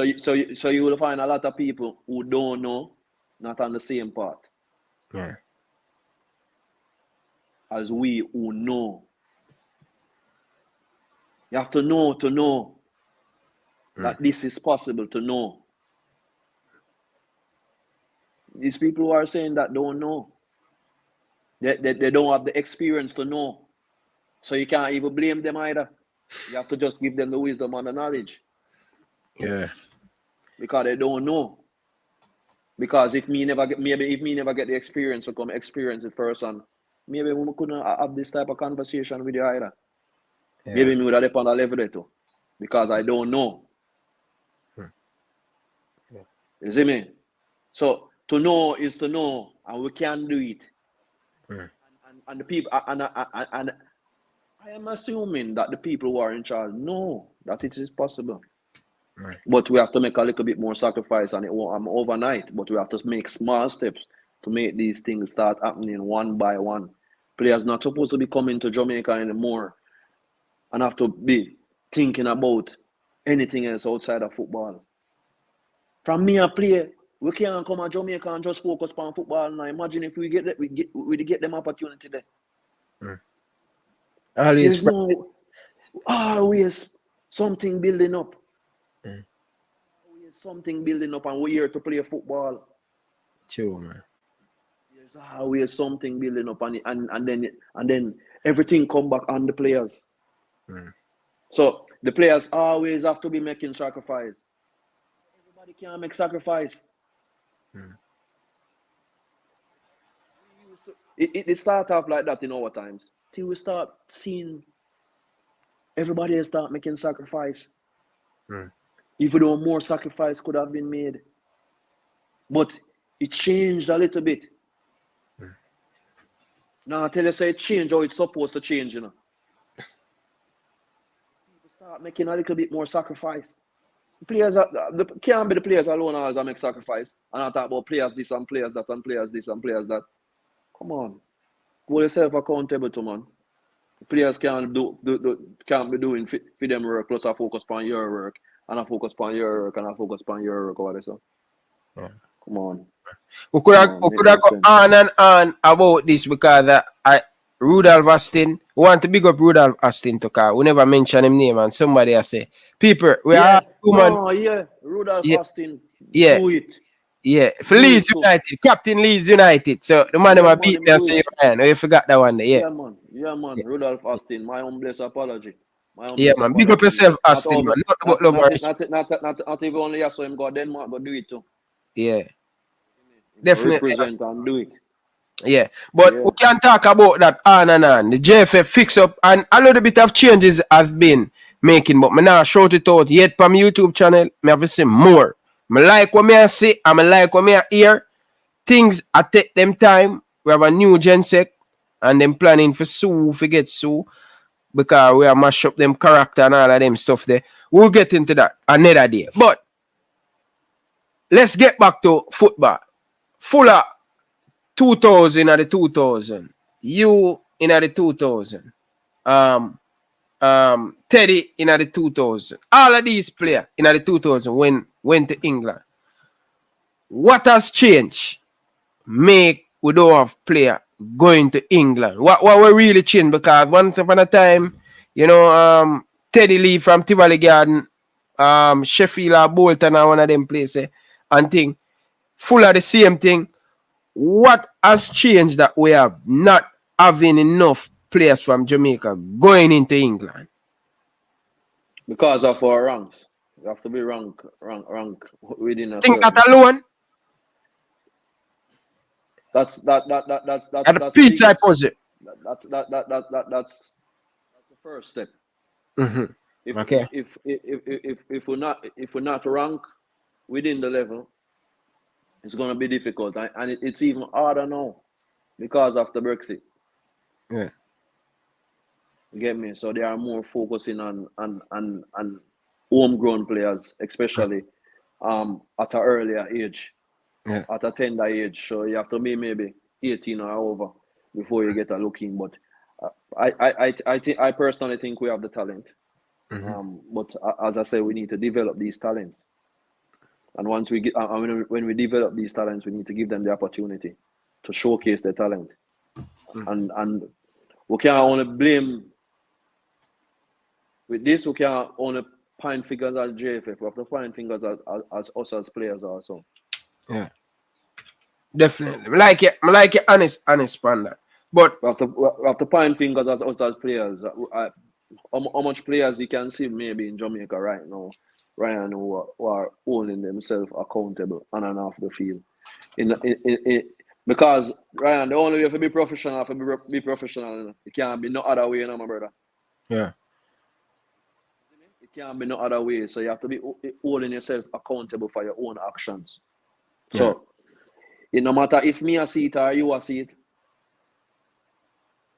[SPEAKER 3] you will find a lot of people who don't know, not on the same part.
[SPEAKER 2] Yeah.
[SPEAKER 3] As we who know. You have to know that this is possible to know. These people who are saying that don't know. They don't have the experience to know. So you can't even blame them either. You have to just give them the wisdom and the knowledge.
[SPEAKER 2] Yeah.
[SPEAKER 3] Because they don't know. Because if me never get the experience to come experience it person, maybe we couldn't have this type of conversation with you either. Yeah. Maybe me would have depend on a level there too. Because I don't know.
[SPEAKER 2] Yeah.
[SPEAKER 3] You see me? So to know is to know, and we can do it. And the people and I am assuming that the people who are in charge know that it is possible.
[SPEAKER 2] Right.
[SPEAKER 3] But we have to make a little bit more sacrifice, and it won't overnight. But we have to make small steps to make these things start happening one by one. Players not supposed to be coming to Jamaica anymore and have to be thinking about anything else outside of football. From me a player, we can't come to Jamaica and just focus on football now. Imagine if we get them opportunity there. Always something building up. Always something building up, and we're here to play football.
[SPEAKER 2] True, man.
[SPEAKER 3] There's always something building up, and then everything come back on the players. So the players always have to be making sacrifice. Everybody can't make sacrifice. It start off like that in our times. Till we start seeing everybody start making sacrifice. Even though more sacrifice could have been made. But it changed a little bit. Now I tell you, say it changed how it's supposed to change, you know. People start making a little bit more sacrifice. Players can't be the players alone always make sacrifice. And I talk about players this and players that and players this and players that. Come on. Hold yourself accountable to, man. Players can't be doing for them work, plus I focus on your work, and I focus on your work, and I focus on your work, or so. Yeah. Come on.
[SPEAKER 2] We could have go on and on about this because Rudolph Austin, we want to big up Rudolph Austin to car. We never mention him name, and somebody has say, people, we are human.
[SPEAKER 3] Oh, yeah. Rudolph Austin.
[SPEAKER 2] Yeah.
[SPEAKER 3] Do it.
[SPEAKER 2] Yeah, for Leeds United, Captain Leeds United. So the man who beat me and say, Ryan, you forgot that one there. Yeah,
[SPEAKER 3] man. Yeah. Rudolph Austin, my humblest apology.
[SPEAKER 2] Man. Big up yourself, Austin, man.
[SPEAKER 3] Not even only I saw him go Denmark, but do it too.
[SPEAKER 2] Yeah. Definitely.
[SPEAKER 3] Represent and do it.
[SPEAKER 2] Yeah. But we can talk about that on and on. The JFF fix up and a little bit of changes have been making, but me now shout it out yet from YouTube channel. Me have to say more. Me like what me I see and me like what me I hear. Things I take them time. We have a new gen sec and them planning for sue, forget sue, because we have mash up them character and all of them stuff there. We'll get into that another day. But let's get back to football. Fuller 2000 at the 2000. You in at the 2000. Teddy in at the 2000. All of these players in at the 2000 went to England. What has changed? Make we don't have player going to England. What we really changed? Because once upon a time, you know, Teddy Lee from Tivoli Garden, Sheffield or Bolton or one of them places and thing, full of the same thing. What has changed that we have not having enough players from Jamaica going into England?
[SPEAKER 3] Because of our ranks. You have to be rank within a
[SPEAKER 2] Think
[SPEAKER 3] certain.
[SPEAKER 2] that alone?
[SPEAKER 3] That's
[SPEAKER 2] the pizza
[SPEAKER 3] biggest-
[SPEAKER 2] puzzle.
[SPEAKER 3] That's the first step.
[SPEAKER 2] Mm-hmm. Okay.
[SPEAKER 3] If we're not rank within the level, it's gonna be difficult, and it's even harder now because of the Brexit.
[SPEAKER 2] Yeah.
[SPEAKER 3] You get me? So they are more focusing on homegrown players, especially at an earlier age.
[SPEAKER 2] Yeah.
[SPEAKER 3] At a tender age. So you have to be maybe 18 or over before you get a look in. But I personally think we have the talent.
[SPEAKER 2] Mm-hmm.
[SPEAKER 3] But as I say, we need to develop these talents. And once we get, when we develop these talents, we need to give them the opportunity to showcase their talent. Mm-hmm. And we can't only blame with this. We can't only point fingers at JFF. We have to point fingers as us as players also. Yeah,
[SPEAKER 2] definitely. I like it honest on that. But
[SPEAKER 3] we have to point fingers as us as players. How much players you can see maybe in Jamaica right now, Ryan, who are holding themselves accountable on and off the field. Because Ryan, the only way to be professional, be professional. It can't be no other way, my brother.
[SPEAKER 2] Yeah.
[SPEAKER 3] It can't be no other way. So you have to be holding yourself accountable for your own actions. Yeah. So it no matter if me I see it or you see it.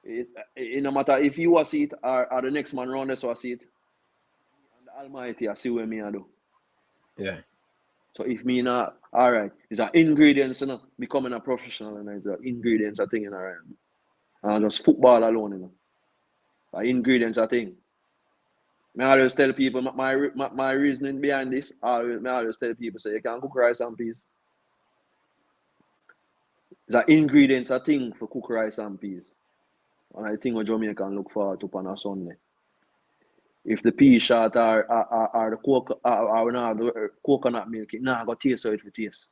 [SPEAKER 3] It no matter if you see it or the next man around us see it. And the Almighty I see what me I do.
[SPEAKER 2] Yeah.
[SPEAKER 3] So if me not, all right, it's an ingredients, you know, becoming a professional, and it's an ingredients a thing in our end. And just football alone, you know. The ingredients a thing. I always tell people my reasoning behind this. I always tell people, say you can cook rice and peas. It's an ingredients a thing for cook rice and peas. And I think what Jamaica can look forward to on a Sunday. If the pea shot or the the coconut milk, it not got taste how it will taste.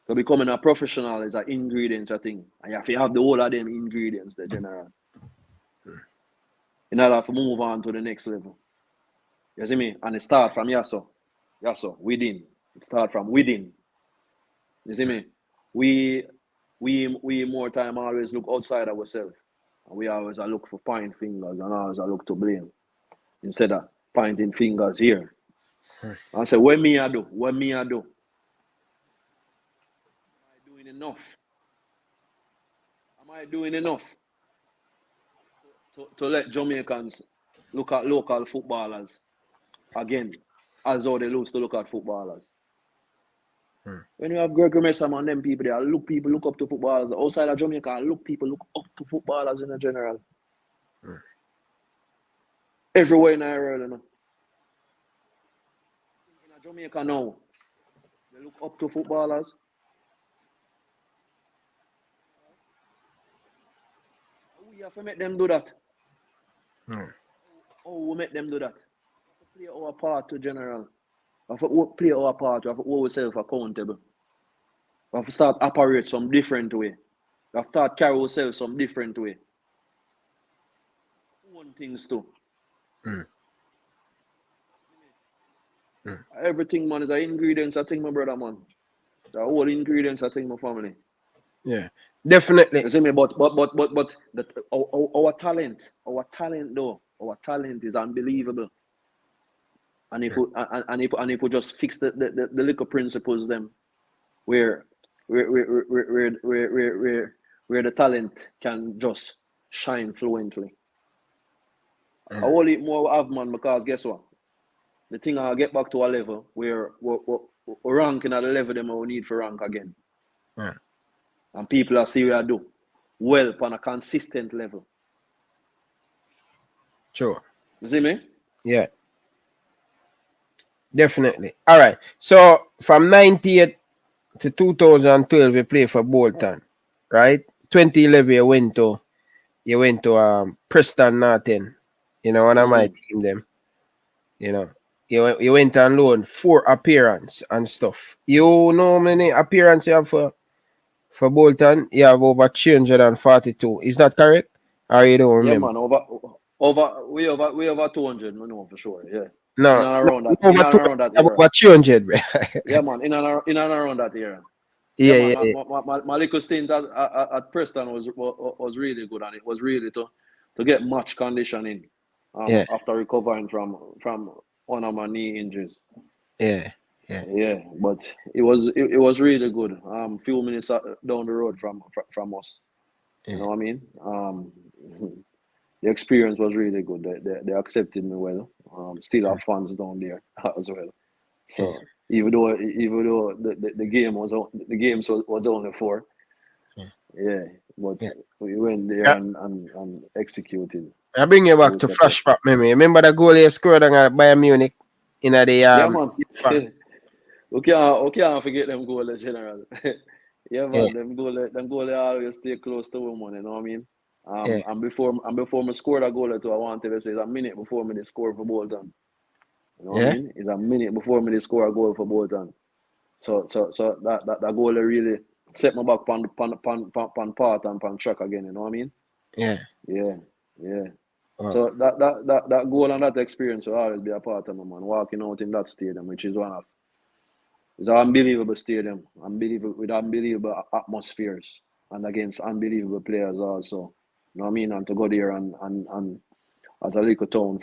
[SPEAKER 3] So becoming a professional is an ingredients a thing. And you have to have the whole of them ingredients, the general. In order to move on to the next level. You see me? And it starts from Yasso, within. It starts from within. You see me? We more time always look outside ourselves. And we always look for point fingers and always look to blame. Instead of pointing fingers here. I say, what me I do? What me I do? Am I doing enough? Am I doing enough to let Jamaicans look at local footballers again, as though they lose to look at footballers? When you have Gregory Messam and them people there, people look up to footballers. Outside of Jamaica, people look up to footballers in general. Everywhere in the world, you know. In Jamaica now, they look up to footballers. We have to make them do that. Oh, we make them do that. We have to play our part to general. We have to play our part. We have to hold ourselves accountable. We have to start operate some different way. We have to start carry ourselves some different way. One things too. Everything, man, is an ingredients, I think, my brother, man. The whole ingredients, I think, my family.
[SPEAKER 2] Yeah, definitely.
[SPEAKER 3] You see me? But our talent though, our talent is unbelievable. And if we just fix the little principles them where the talent can just shine fluently. I will eat more have man because guess what? The thing I'll get back to a level where we're ranking at the level them we need for rank again.
[SPEAKER 2] Yeah.
[SPEAKER 3] And people are see what I do well on a consistent level.
[SPEAKER 2] Sure.
[SPEAKER 3] You see me?
[SPEAKER 2] Yeah. Definitely. All right. So from 98 to 2012, you play for Bolton, right? 2011, you went to Preston Norton. You know, one of my team them. You know, you went on loan 4 appearance and stuff. You know how many appearances you have for Bolton? You have over 342. Is that correct? Or you don't remember?
[SPEAKER 3] Yeah, man. We over 200. I know for sure. Yeah.
[SPEAKER 2] No,
[SPEAKER 3] In and around that.
[SPEAKER 2] over
[SPEAKER 3] In and around that era.
[SPEAKER 2] over 200, bro.
[SPEAKER 3] Yeah, man. In and around that era.
[SPEAKER 2] Yeah,
[SPEAKER 3] Man.
[SPEAKER 2] yeah.
[SPEAKER 3] My little stint at Preston was really good, and it was really to get match conditioning. After recovering from one of my knee injuries.
[SPEAKER 2] Yeah.
[SPEAKER 3] But it was really good. Few minutes down the road from us. You know what I mean? The experience was really good. They accepted me well. Still have fans down there as well. So even though the game was only 4, but we went there and executed.
[SPEAKER 2] I bring you back to flashback memory. Remember the goal you scored on Bayern Munich in the
[SPEAKER 3] yeah, man. We can't forget them goals, general. Yeah, man. Them goal always stay close to women. You know what I mean? And before me scored a goal or two, I wanted to say it's a minute before me they score for Bolton. You know what I mean? It's a minute before me they score a goal for Bolton. So that goal really set me back on path and on track again. You know what I mean? Yeah. Wow. So that goal and that experience will always be a part of me, man. Walking out in that stadium, which is it's an unbelievable stadium, with unbelievable atmospheres and against unbelievable players also. You know what I mean? And to go there and as a little town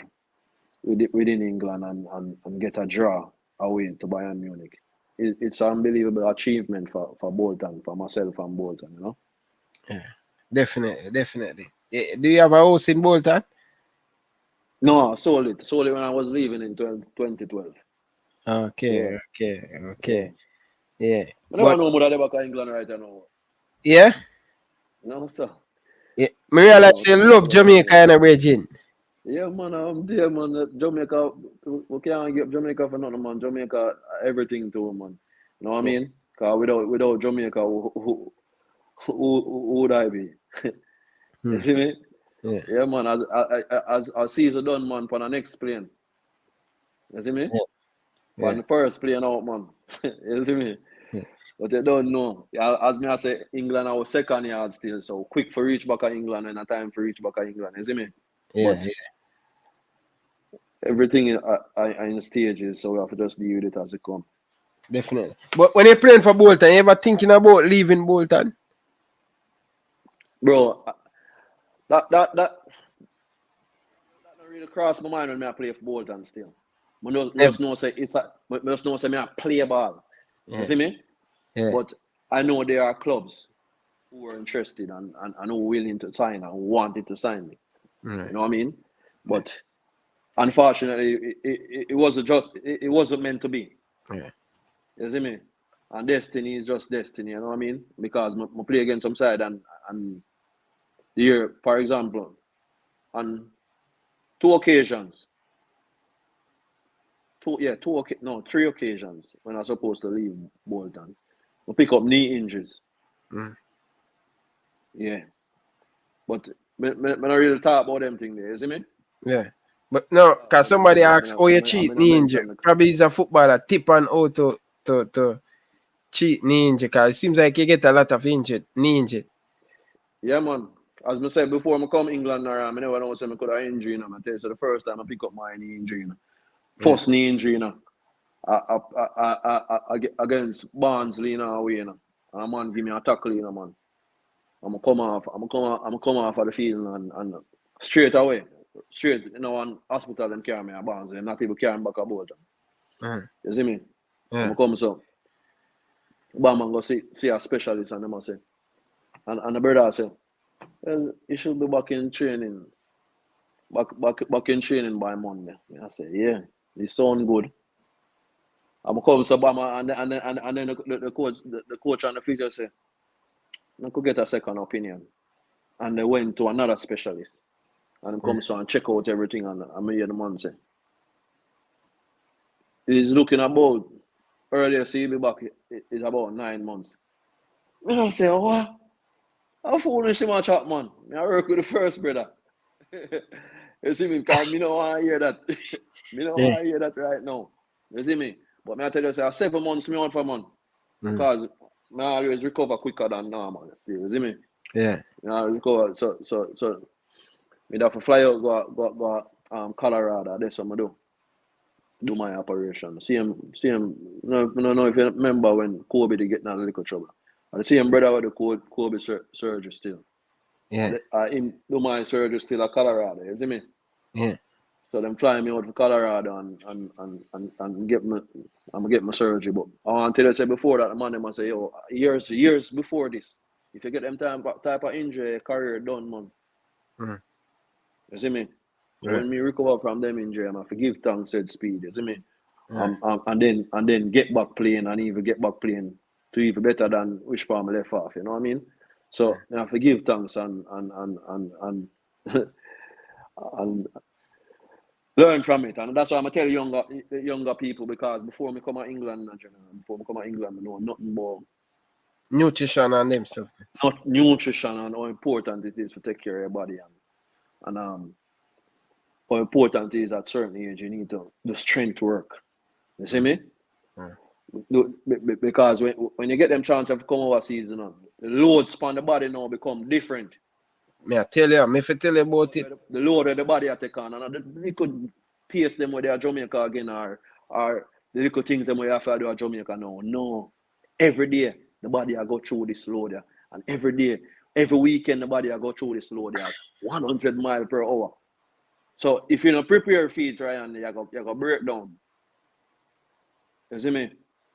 [SPEAKER 3] within England and get a draw away to Bayern Munich. It's an unbelievable achievement for Bolton, for myself and Bolton, you know?
[SPEAKER 2] Yeah, definitely. Do you have a house in Bolton?
[SPEAKER 3] No, I sold it when I was leaving in 2012.
[SPEAKER 2] Okay. Yeah.
[SPEAKER 3] I never know more about England right now.
[SPEAKER 2] Yeah?
[SPEAKER 3] No, sir.
[SPEAKER 2] Yeah. I realize you love Jamaica and Virgin.
[SPEAKER 3] Yeah, man, I'm there, man. Jamaica, we can't get Jamaica for nothing, man. Jamaica, everything to them, man. You know what I mean? Because without Jamaica, who would I be? You see me? Yeah, man. As season done, man, for the next plane. You see me? Yeah. On the first plane out, man. You see me? But they don't know. As me I say, England our second yard still, so quick for reach back at England and a time for reach back at England. You see me? But everything in stages, so we have to just deal with it as it comes.
[SPEAKER 2] Definitely. But when you're playing for Bolton, you ever thinking about leaving Bolton?
[SPEAKER 3] Bro, that don't really cross my mind when I play for Bolton still. I just know say I play ball. You see me? Yeah. But I know there are clubs who are interested and who are willing to sign and wanted to sign me. You know what I mean? But unfortunately, it wasn't meant to be. Yeah. You see me? And destiny is just destiny, you know what I mean? Because I play against some side and here, for example, on 3 occasions when I was supposed to leave Bolton, I pick up knee injuries. Yeah. But I don't really talk about them things there, you see me? Yeah.
[SPEAKER 2] But no, because somebody asks, you cheat knee injury. Probably he's a footballer, tip on how to cheat knee injury, because it seems like you get a lot of knee injury.
[SPEAKER 3] Yeah, man. As I said before, I come to England, I never know I could have injury. You know, I tell you, so the first time I pick up my knee injury, first knee injury, you know, against Barnsley, you know, away, you know. And a man give me a tackle, you know, man. I'm come off of the field and straight away, straight, you know, one hospital them carry me a Barnes, them not even carry me back a Bolton. You see me?
[SPEAKER 2] Yeah.
[SPEAKER 3] I come so, bam, and go see a specialist, and them say, and the brother say, well, you should be back in training, back in training by Monday. I say, yeah, it sound good. I'm come so bam, and then the coach and the physio say, I could get a second opinion, and they went to another specialist, and come so and check out everything, and I hear the man say, he's looking about earlier, so he'll be back is about 9 months. I say, what? How foolish him a chat, man. I work with the first brother. You see me? Because me don't want to hear that. Me don't want to hear that right now. You see me? But me I tell you, say, 7 months me out for man. Because I always recover quicker than normal. You see me?
[SPEAKER 2] Yeah.
[SPEAKER 3] I recover. So me have to fly out, go Colorado. That's what I do my operation. See him. No, if you remember when Kobe did get in a little trouble. And the same brother with the Kobe surgery still.
[SPEAKER 2] Yeah.
[SPEAKER 3] Him do my surgery still at Colorado. You see me?
[SPEAKER 2] Yeah.
[SPEAKER 3] So them flying me out to Colorado and get my surgery. But I want to tell you, say before that, the man them say, yo, years before this, if you get them type of injury, your career done, man. You see me? So when me recover from them injury, I forgive thanks said speed. You see me? And then get back playing and even get back playing to even better than which part I left off. You know what I mean? So I forgive thanks and and learn from it. And that's why I'm tell younger people, because before me come to England, I know nothing about
[SPEAKER 2] Nutrition and them stuff.
[SPEAKER 3] not nutrition and how important it is to take care of your body and how important it is at certain age you need to do strength work. You see me? Because when you get them chance to come overseas, you know, the loads on the body now become different.
[SPEAKER 2] Me I tell you, me if I tell you about it.
[SPEAKER 3] The load of the body I take on, and the little pace them where they are Jamaica again, or the little things them where you have to do at Jamaica now. No. Every day the body I go through this load there. And every day, every weekend the body I go through this load there at 100 miles per hour. So if you don't prepare for it, Ryan, you go break down. You see me?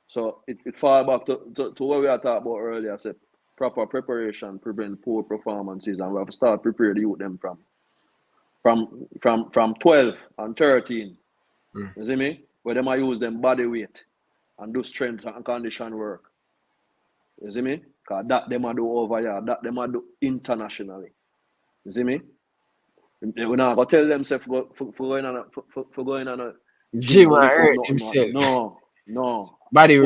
[SPEAKER 3] So it fall back to what we are talking about earlier. I said proper preparation prevent poor performances, and we have to start prepare the youth them from 12 and 13. You see me? Where them I use them body weight and do strength and condition work. You see me? Because that them I do over here, that them I do internationally. You see me? We're not gonna tell them for going on a
[SPEAKER 2] Gym and hurt himself.
[SPEAKER 3] No.
[SPEAKER 2] Body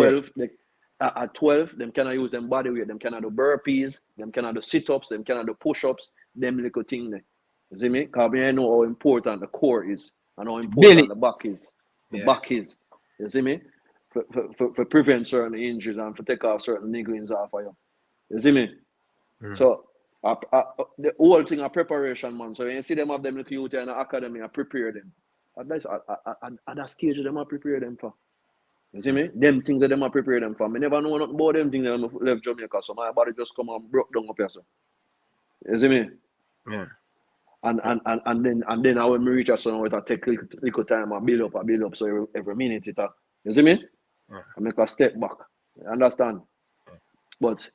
[SPEAKER 3] At 12, them cannot use them body weight, them cannot do burpees, them cannot do sit-ups, them cannot do push-ups, them little thing there. You see me? Because I know how important the core is and how important the back is. Back is. You see me? For prevent certain injuries and for take off certain nigglings off of you. You see me? So the whole thing of preparation, man. So when you see them have them little youth in the academy, I prepare them. At that stage them I prepare them for. You see me? Them things that them I prepare them for. I never know nothing about them things that I left Jamaica, so my body just come and broke down up here. So. You see me?
[SPEAKER 2] Yeah.
[SPEAKER 3] And then I when me reach a son, it take little time, I build up. So every minute it you see me? I make a step back. You understand? But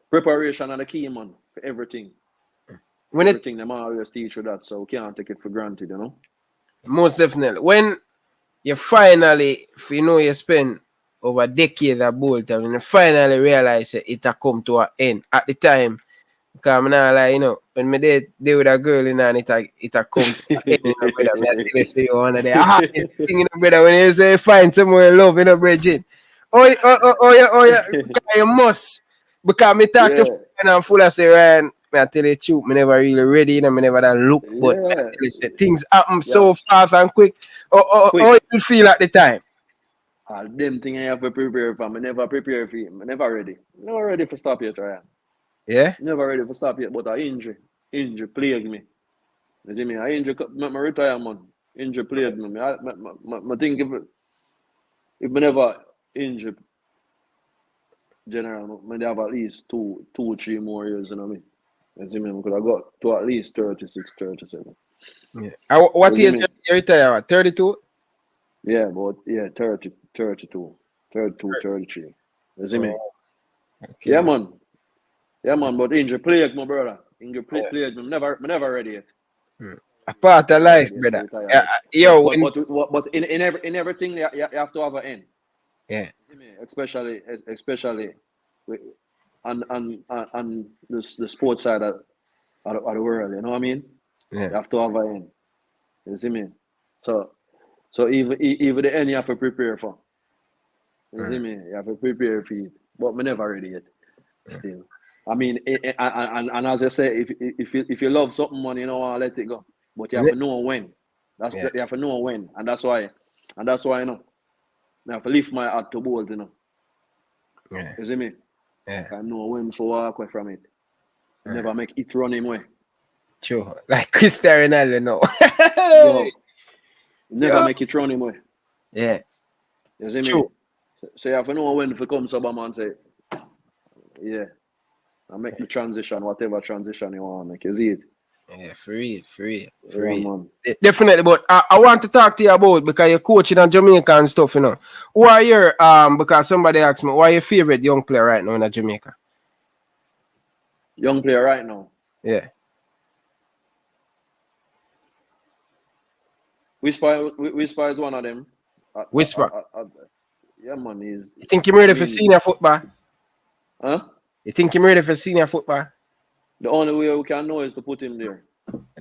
[SPEAKER 3] preparation are the key, man, for everything. Everything them always teach you that, so we can't take it for granted, you know?
[SPEAKER 2] Most definitely. When you finally, if you know you spend over decades at Bolton, and you finally realize it a come to an end at the time, because I'm not like, you know, when me deal with a girl, you know, and it a come to an end, you know, brother, me I tell you, say one of the hardest thing, you know, brother, when you say find someone you love, you know, Bridget. You must. Because me talk to friends and I'm full of say, Ryan, I tell you the truth, me never really ready, you know, me never that look, but I tell you, say, things happen so fast and quick. How you feel at the time?
[SPEAKER 3] All them things I have to prepare for, I never prepare for it. I never ready. Never ready for stop yet, Ryan.
[SPEAKER 2] Yeah?
[SPEAKER 3] Never ready for stop yet, but I injury plague me. You see me? I injury, my retire, man. Injury plague me. I think if I never injured general, I have at least two, 3 more years, you know what I mean? You see me? I could have got to at least 36, 37.
[SPEAKER 2] Yeah. What age you retire? 32?
[SPEAKER 3] Yeah, but yeah, 30, 32, 32, 33. You see me?
[SPEAKER 2] Okay.
[SPEAKER 3] Yeah, man. Yeah, man. But injury plague, my brother. Injury plague, me never ready yet.
[SPEAKER 2] A part of life, brother. Yo,
[SPEAKER 3] But in everything, you have to have an end.
[SPEAKER 2] yeah.
[SPEAKER 3] Especially with, on the sports side of the world. You know what I mean?
[SPEAKER 2] Yeah.
[SPEAKER 3] You have to have an end. You see me? So even the end you have to prepare for. You see me? You have to prepare for it. But me never ready yet. Still. I mean, and as I say, if you love something, man, you know, let it go. But you have to know when. You have to know when, and that's why, you know, I have to lift my heart to Bolton, you know.
[SPEAKER 2] Yeah.
[SPEAKER 3] You see me?
[SPEAKER 2] Yeah.
[SPEAKER 3] I know when to walk away from it. Never make it run him way.
[SPEAKER 2] True. Like Cristiano Ronaldo, no.
[SPEAKER 3] Yo, never make it run him way.
[SPEAKER 2] Yeah.
[SPEAKER 3] You see me?
[SPEAKER 2] True.
[SPEAKER 3] So you have to know when to come to man and say, yeah, I make the transition, whatever transition you want to make. You see it?
[SPEAKER 2] Yeah, for real.
[SPEAKER 3] Man.
[SPEAKER 2] Definitely, but I want to talk to you about, because you're coaching in Jamaica and stuff, you know. Who are your because somebody asked me, who are your favorite young player right now in Jamaica?
[SPEAKER 3] Young player right now.
[SPEAKER 2] Yeah.
[SPEAKER 3] Whisper is one of them.
[SPEAKER 2] Whisper.
[SPEAKER 3] Yeah, man.
[SPEAKER 2] You think you're ready for senior football?
[SPEAKER 3] Huh?
[SPEAKER 2] You think you're ready for senior football?
[SPEAKER 3] The only way we can know is to put him there.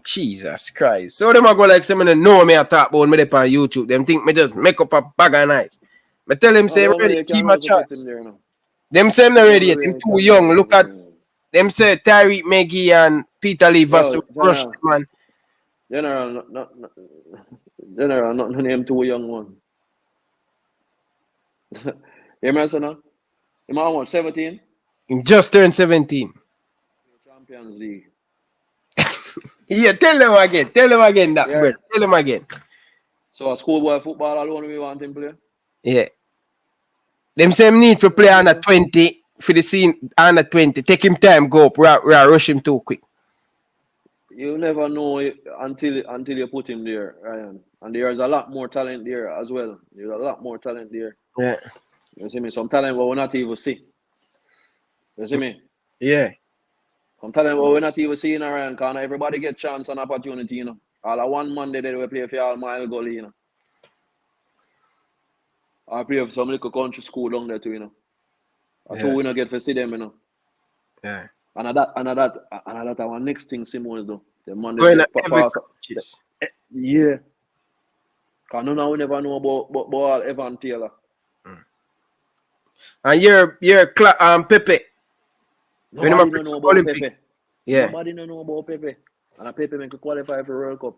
[SPEAKER 2] Jesus Christ. So them are go like someone know me I talk about me on YouTube. Them think me just make up a bag of nice. But tell them say I'm ready, give him a chance. Them say I'm not ready yet. Them too young. Look at them say Tyreek McGee and Peter Lee versus Rush, man.
[SPEAKER 3] General, not name too young one. You remember now? You might want 17?
[SPEAKER 2] He just turned 17.
[SPEAKER 3] Champions League.
[SPEAKER 2] Yeah, tell them again that, bro. Tell them again.
[SPEAKER 3] So a schoolboy football alone we want him play?
[SPEAKER 2] Yeah. Them same need to play under 20 for the scene under 20. Take him time, go up, rush him too quick.
[SPEAKER 3] You never know it until you put him there, Ryan. And there's a lot more talent there as well. There's a lot more talent there.
[SPEAKER 2] Yeah.
[SPEAKER 3] You see me? Some talent we're not even see. You see me?
[SPEAKER 2] Yeah.
[SPEAKER 3] Some talent we're not even seeing, Ryan, because everybody get chance and opportunity, you know. All of one Monday they will play for all mile goal, you know. I play for some little country school down there too, you know. That's who we not get to see them, you know.
[SPEAKER 2] Yeah.
[SPEAKER 3] And that our next thing Simone do. The Monday yeah. Because none of we never know about Evan Taylor.
[SPEAKER 2] And you're Pepe.
[SPEAKER 3] Nobody don't know about Pepe.
[SPEAKER 2] Yeah.
[SPEAKER 3] Nobody don't know about Pepe. And Pepe make qualify for World Cup.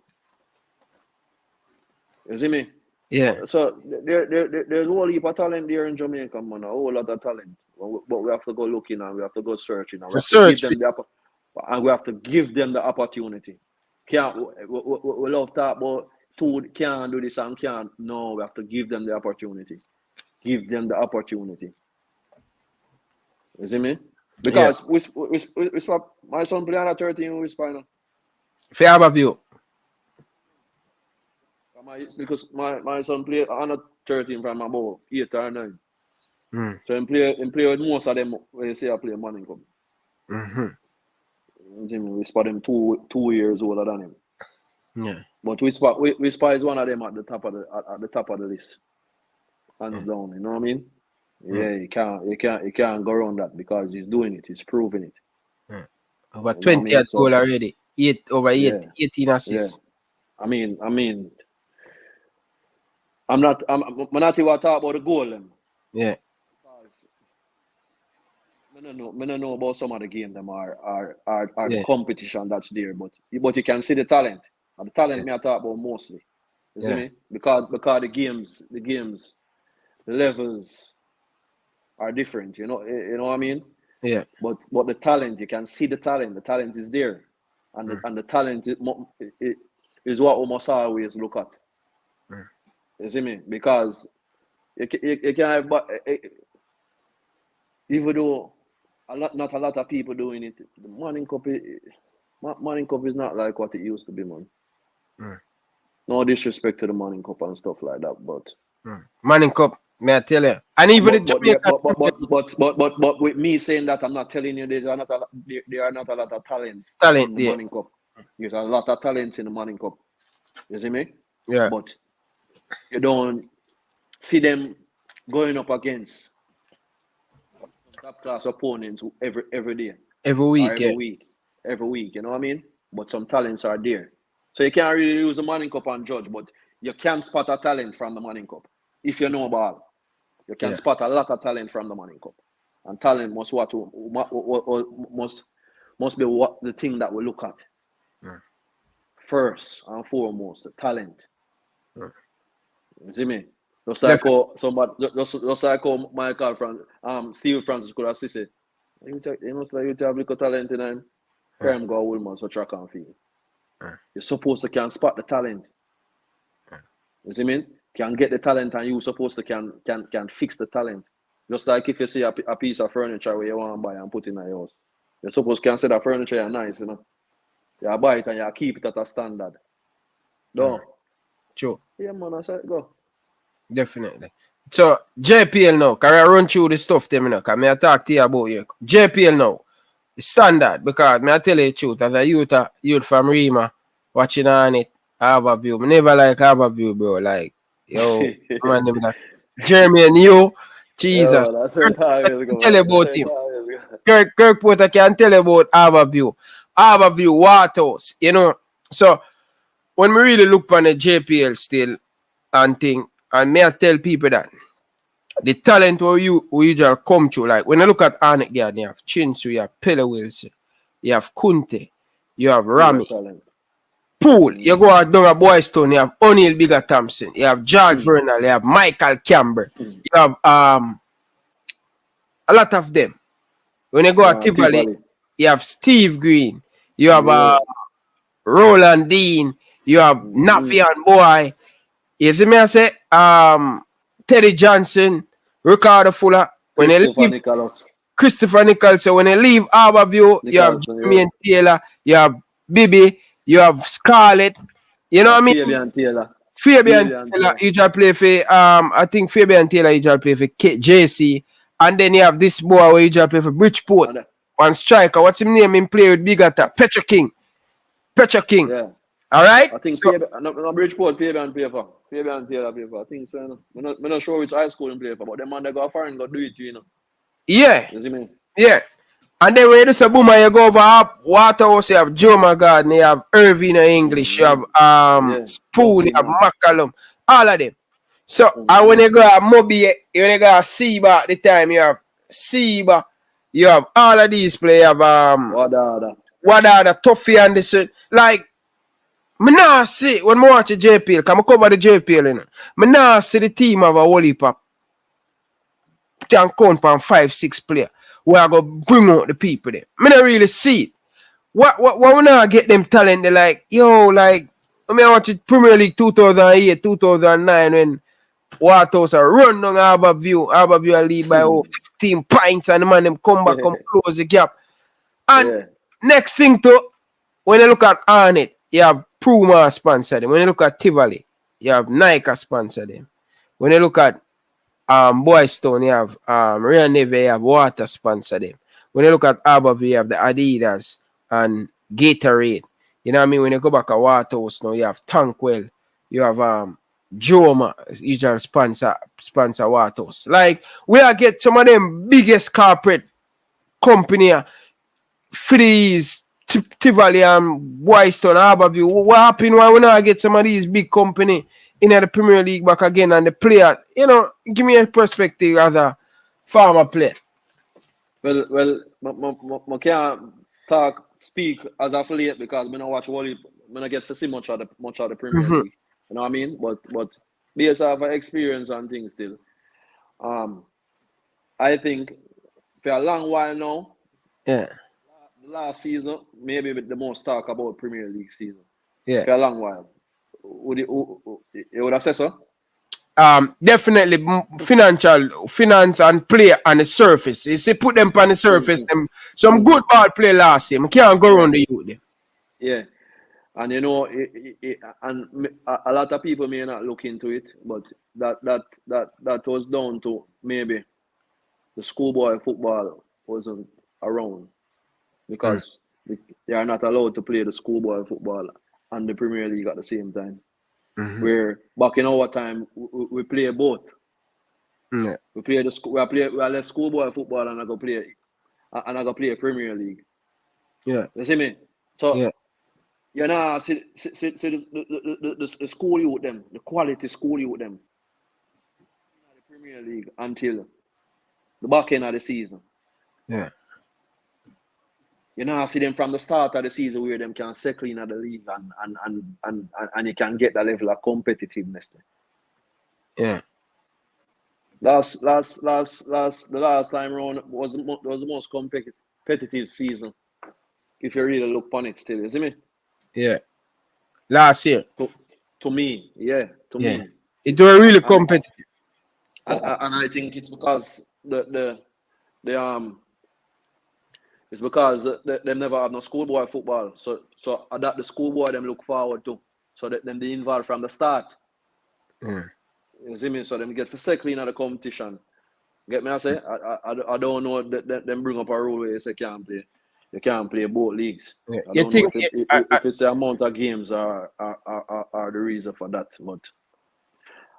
[SPEAKER 3] You see me?
[SPEAKER 2] Yeah.
[SPEAKER 3] So there's a whole heap of talent there in Jamaica, man. A whole lot of talent. But we have to go looking and we have to go searching. And we have to give them the opportunity. We love talk about two can't do this and can't. No, we have to give them the opportunity. Give them the opportunity. You see me? Because my son play under 13 with Spinal.
[SPEAKER 2] Fair about you.
[SPEAKER 3] Because my son play under 13 from about 8 or 9. So he play with most of them when you say I play morning club. We spot him 2 years older than him.
[SPEAKER 2] Yeah.
[SPEAKER 3] But Whisper is one of them at the top of the list. Hands down, you know what I mean? Yeah, you can't go around that because he's doing it, he's proving it.
[SPEAKER 2] Yeah. Over 20 at goal already. 18 assists.
[SPEAKER 3] Yeah. I mean, I'm not even talking about the goal then.
[SPEAKER 2] Yeah.
[SPEAKER 3] I don't know about some of the game them are the competition that's there, but you can see the talent. And the talent me I talk about mostly. You see me? Because the games, the levels are different, you know what I mean?
[SPEAKER 2] Yeah.
[SPEAKER 3] But the talent, you can see the talent. The talent is there. And the talent is what we must always look at. You see me? Because you can't have, even though not a lot of people doing it, the morning cup is not like what it used to be, man. No disrespect to the Manning Cup and stuff like that, but
[SPEAKER 2] Manning Cup, may I tell you? And even
[SPEAKER 3] but with me saying that, I'm not telling you there are not a lot of talents in the Manning Cup. There's a lot of talents in the Manning Cup. You see me?
[SPEAKER 2] Yeah.
[SPEAKER 3] But you don't see them going up against top class opponents every day.
[SPEAKER 2] Every week,
[SPEAKER 3] Every week, you know what I mean? But some talents are there. So you can't really use the Manning Cup and judge, but you can spot a talent from the Manning Cup. If you know ball, you can spot a lot of talent from the Manning Cup. And talent must be what the thing that we look at. First and foremost, the talent. You see me? Just like how somebody, just like how Michael Steve Francis could have said, you must like you have little talent in him. Crime go Wilmers for track and field. You're supposed to can spot the talent. You see me? Can get the talent, and you're supposed to can fix the talent. Just like if you see a piece of furniture where you want to buy and put in your house. You're supposed to can say that furniture is nice, you know. You buy it and you keep it at a standard. No.
[SPEAKER 2] True.
[SPEAKER 3] Yeah, man, I said go.
[SPEAKER 2] Definitely. So, JPL now, can I run through the stuff them now? Can I talk to you about you? JPL now, standard, because I tell you the truth, as a youth from Rima, watching on it, Harborview. I never like Harborview, bro. Like, yo, man, them that. Jeremy and you, Jesus.
[SPEAKER 3] Yo,
[SPEAKER 2] tell you about him. Kirk Porter can tell you about Harborview, Waterhouse, you know. So, when we really look on the JPL still and thing, and may I tell people that the talent where you usually come to, like when I look at Arnett Garden, you have Chinsu, you have Pele Wilson, you have Kunte, you have Rami, Poole, you go out down at Boystone, you have O'Neal Bigger Thompson, you have George Vernal, you have Michael Camber, you have a lot of them. When you go at Tivoli, you have Steve Green, you have Roland Dean, you have Nafian Boy. You see me I say Teddy Johnson, Ricardo Fuller, when they leave Christopher Nichols, so when they leave Harborview, you have Jermaine Taylor, you have Bibi, you have Scarlett, you know what I mean? Fabian Taylor usually play for I think Fabian Taylor usually play for JC, and then you have this boy where usually play for Bridgeport, one striker, what's his name? Him play with Big Atta, Petra King. Yeah. All right.
[SPEAKER 3] I think so, no Bridgeport, Fabian Taylor paper. I think so. I'm not sure which high school in play for, but them man they go foreign go do it, you know.
[SPEAKER 2] Yeah.
[SPEAKER 3] You see me?
[SPEAKER 2] Yeah. And then when you say boom, you go over up Waterhouse, you have Joe McGardner, you have Irving English, you have Spoon, you have McCallum, all of them. So and when you go at Moby, when you go at Seba at the time, you have Seba, you have all of these players, you have Wadada, Tuffy Anderson, like I now see when I watch the JPL, because I cover the JPL, you know, I now see the team of a whole heap of can count on 5-6 players where I go bring out the people there. I don't really see it. What we now get them talent, they're like, yo, like, I watch it Premier League 2008, 2009 when Waterhouse are run down Harborview are lead by 15 points and the man them come back and close the gap. And next thing to, when you look at Arnett, you have Puma sponsor them. When you look at Tivoli, you have Nike sponsor them. When you look at Boystone, you have Real Navy, you have Water sponsor them. When you look at Harborview, you have the Adidas and Gatorade. You know what I mean? When you go back at Waterhouse now, you have Tankwell, you have Joma, usually sponsor Waterhouse. Like, we are get some of them biggest corporate company for these Tivoli and Boystone, Harborview. What happened? Why we not get some of these big company in the Premier League back again and the player? You know, give me a perspective as a former player.
[SPEAKER 3] Well, I can't speak as a player because I don't watch I don't get to see much of the Premier League. You know what I mean? But based off of experience and things still, I think for a long while now, last season, maybe the most talk about Premier League season. Yeah. For a long while. You would have said so?
[SPEAKER 2] Definitely finance and play on the surface. You see, put them on the surface. Them some good ball play last year. I can't go around the youth.
[SPEAKER 3] Yeah. And you know, a lot of people may not look into it, but that was down to maybe the schoolboy football wasn't around because they are not allowed to play the schoolboy football and the Premier League at the same time. Where back in our time, we play both.
[SPEAKER 2] Yeah.
[SPEAKER 3] We left schoolboy football and I go play Premier League.
[SPEAKER 2] Yeah.
[SPEAKER 3] You see me? So
[SPEAKER 2] yeah.
[SPEAKER 3] you know, see the school youth them, the quality school youth them. The Premier League until the back end of the season.
[SPEAKER 2] Yeah.
[SPEAKER 3] You know, I see them from the start of the season where them can settle in the league and you can get that level of competitiveness.
[SPEAKER 2] Yeah.
[SPEAKER 3] The last time around was the most competitive season. If you really look upon it still, you see me?
[SPEAKER 2] Yeah. Last year.
[SPEAKER 3] To me, yeah. To me.
[SPEAKER 2] It was really competitive.
[SPEAKER 3] And I think it's because it's because they never have no schoolboy football. So that the schoolboy them look forward to. So that them they involved from the start. You see me? So them get for second in the competition. Get me? I say I don't know that them bring up a rule where you say you can't play both leagues.
[SPEAKER 2] Yeah.
[SPEAKER 3] I don't know if it's the amount of games are the reason for that, but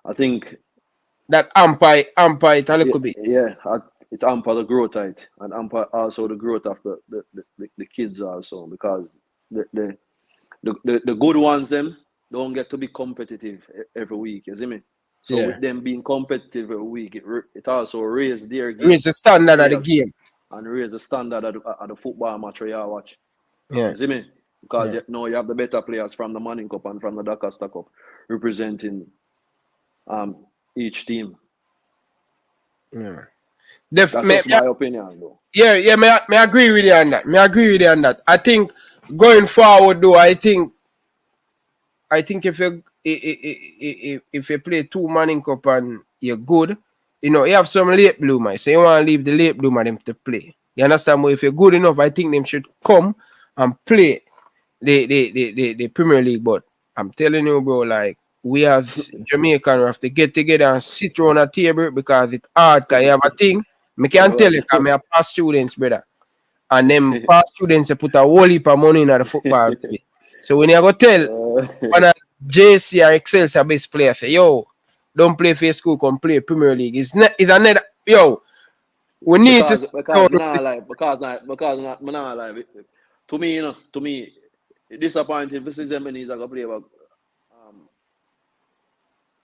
[SPEAKER 3] I think
[SPEAKER 2] that umpire it a little bit.
[SPEAKER 3] Yeah, it hamper the growth height and hamper also the growth of the kids also because the good ones them don't get to be competitive every week. You see me? So with them being competitive every week, it also raise their game.
[SPEAKER 2] Raise the standard of the game.
[SPEAKER 3] And raise the standard of the football match where you watch.
[SPEAKER 2] Yeah.
[SPEAKER 3] You see me? Because you have the better players from the Manning Cup and from the Dakar Cup representing each team.
[SPEAKER 2] Yeah.
[SPEAKER 3] That's just my opinion, though.
[SPEAKER 2] Yeah, may I agree with you on that. I think going forward, though, I think if you play 2 Manning Cup and you're good, you know, you have some late bloomers. So you want to leave the late bloomer them to play. You understand? But if you're good enough, I think them should come and play the Premier League. But I'm telling you, bro, like we as Jamaican have to get together and sit around a table because it's hard. Because you have a thing. I can't tell you because I have past students, brother. And them past students put a whole heap of money in the football. So when you go tell one of JC or Excelsior best player, say, yo, don't play for school, come play Premier League. It's another, yo, we need
[SPEAKER 3] because not alive. To me, you know, disappointing this is them when he's going to play about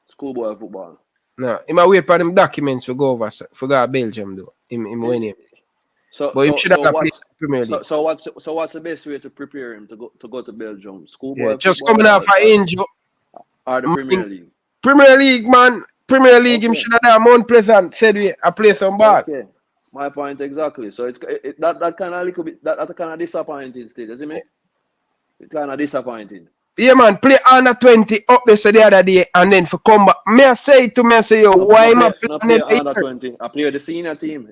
[SPEAKER 3] schoolboy football.
[SPEAKER 2] No, he might wait for them documents for go over, for go to Belgium, though. Him winning.
[SPEAKER 3] So what's the best way to prepare him to go to Belgium? Schoolboy
[SPEAKER 2] just coming off an injury.
[SPEAKER 3] Or the Premier League?
[SPEAKER 2] Premier League, man. Premier League, him should have done Mount Pleasant, said I play some ball.
[SPEAKER 3] Okay. My point exactly. So it's that kind of little bit that kind of disappointing still, you see me? It's kind of disappointing.
[SPEAKER 2] Yeah, man, play under 20 up there so the other day and then for come back. May I say to me, say, yo, why am I
[SPEAKER 3] playing under 20? I play with the senior team.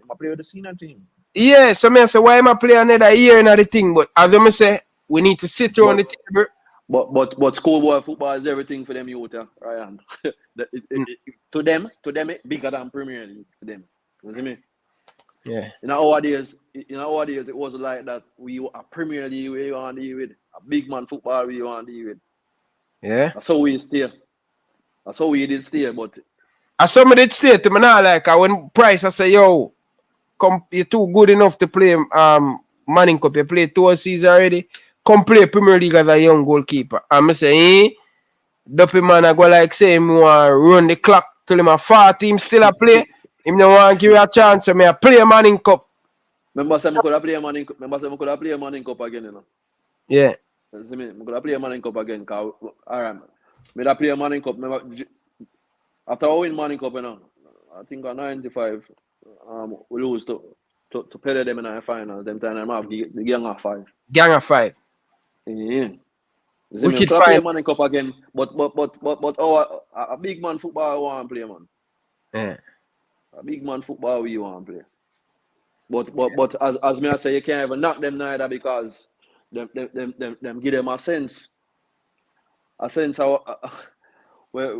[SPEAKER 3] Yeah,
[SPEAKER 2] so me say, why am I playing another year in the thing? But as I say, we need to sit around the table.
[SPEAKER 3] But schoolboy football is everything for them youth, Ryan. To them, it's bigger than Premier League for them. You see me?
[SPEAKER 2] Yeah.
[SPEAKER 3] In our days, it was like that. We were a Premier League where you want to deal with, a big man football where you want to deal with.
[SPEAKER 2] Yeah.
[SPEAKER 3] That's how we stay. That's how we did stay, but
[SPEAKER 2] as some did stay to me now, like when Price I say, yo, come, you're too good enough to play Manning Cup. You played 2 seasons already. Come play Premier League as a young goalkeeper. And I say, Duppy man, I go like say, him want to run the clock till him a 40, him still a play. Him no want to give you a chance, so me a play Manning Cup.
[SPEAKER 3] Remember, I could play Manning Cup again, you know.
[SPEAKER 2] Yeah.
[SPEAKER 3] I could play Manning Cup again. All right, I play Manning Cup. After I win Manning Cup, you know, I think on 95, we lose to play them in the finals. Them time I have the gang of 5.
[SPEAKER 2] Gang of 5.
[SPEAKER 3] Yeah.
[SPEAKER 2] We could
[SPEAKER 3] play Manning Cup again, but a big man football I want to play, man.
[SPEAKER 2] Yeah.
[SPEAKER 3] A big man football we want to play. But as me I say, you can't even knock them neither because them give them a sense a sense of where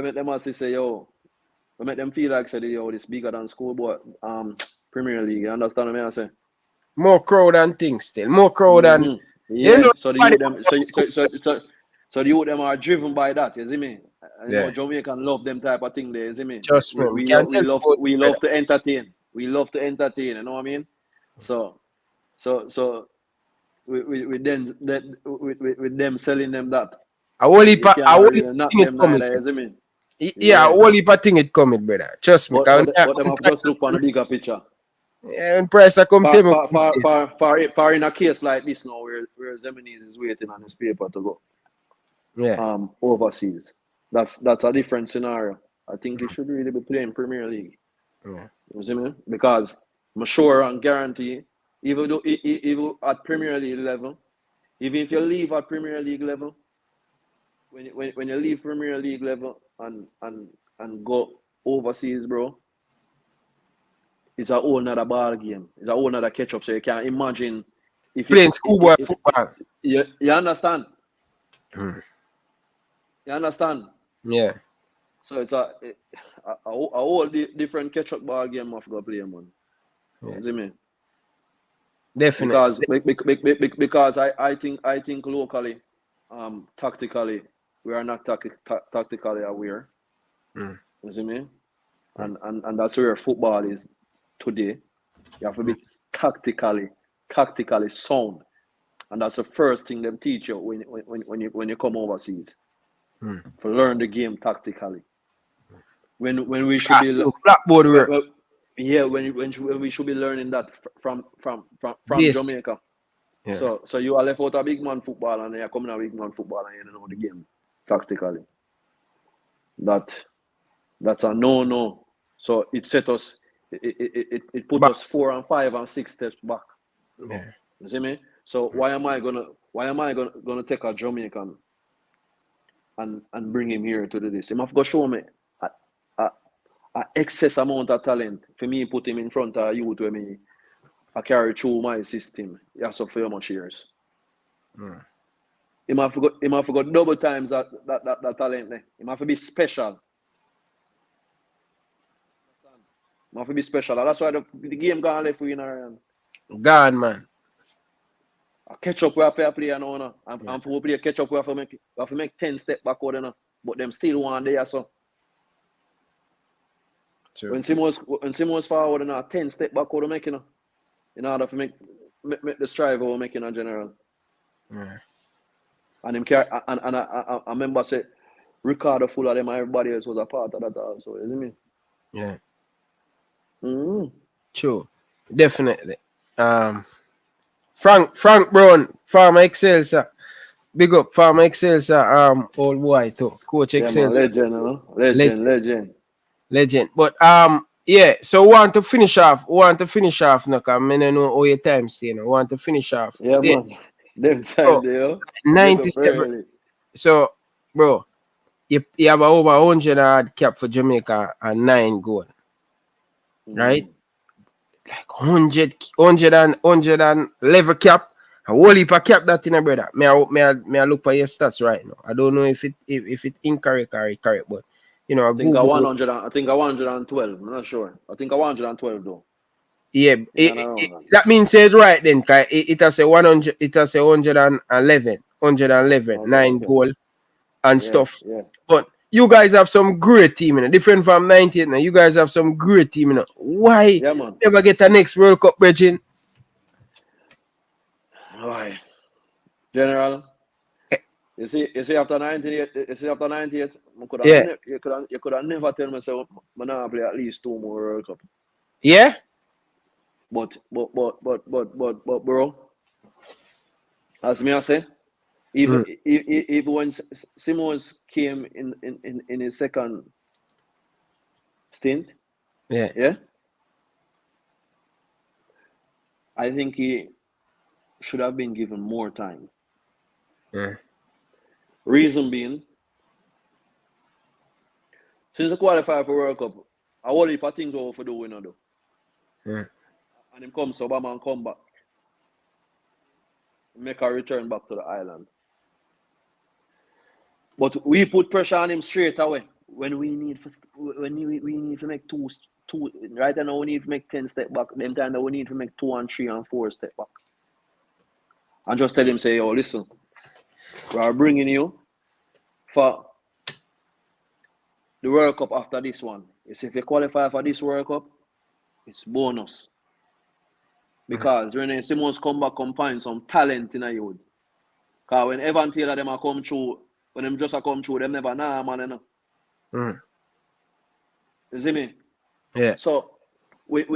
[SPEAKER 3] make them say, yo, we make them feel like say, yo, this bigger than school, but Premier League. You understand what I say?
[SPEAKER 2] More crowd and things still. More crowd and
[SPEAKER 3] yeah.
[SPEAKER 2] you know,
[SPEAKER 3] So the youth them, so the youth them are driven by that. You see me? You know, Jamaican love them type of thing. There, you see me?
[SPEAKER 2] Just man,
[SPEAKER 3] we love to entertain. We love to entertain. You know what I mean? So with them selling them that.
[SPEAKER 2] A whole heap of
[SPEAKER 3] not
[SPEAKER 2] thing it
[SPEAKER 3] them
[SPEAKER 2] coming.
[SPEAKER 3] neither, you see me?
[SPEAKER 2] Yeah, a whole heap of thing it coming, brother. Trust me.
[SPEAKER 3] But them have just look on the bigger picture.
[SPEAKER 2] Yeah, when price I come tell me.
[SPEAKER 3] For in a case like this now, where Zemini's is waiting on his paper to go.
[SPEAKER 2] Yeah.
[SPEAKER 3] Overseas. That's a different scenario. I think he should really be playing Premier League.
[SPEAKER 2] Yeah.
[SPEAKER 3] You see me? Because I'm sure and guarantee, even at Premier League level, even if you leave at Premier League level, when you leave Premier League level and go overseas, bro, it's a whole nother ball game. It's a whole nother catch up. So you can imagine if
[SPEAKER 2] playing schoolboy football.
[SPEAKER 3] You understand?
[SPEAKER 2] You
[SPEAKER 3] understand?
[SPEAKER 2] Yeah.
[SPEAKER 3] So it's a whole different catch up ball game of go play, man.
[SPEAKER 2] Yeah.
[SPEAKER 3] You see me?
[SPEAKER 2] Definitely.
[SPEAKER 3] Because I think locally, tactically, we are not tactically aware. You see me? And that's where football is today. You have to be tactically sound, and that's the first thing them teach you when you come overseas. To learn the game tactically. When we should be
[SPEAKER 2] blackboard work.
[SPEAKER 3] when we should be learning that from
[SPEAKER 2] yes.
[SPEAKER 3] Jamaica.
[SPEAKER 2] Yeah.
[SPEAKER 3] So you are left out of big man football and you're coming out big man football and you don't know the game tactically. That's a no. So it set us. It put us 4 and 5 and 6 steps back.
[SPEAKER 2] Yeah.
[SPEAKER 3] You see me? So why am I gonna take a Jamaican and bring him here to do this? He must go show me a excess amount of talent for me. Put him in front of youth where me I carry through my system. Yes, for how much years? He must forgot double times that talent. He must be special. Must be special. That's why the game gone left for you, Ryan.
[SPEAKER 2] Gone, man.
[SPEAKER 3] A catch up we have to play now. And for play catch up we have to make 10 steps backward now. But them still want there so.
[SPEAKER 2] True.
[SPEAKER 3] When Simon's forward now 10 steps backward make in order to make the strive over making a general.
[SPEAKER 2] Yeah.
[SPEAKER 3] And I remember say Ricardo full of them and everybody else was a part of that also, you see me?
[SPEAKER 2] Yeah.
[SPEAKER 3] True.
[SPEAKER 2] Definitely. Frank Brown, Farmer Excelsior. Big up Farmer Excelsior, old boy too. Coach Excelsior. Legend. But yeah, so want to finish off now, cause I don't know how your time stay now. Want to finish off.
[SPEAKER 3] Yeah, man. Them time there.
[SPEAKER 2] 97. So, bro, you have over 100 hard cap for Jamaica and 9 goal. Right? Like 100 and level cap. A whole heap of cap that in a brother. May I look for your stats right now. I don't know if it incorrect or correct, but you know,
[SPEAKER 3] I think 112. I'm not sure. I think 112 though.
[SPEAKER 2] Yeah, that means it's right then. It has a 100. It has a 111, 9 goal and stuff.
[SPEAKER 3] Yeah.
[SPEAKER 2] But you guys have some great team, different from 98 now. You guys have some great team, Why never get a next World Cup, Reggie?
[SPEAKER 3] Why? General, you see after 98, you could have never tell me so I'm gonna play at least 2 more World Cup.
[SPEAKER 2] Yeah?
[SPEAKER 3] But bro, as me I say, even when Simons came in his second stint,
[SPEAKER 2] yeah,
[SPEAKER 3] I think he should have been given more time.
[SPEAKER 2] Yeah.
[SPEAKER 3] Reason being, since he qualified for World Cup, a whole heap of things over for doing now though.
[SPEAKER 2] Yeah.
[SPEAKER 3] And him come Obama and come back. Make a return back to the island. But we put pressure on him straight away when we need to make two right now we need to make 10 step back. Them time that we need to make 2 and 3 and 4 step back. And just tell him, say, yo, listen, we are bringing you for the World Cup after this one. It's if you qualify for this World Cup, it's bonus. Because when Simmons come back, come find some talent in a youth. Because when Evan Taylor them a come through, when them just a come through, them never man, you know. You see me?
[SPEAKER 2] Yeah.
[SPEAKER 3] So with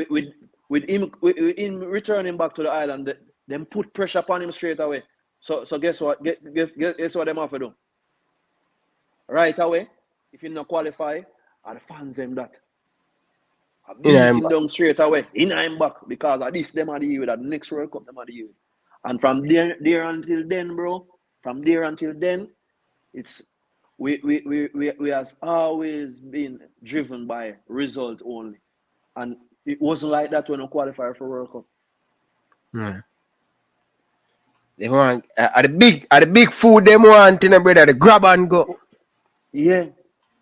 [SPEAKER 3] him returning back to the island, them put pressure upon him straight away. So guess what? Guess what them have to do? Right away, if he not qualify, are the fans them that. I beat him down straight away. In him back because of this them are the year with the next World Cup them are the year. And from there until then, bro, from there until then, it's we has always been driven by result only. And it wasn't like that when we qualified for World Cup.
[SPEAKER 2] They want at the big food they want in a brother, the grab and go.
[SPEAKER 3] Yeah.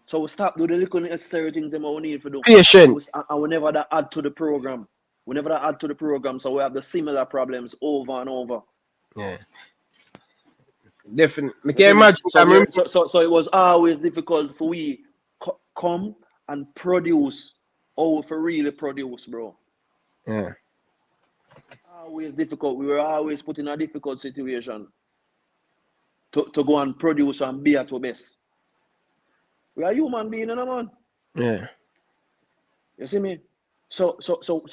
[SPEAKER 3] So we stop doing the little necessary things that we need to do.
[SPEAKER 2] Patient.
[SPEAKER 3] And we never that add to the program. We never that add to the program, so we have the similar problems over and over.
[SPEAKER 2] Yeah. Definitely. I can imagine.
[SPEAKER 3] So it was always difficult for we come and produce for really produce, bro.
[SPEAKER 2] Yeah.
[SPEAKER 3] Always difficult. We were always put in a difficult situation to go and produce and be at our best. We are human beings, man.
[SPEAKER 2] Yeah.
[SPEAKER 3] You see me? So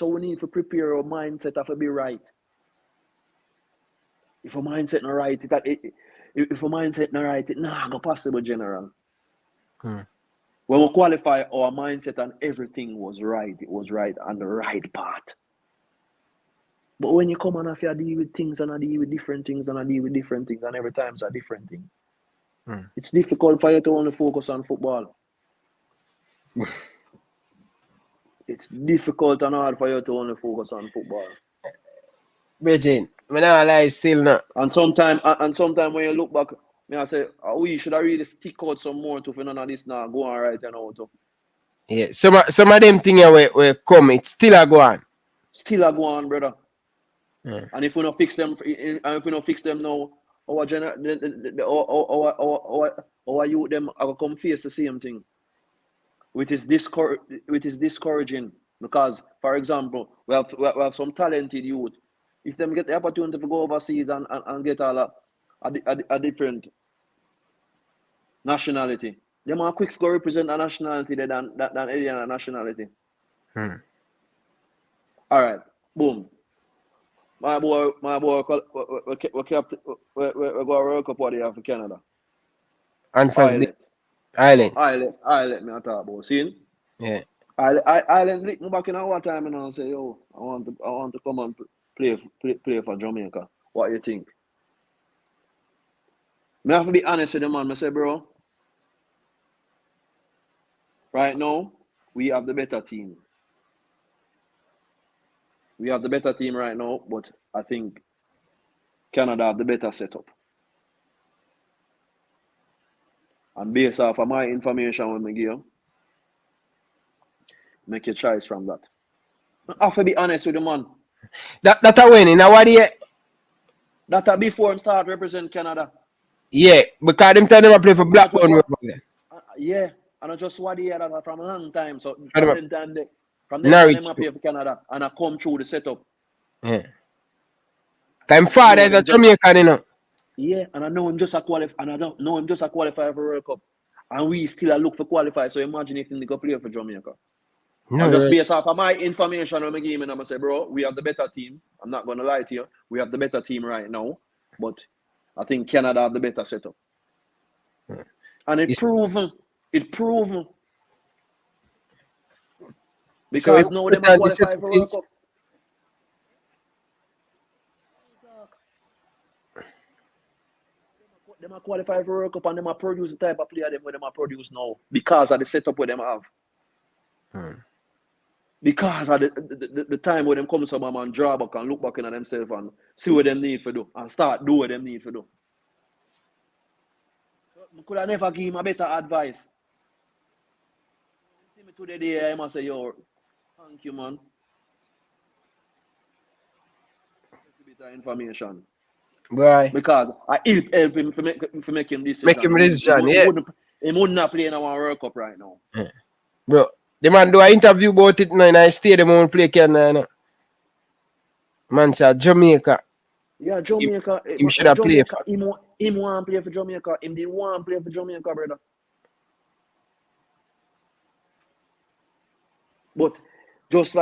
[SPEAKER 3] we need to prepare our mindset to be right. If our mindset not right, if our mindset not right, it's not go possible, general. When we qualify, our mindset and everything was right. It was right on the right path. But when you come and have to deal with things and I deal with different things and I deal with different things and every time it's a different thing. It's difficult for you to only focus on football. It's difficult and hard for you to only focus on football.
[SPEAKER 2] Virgin, I not lie still not.
[SPEAKER 3] And sometimes when you look back, I say, we should have really stick out some more to none of this now. Go on right now.
[SPEAKER 2] Yeah, some of them things will come, it's still a go on.
[SPEAKER 3] Still a go on, brother.
[SPEAKER 2] Yeah.
[SPEAKER 3] And if we don't fix them, now, our youth them are come face the same thing. Which is discouraging because, for example, we have some talented youth. If them get the opportunity to go overseas and get a different nationality, them are quick to go represent a nationality than any other nationality. All right, boom. My boy, we go World Cup what they have for Canada.
[SPEAKER 2] And for Island,
[SPEAKER 3] me talk about. See?
[SPEAKER 2] Yeah.
[SPEAKER 3] Island lick me back in our time and I say, yo, I want to come and play for Jamaica. What you think? Me have to be honest with the man. I say, bro, right now, we have the better team. We have the better team right now, but I think Canada have the better setup. And based off of my information when I give you, make your choice from that. I have to be honest with the man.
[SPEAKER 2] That a win in a what year?
[SPEAKER 3] That a before him start represent Canada.
[SPEAKER 2] Yeah, because them time them play for Blackburn.
[SPEAKER 3] Yeah, and I just what year that from a long time. So from them time they play for Canada and I come through the setup.
[SPEAKER 2] Yeah. Time father is a Jamaican, you know.
[SPEAKER 3] Yeah, and I know him just a qualify, and I don't know him just a qualifier for World Cup. And we still look for qualifiers. So imagine if they go play for Jamaica. No, just based off of my information on my game, and I'm gonna say, bro, we have the better team. I'm not gonna lie to you. We have the better team right now, but I think Canada have the better setup. And it's proven. Because now they might qualify for World Cup. They might qualify for World Cup and they might produce the type of player them where they might produce now because of the setup where they have. Because of the time where them come some and draw back and look back in themselves and see what them need to do and start do what them need to do. I could have never give him a better advice. See me today, I must say, yo, thank you, man. A bit of information.
[SPEAKER 2] Boy.
[SPEAKER 3] Because I help him for make him decision.
[SPEAKER 2] Make him decision, yeah.
[SPEAKER 3] He wouldn't have played in our World Cup right now.
[SPEAKER 2] Yeah. Bro, the man do an interview about it now in I stadium won't play Canada. Man said Jamaica.
[SPEAKER 3] Yeah, Jamaica.
[SPEAKER 2] Him should have played.
[SPEAKER 3] Him want to play for Jamaica. Him did want to play for Jamaica, brother. But just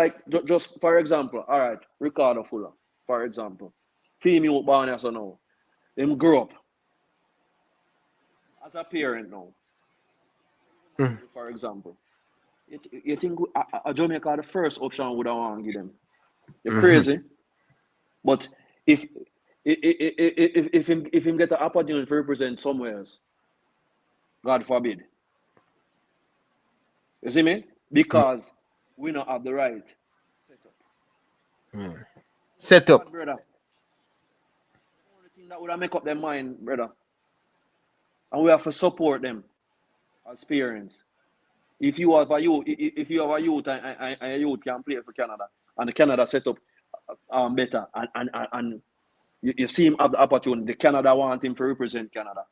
[SPEAKER 3] for example, all right, Ricardo Fuller, for example, female born as now, him grew up as a parent now. For example, you think a Jamaica the first option would have want to give them? You're crazy. But if him get the opportunity to represent somewhere else, God forbid. You see me? Because we don't have the right setup.
[SPEAKER 2] Setup.
[SPEAKER 3] Brother. The only thing that would have make up their mind, brother. And we have to support them as parents. If you have a youth, and a youth can play for Canada, and the Canada setup better, and you see him have the opportunity, the Canada want him to represent Canada,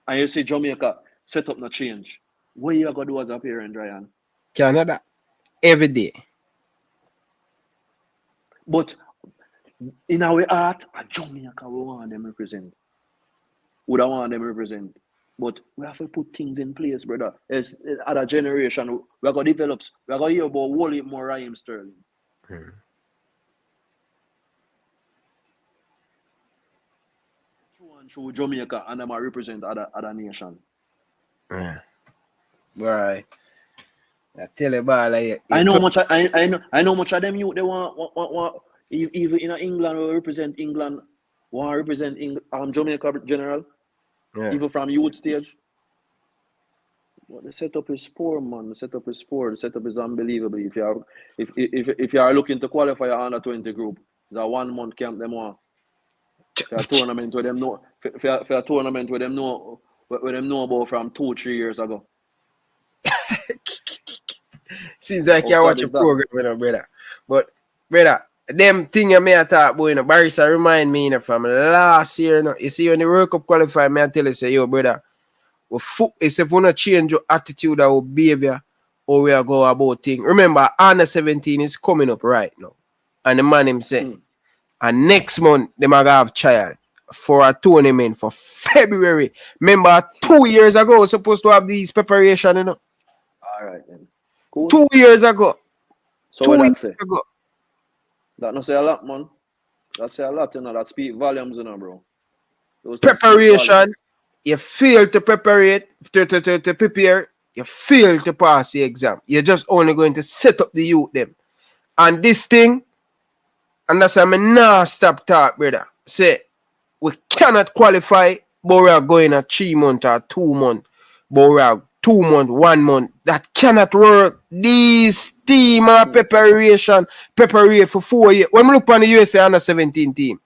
[SPEAKER 3] and you see Jamaica set up no change, what you gonna do as a parent, Ryan?
[SPEAKER 2] Canada every day.
[SPEAKER 3] But in our heart, a Jamaica we want them represent. We don't want them represent. But we have to put things in place, brother. As other generation, we're gonna develop, we're gonna hear about Wally more Raheem Sterling. Through Jamaica, and them represent other nation.
[SPEAKER 2] Yeah. Right. I tell you about like
[SPEAKER 3] I know much of them youth they want even in England will represent England, want to represent Jamaica general.
[SPEAKER 2] Yeah.
[SPEAKER 3] Even from youth stage. But the setup is poor, man. The setup is poor. The setup is unbelievable. If you are looking to qualify a under 20 group, it's a 1 month camp them want. For a tournament where them know for a tournament where them know about from 2-3 years ago.
[SPEAKER 2] Seems like you watch a program, brother. But brother, them thing you may have talk about, Barisa remind me from last year. You see when the World Cup qualify, me I tell you say, yo brother, if you not change your attitude or behavior, or we are go about thing. Remember, under 17 is coming up right now. And the man him say, and next month they might have child for a tournament for February. Remember 2 years ago we're supposed to have these preparation, you know.
[SPEAKER 3] Alright then. Cool.
[SPEAKER 2] 2 years ago.
[SPEAKER 3] So
[SPEAKER 2] 2
[SPEAKER 3] what
[SPEAKER 2] years
[SPEAKER 3] that say?
[SPEAKER 2] ago.
[SPEAKER 3] That not say a lot, man. That say a lot, you know. That speak volumes, you know, bro. Those
[SPEAKER 2] Preparation, you fail to prepare to prepare, you fail to pass the exam. You're just only going to set up the youth them. And this thing, and that's why I'm not stop talk, brother. Say, we cannot qualify, but we are going a 3 month or 2 month. But we are 2 month, 1 month. That cannot work. These team are preparation for 4 years. When we look on the USA under 17 team,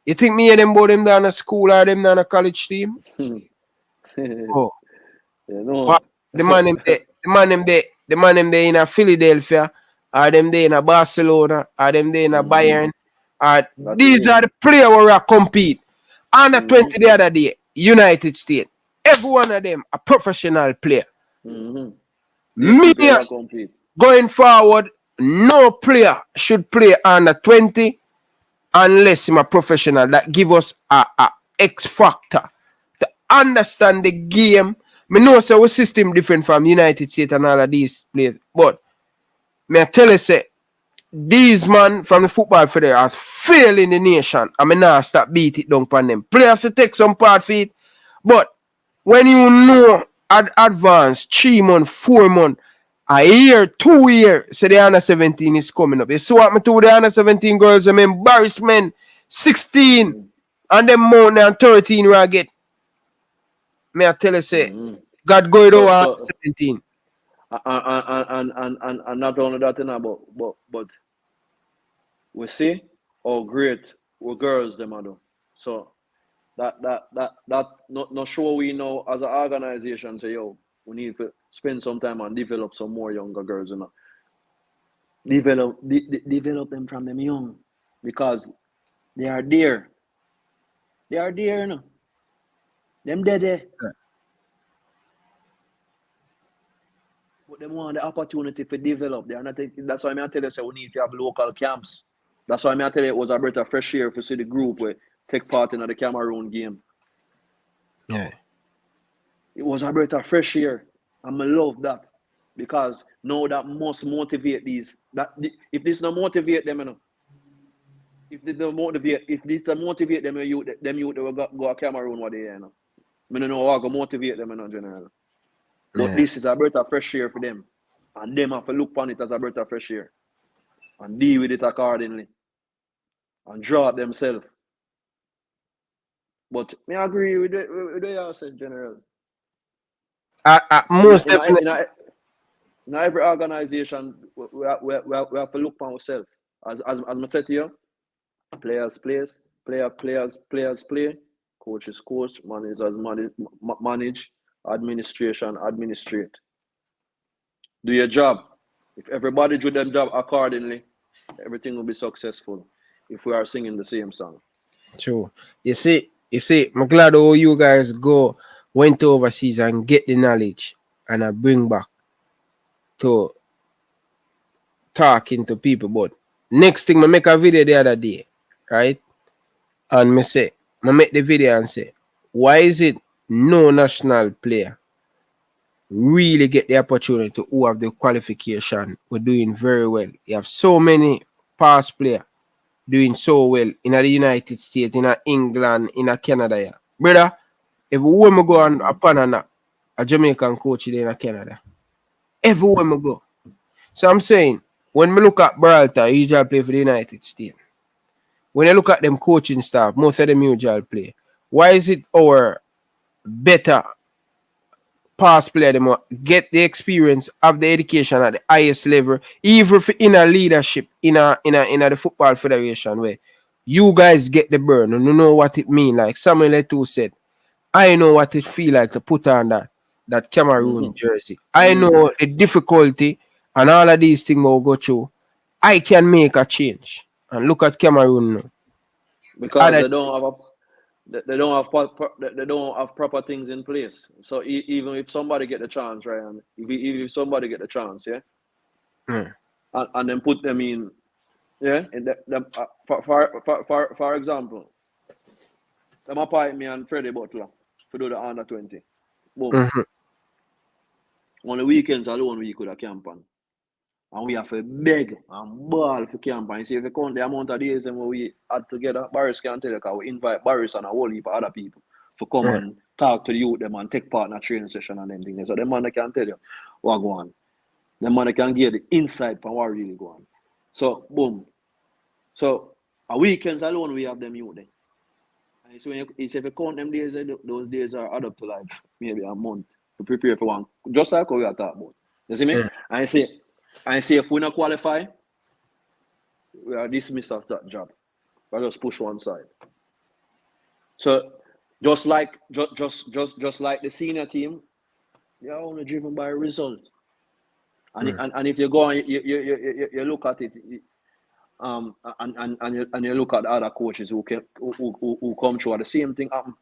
[SPEAKER 2] you think me and them both them down a school or them down a college team? Oh.
[SPEAKER 3] You know.
[SPEAKER 2] But the man them there in a Philadelphia, or them there in a Barcelona, or them there in a Bayern. These are the players who are compete. Under 20 the other day, United States. Every one of them a professional player. Millions going forward, no player should play under 20 unless he's a professional. That give us a X factor to understand the game. I know so our system different from United States and all of these players, but I tell you say these man from the football federation has failed in the nation. I mean now stop beat it down upon them. Players to take some part for it, but when you know advance 3 months, 4 months, a year, 2 years, so the under 17 is coming up. You see what me do the under 17 girls, them embarrassment, 16, and them more than 13 where I get. May I tell you say, God go to under 17.
[SPEAKER 3] And not only that, you know, but we see how great our girls them are do. So not sure we know as an organization say, yo, we need to spend some time and develop some more younger girls, you know. Develop them from them young because they are there. They are there, you know. Them dead there.
[SPEAKER 2] Yeah.
[SPEAKER 3] But them want the opportunity to develop. They are not. That's why I tell you, say we need to have local camps. That's why I tell you it was a breath of fresh air to see the group where take part in the Cameroon game.
[SPEAKER 2] Yeah.
[SPEAKER 3] It was a breath of fresh air. And I love that. Because now that must motivate these. If this not motivate them, you know. If this don't motivate them, you will go to Cameroon what they, you know. I don't know how to motivate them, you know, general. But this is a breath of fresh air for them. And them have to look upon it as a breath of fresh air. And deal with it accordingly. And draw it themselves. But I agree with what you said, General.
[SPEAKER 2] Most definitely.
[SPEAKER 3] In every organization, we have to look upon ourselves. As I said to you, players play, coaches coach, managers manage, administration administrate. Do your job. If everybody do their job accordingly, everything will be successful. If we are singing the same song.
[SPEAKER 2] True. You see, I'm glad all you guys went overseas and get the knowledge and I bring back to talking to people. But next thing, I make a video the other day, right? And I make the video and say, why is it no national player really get the opportunity who have the qualification? We're doing very well. You have so many past players doing so well in the United States, in England, in Canada. Yeah. Brother, if we go on a Jamaican coach in Canada, everywhere we go. So I'm saying, when we look at Beralta, he usually play for the United States. When you look at them coaching staff, most of them usually play. Why is it our better past player them get the experience of the education at the highest level, even in a leadership in the football federation where you guys get the burn and you know what it mean? Like Samuel Eto'o said, I know what it feel like to put on that Cameroon jersey. I know the difficulty and all of these things will go through. I can make a change. And look at Cameroon now.
[SPEAKER 3] Because they don't have proper things in place. So even if somebody get the chance, Ryan, if somebody get the chance, yeah, and then put them in, yeah, and for example, them appoint me and Freddie Butler to do the under 20. Boom. On the weekends alone, we could have camp on. And we have to beg and ball for camp. And see if you count the amount of days and we had together, Barris can tell you, because we invite Barris and a whole heap of other people to come and talk to the youth them and take part in a training session and them things. So them man can tell you what go on. Them man can give the insight from what really go on. So boom. So on weekends alone we have them youth there. And so if you count them days, those days are add up to like maybe a month to prepare for one. Just like we are talking about. You see me? And I say if we not qualify, we are dismissed of that job. We just push one side. So just like the senior team, they are only driven by results. And if you go and you look at it, and you look at the other coaches who come through, the same thing happen.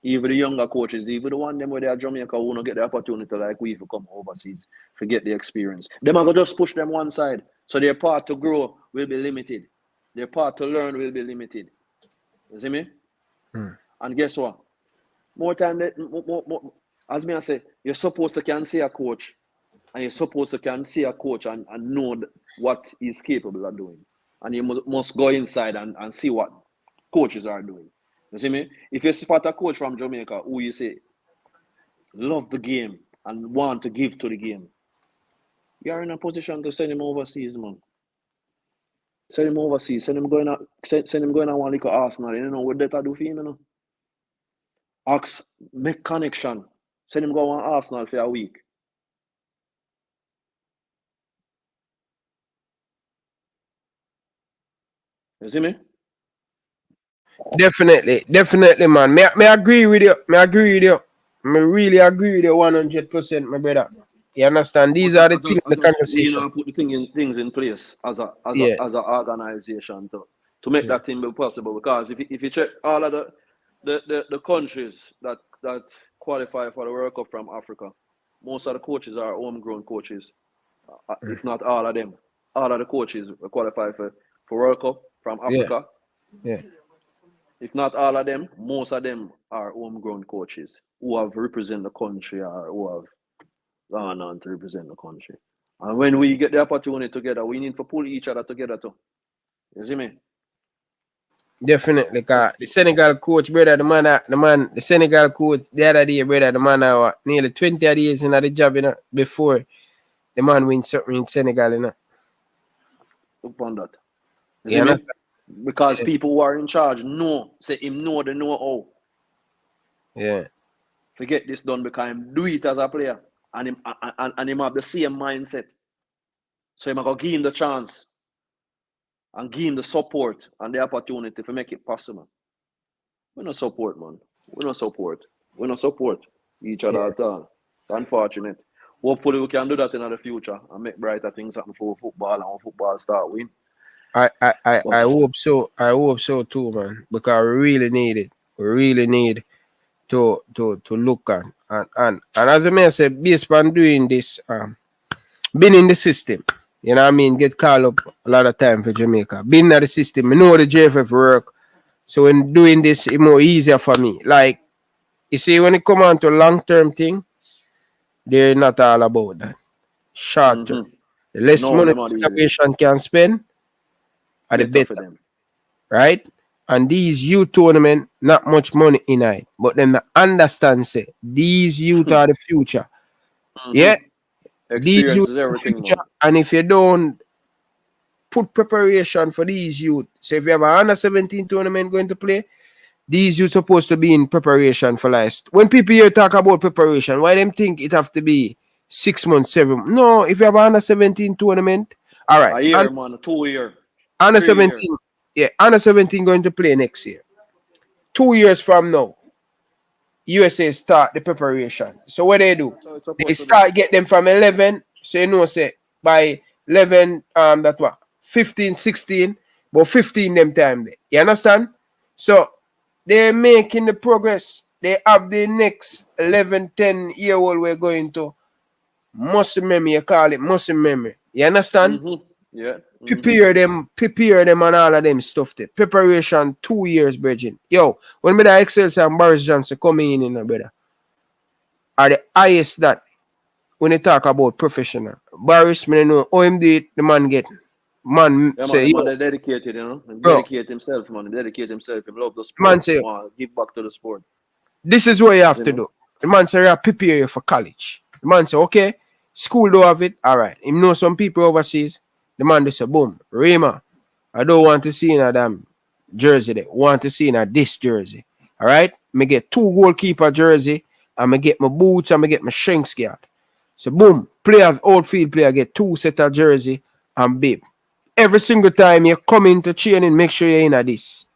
[SPEAKER 3] Even the younger coaches, even the one them where they are Jamaica who don't get the opportunity like we to come overseas to get the experience. Them are gonna just push them one side. So their part to grow will be limited. Their part to learn will be limited. You see me? And guess what? More time as me I say, you're supposed to can see a coach and you're supposed to can see a coach and know what he's capable of doing. And you must go inside and see what coaches are doing. You see me? If you spot a coach from Jamaica who you say love the game and want to give to the game, you are in a position to send him overseas, man. Send him overseas. Send him going on one little Arsenal. You know what that do for him, you know? Make connection. Send him go on Arsenal for a week. You see me?
[SPEAKER 2] Definitely, man. Me agree with you. Me really agree with you 100%, my brother. You understand? These are the things in
[SPEAKER 3] I
[SPEAKER 2] the
[SPEAKER 3] just we
[SPEAKER 2] conversation.
[SPEAKER 3] put the things in place as
[SPEAKER 2] Yeah,
[SPEAKER 3] a organization to make
[SPEAKER 2] yeah,
[SPEAKER 3] that thing be possible. Because if you check all of the countries that qualify for the World Cup from Africa, most of the coaches are homegrown coaches. If not all of them, all of the coaches qualify for World Cup from
[SPEAKER 2] yeah,
[SPEAKER 3] Africa.
[SPEAKER 2] yeah.
[SPEAKER 3] If not all of them, most of them are homegrown coaches who have represented the country or who have gone on to represent the country. And when we get the opportunity together, we need to pull each other together too. You see me?
[SPEAKER 2] Definitely, cause the Senegal coach, brother, the Senegal coach the other day, brother, the man nearly 20 years in the job, before the man wins something in Senegal,
[SPEAKER 3] Look on that. You
[SPEAKER 2] You
[SPEAKER 3] see me?
[SPEAKER 2] understand?
[SPEAKER 3] Because
[SPEAKER 2] Yeah,
[SPEAKER 3] people who are in charge say him know the know how.
[SPEAKER 2] yeah,
[SPEAKER 3] Forget this done because him do it as a player. And him have the same mindset. So him go give him the chance and give him the support and the opportunity to make it possible. We no support, man. We no support. We no support each other
[SPEAKER 2] yeah.
[SPEAKER 3] at all. It's unfortunate. Hopefully we can do that in the future and make brighter things happen for football and when football start win.
[SPEAKER 2] I hope so. I hope so too, man. Because we really need it. We really need to look at and as I may say, based on doing this, been in the system. You know what I mean? Get called up a lot of time for Jamaica. Been in the system. I know the JFF work. So when doing this, it's more easier for me. Like, you see, when it come on to long-term thing, they're not all about that. Short-term. The less
[SPEAKER 3] No,
[SPEAKER 2] money
[SPEAKER 3] them are
[SPEAKER 2] the
[SPEAKER 3] easy.
[SPEAKER 2] federation can spend, are the
[SPEAKER 3] Better for
[SPEAKER 2] better.
[SPEAKER 3] them.
[SPEAKER 2] Right? And these youth tournament, not much money in it. But then the understand say these youth are the future. Yeah? These
[SPEAKER 3] Experience
[SPEAKER 2] youth
[SPEAKER 3] is
[SPEAKER 2] are the
[SPEAKER 3] everything,
[SPEAKER 2] future.
[SPEAKER 3] man.
[SPEAKER 2] And if you don't put preparation for these youth, so if you have a under 17 tournament going to play, these youth supposed to be in preparation for last. When people here talk about preparation, why them think it have to be 6 months, 7? No, if you have a under 17 tournament, all right.
[SPEAKER 3] A year, man. 2 year.
[SPEAKER 2] Under
[SPEAKER 3] 3 year.
[SPEAKER 2] 17, yeah, under 17 going to play next year. 2 years from now, USA start the preparation. So what they do?
[SPEAKER 3] So it's
[SPEAKER 2] They
[SPEAKER 3] supposed to do.
[SPEAKER 2] start get them from 11. So you know, say by 11, that what 15, 16, but 15 them time there. You understand? So they're making the progress. They have the next 11, 10-year old we're going to muscle memory. You call it muscle memory. You understand?
[SPEAKER 3] Yeah.
[SPEAKER 2] Prepare them and all of them stuff there. Preparation 2 years, Bridget. Yo, when me the Excel and Boris Johnson coming in, brother, are the highest that when they talk about professional. Boris, me know how him do it, the man get. Man
[SPEAKER 3] Yeah, man,
[SPEAKER 2] say,
[SPEAKER 3] the man
[SPEAKER 2] yo,
[SPEAKER 3] they dedicated, you know. He
[SPEAKER 2] bro,
[SPEAKER 3] dedicate himself, man. He dedicate himself. He love the
[SPEAKER 2] the man
[SPEAKER 3] sport.
[SPEAKER 2] say,
[SPEAKER 3] Want give back to the sport.
[SPEAKER 2] this is what you have
[SPEAKER 3] You
[SPEAKER 2] to
[SPEAKER 3] know?
[SPEAKER 2] do. The man say, I prepare you for college. The man say, okay, school don't have it. All right. Him know some people overseas. The man just say, boom, Rima, I don't want to see in a damn jersey there. Want to see in a this jersey. All right. Me get 2 goalkeeper jersey. And me get my boots and me get my shanks guard. So boom, players, outfield player get 2 set of jersey and babe. Every single time you come into training, make sure you're in a this.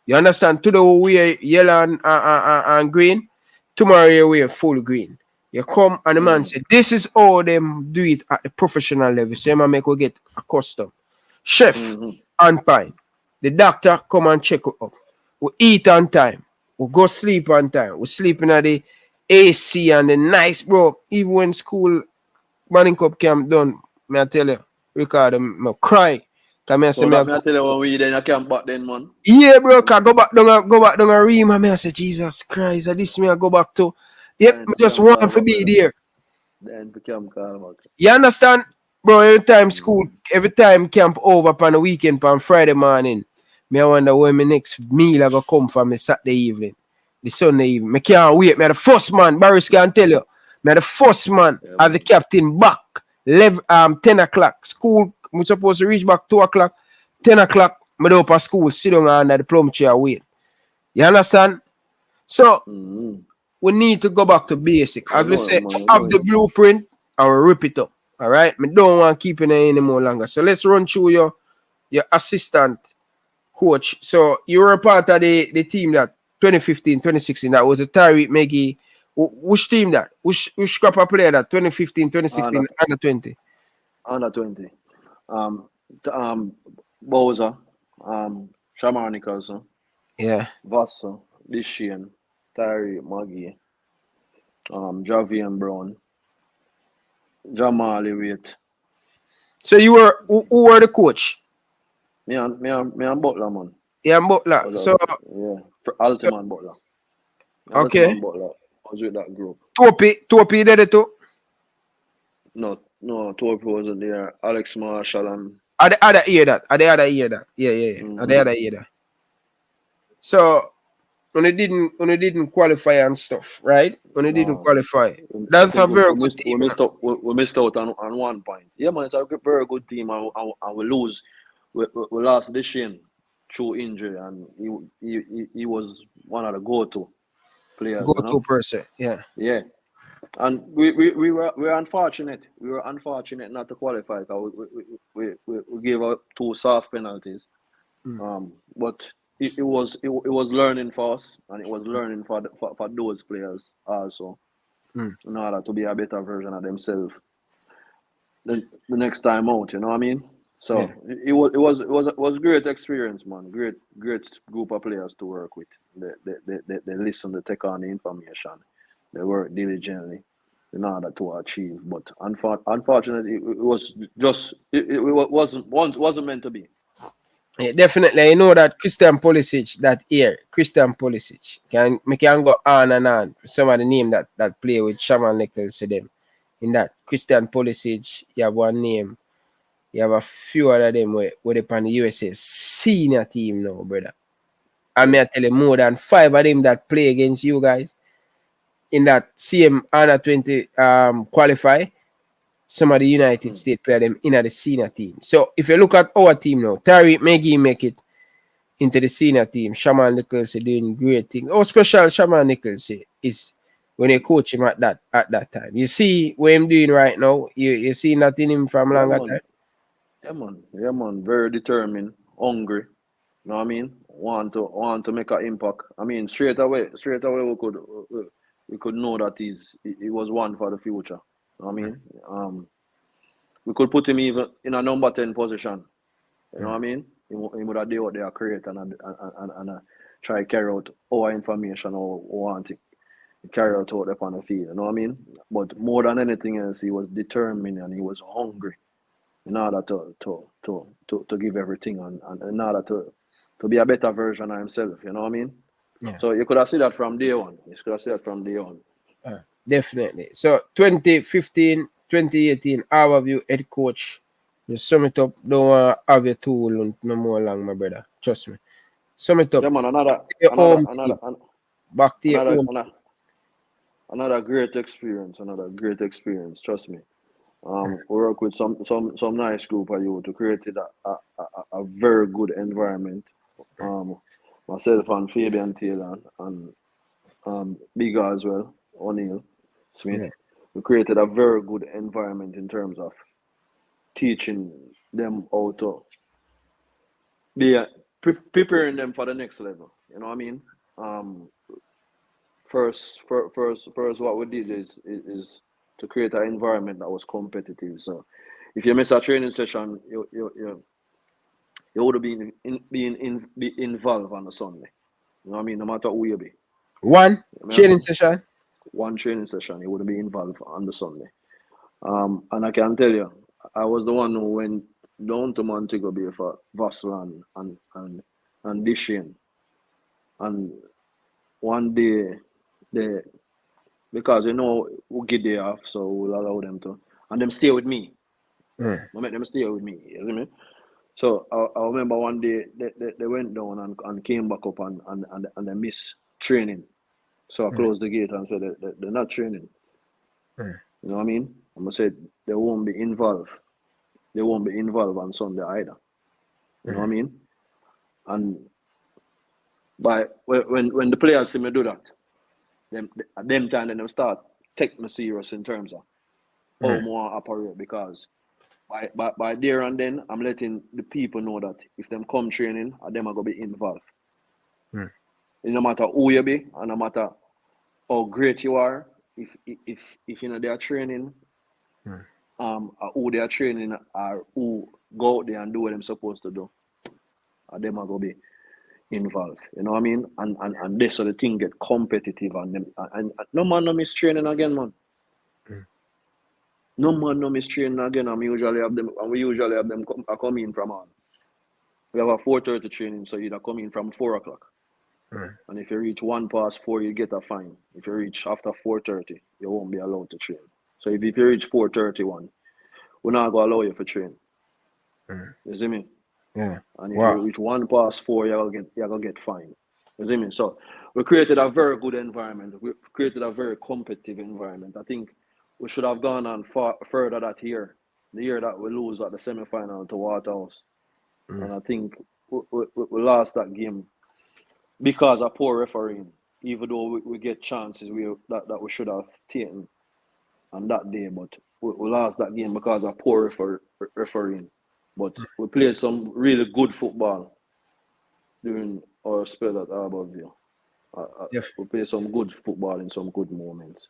[SPEAKER 2] You understand? Today we wear yellow and green. Tomorrow you wear full green. You come and the man say, this is how them do it at the professional level. So you make you get accustomed. Chef on time. The doctor come and check you up. We eat on time. We go sleep on time. We sleep in the AC and the nice, bro. Even when school morning cup camp done, may I tell you, Ricardo, I cry. Come here, say
[SPEAKER 3] So
[SPEAKER 2] me,
[SPEAKER 3] that me I tell you when we then I camp back then, man.
[SPEAKER 2] yeah, bro, can go back down a ream and me I say, Jesus Christ, this me I go back to. Yep,
[SPEAKER 3] Then
[SPEAKER 2] me
[SPEAKER 3] we
[SPEAKER 2] just
[SPEAKER 3] camp
[SPEAKER 2] want
[SPEAKER 3] call
[SPEAKER 2] to
[SPEAKER 3] back,
[SPEAKER 2] be
[SPEAKER 3] brother.
[SPEAKER 2] there.
[SPEAKER 3] Then we camp call back.
[SPEAKER 2] You understand? Bro, every time camp over upon the weekend, on Friday morning, me I wonder when my next meal I go come from the Saturday evening, the Sunday evening. Me can't wait. Me the first man, Barris can tell you. Me the first man
[SPEAKER 3] Yeah,
[SPEAKER 2] as the captain back 10 o'clock. School, we supposed to reach back 2 o'clock. 10 o'clock, me do up at school, sit down under the plum chair, wait. You understand? So, we need to go back to basic.
[SPEAKER 3] I
[SPEAKER 2] As we
[SPEAKER 3] know it,
[SPEAKER 2] say,
[SPEAKER 3] man. I
[SPEAKER 2] have
[SPEAKER 3] know
[SPEAKER 2] the
[SPEAKER 3] it.
[SPEAKER 2] blueprint and we rip it up. All right? Me don't want to keep it any more longer. So let's run through your assistant coach. So you were a part of the team that 2015, 2016. That was a Tariq Meggy. Which team that? Which crop of player that 2015, 2016 under 20?
[SPEAKER 3] Under 20. Bowser, Shaman Nicholson,
[SPEAKER 2] Yeah.
[SPEAKER 3] Vassa, Dishian, Tyree, Maggie, Javian Brown, Jamal Wait.
[SPEAKER 2] So you were who were the coach?
[SPEAKER 3] Me and Butler, man.
[SPEAKER 2] Yeah, Butler. So
[SPEAKER 3] yeah, Altiman Butler.
[SPEAKER 2] Okay.
[SPEAKER 3] Altiman Butler. I was with that group.
[SPEAKER 2] Topi did it too?
[SPEAKER 3] No, Topi wasn't there. Alex Marshall and
[SPEAKER 2] Are the other year that? Yeah. Are the other year that? So when they didn't qualify and stuff, right? When they didn't qualify. That's a very good team.
[SPEAKER 3] We missed out on 1 point. Yeah, man, it's a very good team, and we lose. We lost this year through injury, and he was one of the go-to players.
[SPEAKER 2] Go-to person, yeah.
[SPEAKER 3] Yeah. And we were unfortunate. We were unfortunate not to qualify because we gave out 2 soft penalties. But it was learning for us, and it was learning for those players also, in order to be a better version of themselves the next time out. You know what I mean? So yeah. it was a great experience, man. Great group of players to work with. They listen, they take on the information, they work diligently in order to achieve. But unfortunately, it wasn't meant to be.
[SPEAKER 2] Yeah, definitely. I know that Christian Pulisic, we can go on and on. Some of the name that play with Shaman Nichols to them. In that Christian Pulisic, you have one name. You have a few other them where they on the USA senior team now, brother. I may tell you more than 5 of them that play against you guys in that same under 20 qualify. Some of the United States player them in the senior team. So if you look at our team now, Tariq Meggy make it into the senior team. Shaman Nichols is doing great things. How special Shaman Nichols is when you coach him at that time. You see what I'm doing right now. You see nothing in him from longer time.
[SPEAKER 3] Yeah, man. Very determined, hungry. You know what I mean? Want to make an impact. I mean, straight away we could know that he was one for the future. You know what I mean? We could put him even in a number 10 position. You know what I mean? He would have done what they are create and try to carry out our information or want to carry out upon the field. You know what I mean? But more than anything else, he was determined and he was hungry in order to give everything and in order to be a better version of himself. You know what I mean? Yeah. So you could have seen that from day one.
[SPEAKER 2] Definitely. So 2015, 2018, our view head coach. You sum it up. Don't want to have your tool no more long, my brother. Trust me. Sum it up.
[SPEAKER 3] Yeah, man,
[SPEAKER 2] back to your home.
[SPEAKER 3] Another great experience. Trust me. We work with some nice group of you to create a very good environment. Myself and Fabian Taylor and Bigger as well, O'Neill Smith. Yeah. We created a very good environment in terms of teaching them how to be preparing them for the next level. You know what I mean? First, what we did is to create an environment that was competitive. So, if you miss a training session, you would be involved on a Sunday. You know what I mean? No matter who you be.
[SPEAKER 2] One training session,
[SPEAKER 3] you would be involved on the Sunday. And I can tell you, I was the one who went down to Montego Bay for Vassal and Dishian. And one day, because we get day off, so we'll allow them to, and them stay with me. I make them stay with me. You see me? So I remember one day they went down and came back up and they missed training. So I closed the gate and said they're not training. You know what I mean? I'm gonna say they won't be involved. They won't be involved on Sunday either. You know what I mean? And when the players see me do that, them time them start take me serious in terms of how more operate, because by there and then, I'm letting the people know that if them come training, them are gonna be involved.
[SPEAKER 2] Hmm.
[SPEAKER 3] No matter who you be, and no matter how great you are, if you know they are training, who they are training or who go out there and do what they're supposed to do, them are gonna be involved. You know what I mean? And this so the thing get competitive and them and no man no miss training again, man. No man no miss training again, and we usually have them come in from on. We have a 4:30 training, so you come in from 4 o'clock. And if you reach 4:01, you get a fine. If you reach after 4:30, you won't be allowed to train. So if you reach 4:31, we're not gonna allow you to train. You see me?
[SPEAKER 2] Yeah.
[SPEAKER 3] And if you reach 4:01, you're gonna get fined. You see me? So we created a very good environment. We created a very competitive environment. I think we should have gone on further that year. The year that we lose at the semi-final to Waterhouse. And I think we lost that game because of poor refereeing. Even though we get chances that we should have taken on that day, but we lost that game because of poor refereeing. But we played some really good football during our spell at Harbourview. We played some good football in some good moments.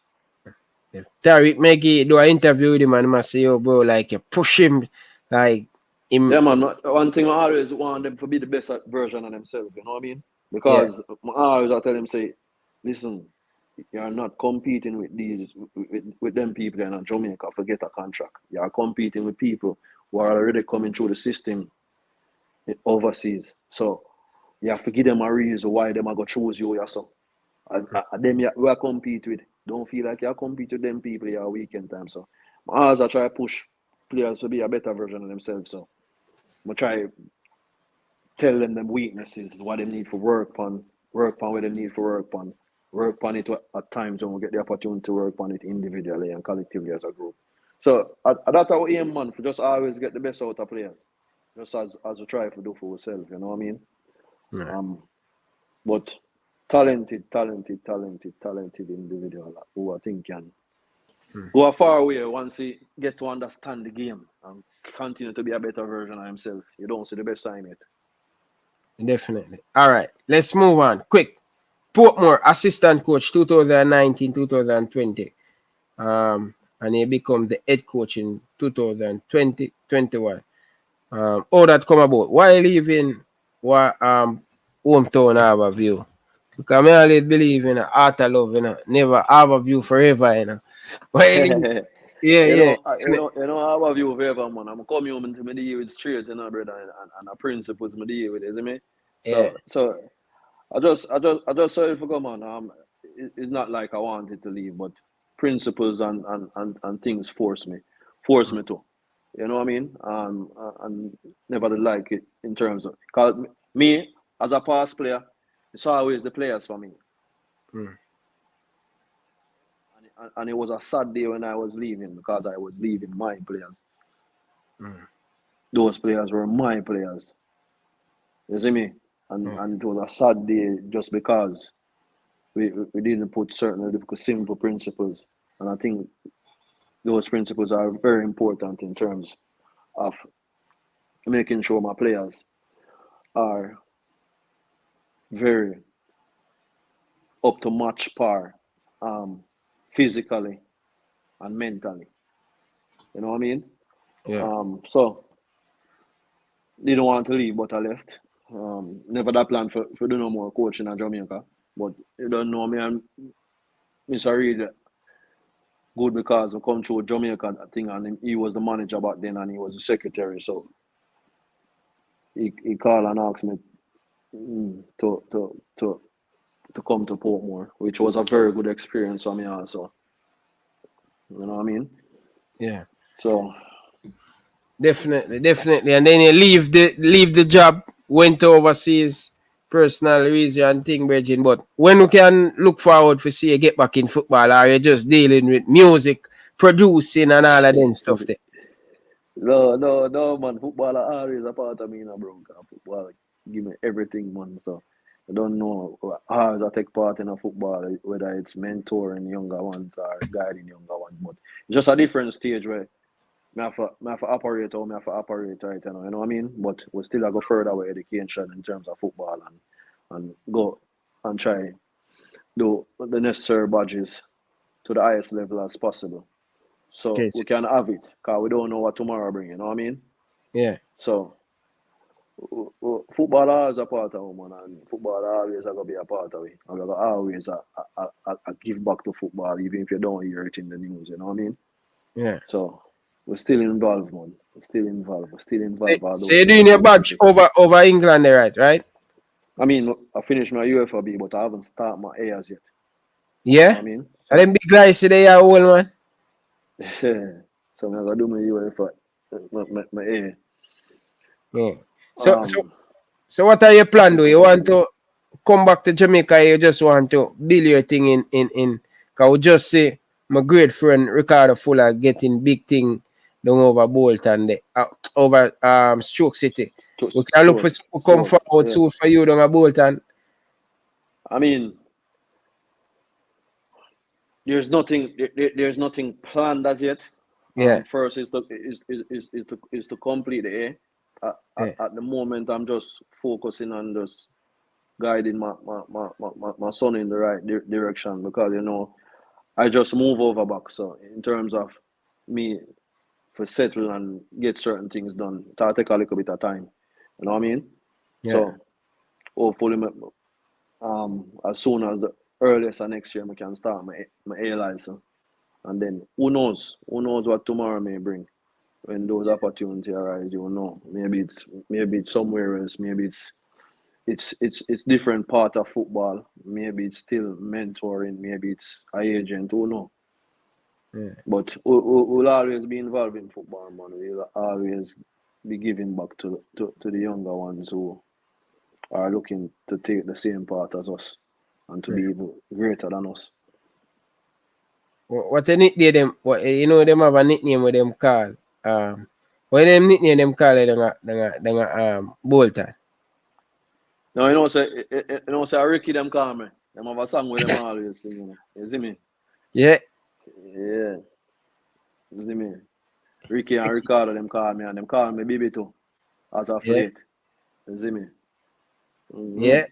[SPEAKER 2] If Tariq Maggie do an interview with him and he must say, yo, bro, like you push him, like him.
[SPEAKER 3] Yeah, man. One thing I always want them to be the best version of themselves, you know what I mean? Because I always tell them, say, listen, you're not competing with them people in Jamaica to get a contract. You're competing with people who are already coming through the system overseas. So you have to give them a reason why them are going to choose you yourself. Them we are compete with. Don't feel like you compete with them people here weekend time. So I always try to push players to be a better version of themselves. So I try tell them weaknesses, what they need for work on what they need for work on it at times when we get the opportunity to work on it individually and collectively as a group. So that's our aim, man, for just always get the best out of players. Just as we try to do for ourselves, you know what I mean?
[SPEAKER 2] Yeah.
[SPEAKER 3] But talented individual who I think can go a far away once he get to understand the game and continue to be a better version of himself. You don't see the best time yet.
[SPEAKER 2] Definitely. All right, let's move on. Quick. Portmore, assistant coach 2019-2020. And he become the head coach in 2020-21. All that come about. Why leaving hometown Harbourview? Because I always believe in art of love, you know, never Harbourview forever, you know. Why leave?
[SPEAKER 3] You know Harbourview forever, man. I'm coming home into my deal with straight, you know, brother, and the principles my deal with, isn't me? So I just sorry for come on. It's not like I wanted to leave, but principles and things force me to. You know what I mean? And never did like it in terms of, cause me as a past player, it's always the players for me. And it was a sad day when I was leaving because I was leaving my players. Those players were my players. You see me? And it was a sad day just because we didn't put certain simple principles. And I think those principles are very important in terms of making sure my players are very up to match par physically and mentally. You know what I mean?
[SPEAKER 2] Yeah.
[SPEAKER 3] So didn't want to leave, but I left. Never that plan for do no more coaching in Jamaica. But you don't know me and Mr. Reed good because I come through Jamaica thing and he was the manager back then and he was the secretary. So he called and asked me to come to Portmore, which was a very good experience for me also. You know what I mean?
[SPEAKER 2] Yeah.
[SPEAKER 3] So
[SPEAKER 2] definitely. And then you leave the job, went overseas, personal reason and thing, Bridging. But when we can look forward to see you get back in football, or you just dealing with music, producing and all of them stuff there?
[SPEAKER 3] No, man. Football are always a part of me, bro. Football give me everything, man. So I don't know how I take part in a football, whether it's mentoring younger ones or guiding younger ones, but it's just a different stage where me have to operate how me have to operate right now, you know what I mean? But we still go further with education in terms of football and go and try do the necessary badges to the highest level as possible. So
[SPEAKER 2] Okay,
[SPEAKER 3] we can have it, because we don't know what tomorrow bring, you know what I mean?
[SPEAKER 2] yeah.
[SPEAKER 3] So football always a part of man, and football always going to be a part of it. And we're always give back to football, even if you don't hear it in the news, you know what I mean?
[SPEAKER 2] Yeah.
[SPEAKER 3] So we're still involved, man. We're still involved.
[SPEAKER 2] So you're doing your badge over England there, right?
[SPEAKER 3] I mean, I finished my UFAB, but I haven't started my A's yet.
[SPEAKER 2] Yeah?
[SPEAKER 3] You know what I mean?
[SPEAKER 2] And them big guys today are old, man.
[SPEAKER 3] So I'm going to do my UFA, my A.
[SPEAKER 2] Yeah.
[SPEAKER 3] Um,
[SPEAKER 2] So what are your plans, though? You want to come back to Jamaica, or you just want to build your thing in because we just say my great friend Ricardo Fuller getting big thing down over Bolton there, over Stoke City. We can look for come forward soon for you down at Bolton.
[SPEAKER 3] I mean, there's nothing planned as yet.
[SPEAKER 2] Yeah.
[SPEAKER 3] First is to complete the A. At the moment, I'm just focusing on just guiding my son in the right direction, because I just move over back. So in terms of me for settle and get certain things done, it'll take a little bit of time. You know what I mean?
[SPEAKER 2] Yeah.
[SPEAKER 3] So hopefully, as soon as the earliest of next year, I can start my A license, and then who knows what tomorrow may bring. When those opportunities arise, you will know. Maybe it's somewhere else. Maybe it's different part of football. Maybe it's still mentoring. Maybe it's an agent. Who knows?
[SPEAKER 2] Yeah.
[SPEAKER 3] But we'll always be involved in football, man. We'll always be giving back to the younger ones who are looking to take the same part as us and to be even greater than us.
[SPEAKER 2] What a nickname them? What them have a nickname with them call. What them nickname them call Bolton.
[SPEAKER 3] Now say Ricky them call me. Them have a song with them always sing, You see me?
[SPEAKER 2] Yeah.
[SPEAKER 3] Yeah. You see me? Ricky and Ricardo them call me, and them call me Bibi too. As of late. You see me? Mm-hmm.
[SPEAKER 2] Yeah.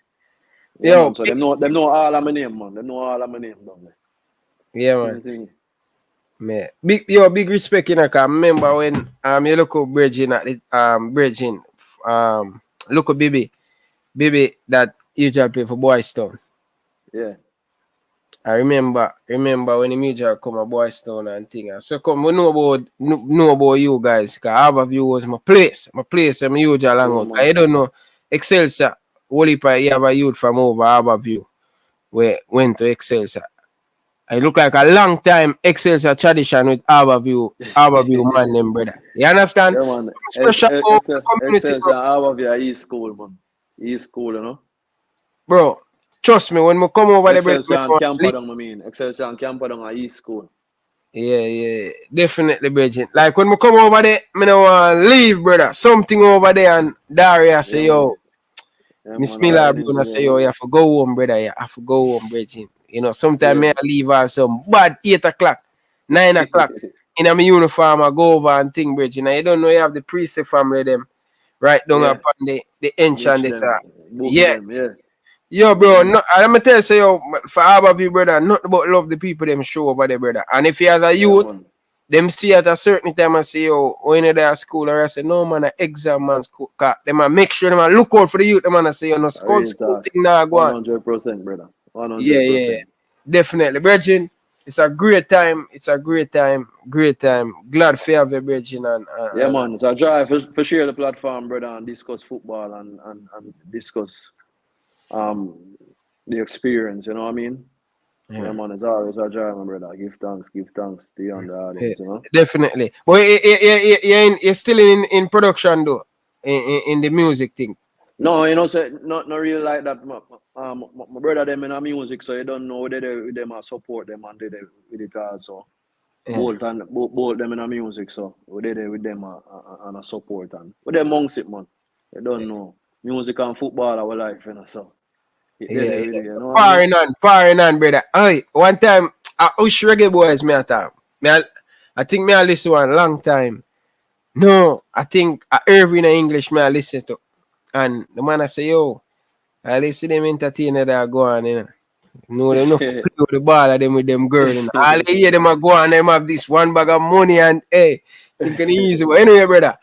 [SPEAKER 3] Yeah, man, so them know all of my name, man. Them know all of my name down there.
[SPEAKER 2] Yeah, man.
[SPEAKER 3] You see me?
[SPEAKER 2] Man, big respect, cause I remember when you look at Bridging at the Bridging look at baby that usually play for Boys Town.
[SPEAKER 3] Yeah.
[SPEAKER 2] I remember when the usually come at Boys Town and thing. So come we know about you guys, cause Harborview was my place. I'm usually hang out. I don't know Excelsior. Only you have a youth from over Harborview where went to Excelsior. It look like a long time Excelsior tradition with Harborview man, them brother. You understand?
[SPEAKER 3] Yeah, man.
[SPEAKER 2] Special community,
[SPEAKER 3] Excelsior Harborview East School, man. East School, you know.
[SPEAKER 2] Bro, trust me, when we come over there,
[SPEAKER 3] Excelsior and Camperdown, I mean. Excelsior and Camperdown are East School.
[SPEAKER 2] Yeah, definitely, Bridget. Like when we come over there, I don't want to leave, brother. Something over there, and Daria say, yo, Miss Miller, I say, yo, you have to go home, brother. You have to go home, Bridget. Sometimes I leave at some bad 8 o'clock, 9 o'clock in my uniform. I go over and think, Bridget. You don't know you have the priest family them right down upon the entrance. Yeah. Yo, bro, no, I'm gonna tell you, for all of you, brother, nothing but love the people them show over there, brother. And if you as a youth, them see at a certain time and say, yo, when you're there at school, or I say, no man, exam man school. Cause them make sure them look out for the youth, them and say, no school thing now go on.
[SPEAKER 3] 100%, brother. 100%.
[SPEAKER 2] Yeah. Definitely, Bridging. It's a great time. Glad for have you, Bridging.
[SPEAKER 3] Yeah, man. It's a joy for share the platform, brother, and discuss football and discuss the experience, you know what I mean? Yeah, man, it's always a joy, my brother. Give thanks to you and the audience, you know?
[SPEAKER 2] Definitely. But you're still in production though, in the music thing.
[SPEAKER 3] No, say not really like that. My brother them in the music, so you don't know whether they with them or support them and they with it also. Both them in the music, so we did with them and a support and with them amongst it, man. You don't know. Music and football our life, so. You know
[SPEAKER 2] Parring on, brother. Hey, one time I wish Reggae Boyz me at time. I think me I listen one long time. No, I think every in English man I listen to. And the man I say, yo, I listen to them entertainer that go on, you know. No, them not for play with the ball of them with them girl. You know. All they hear them a go on, them have this one bag of money and hey, thinking easy. But anyway, brother,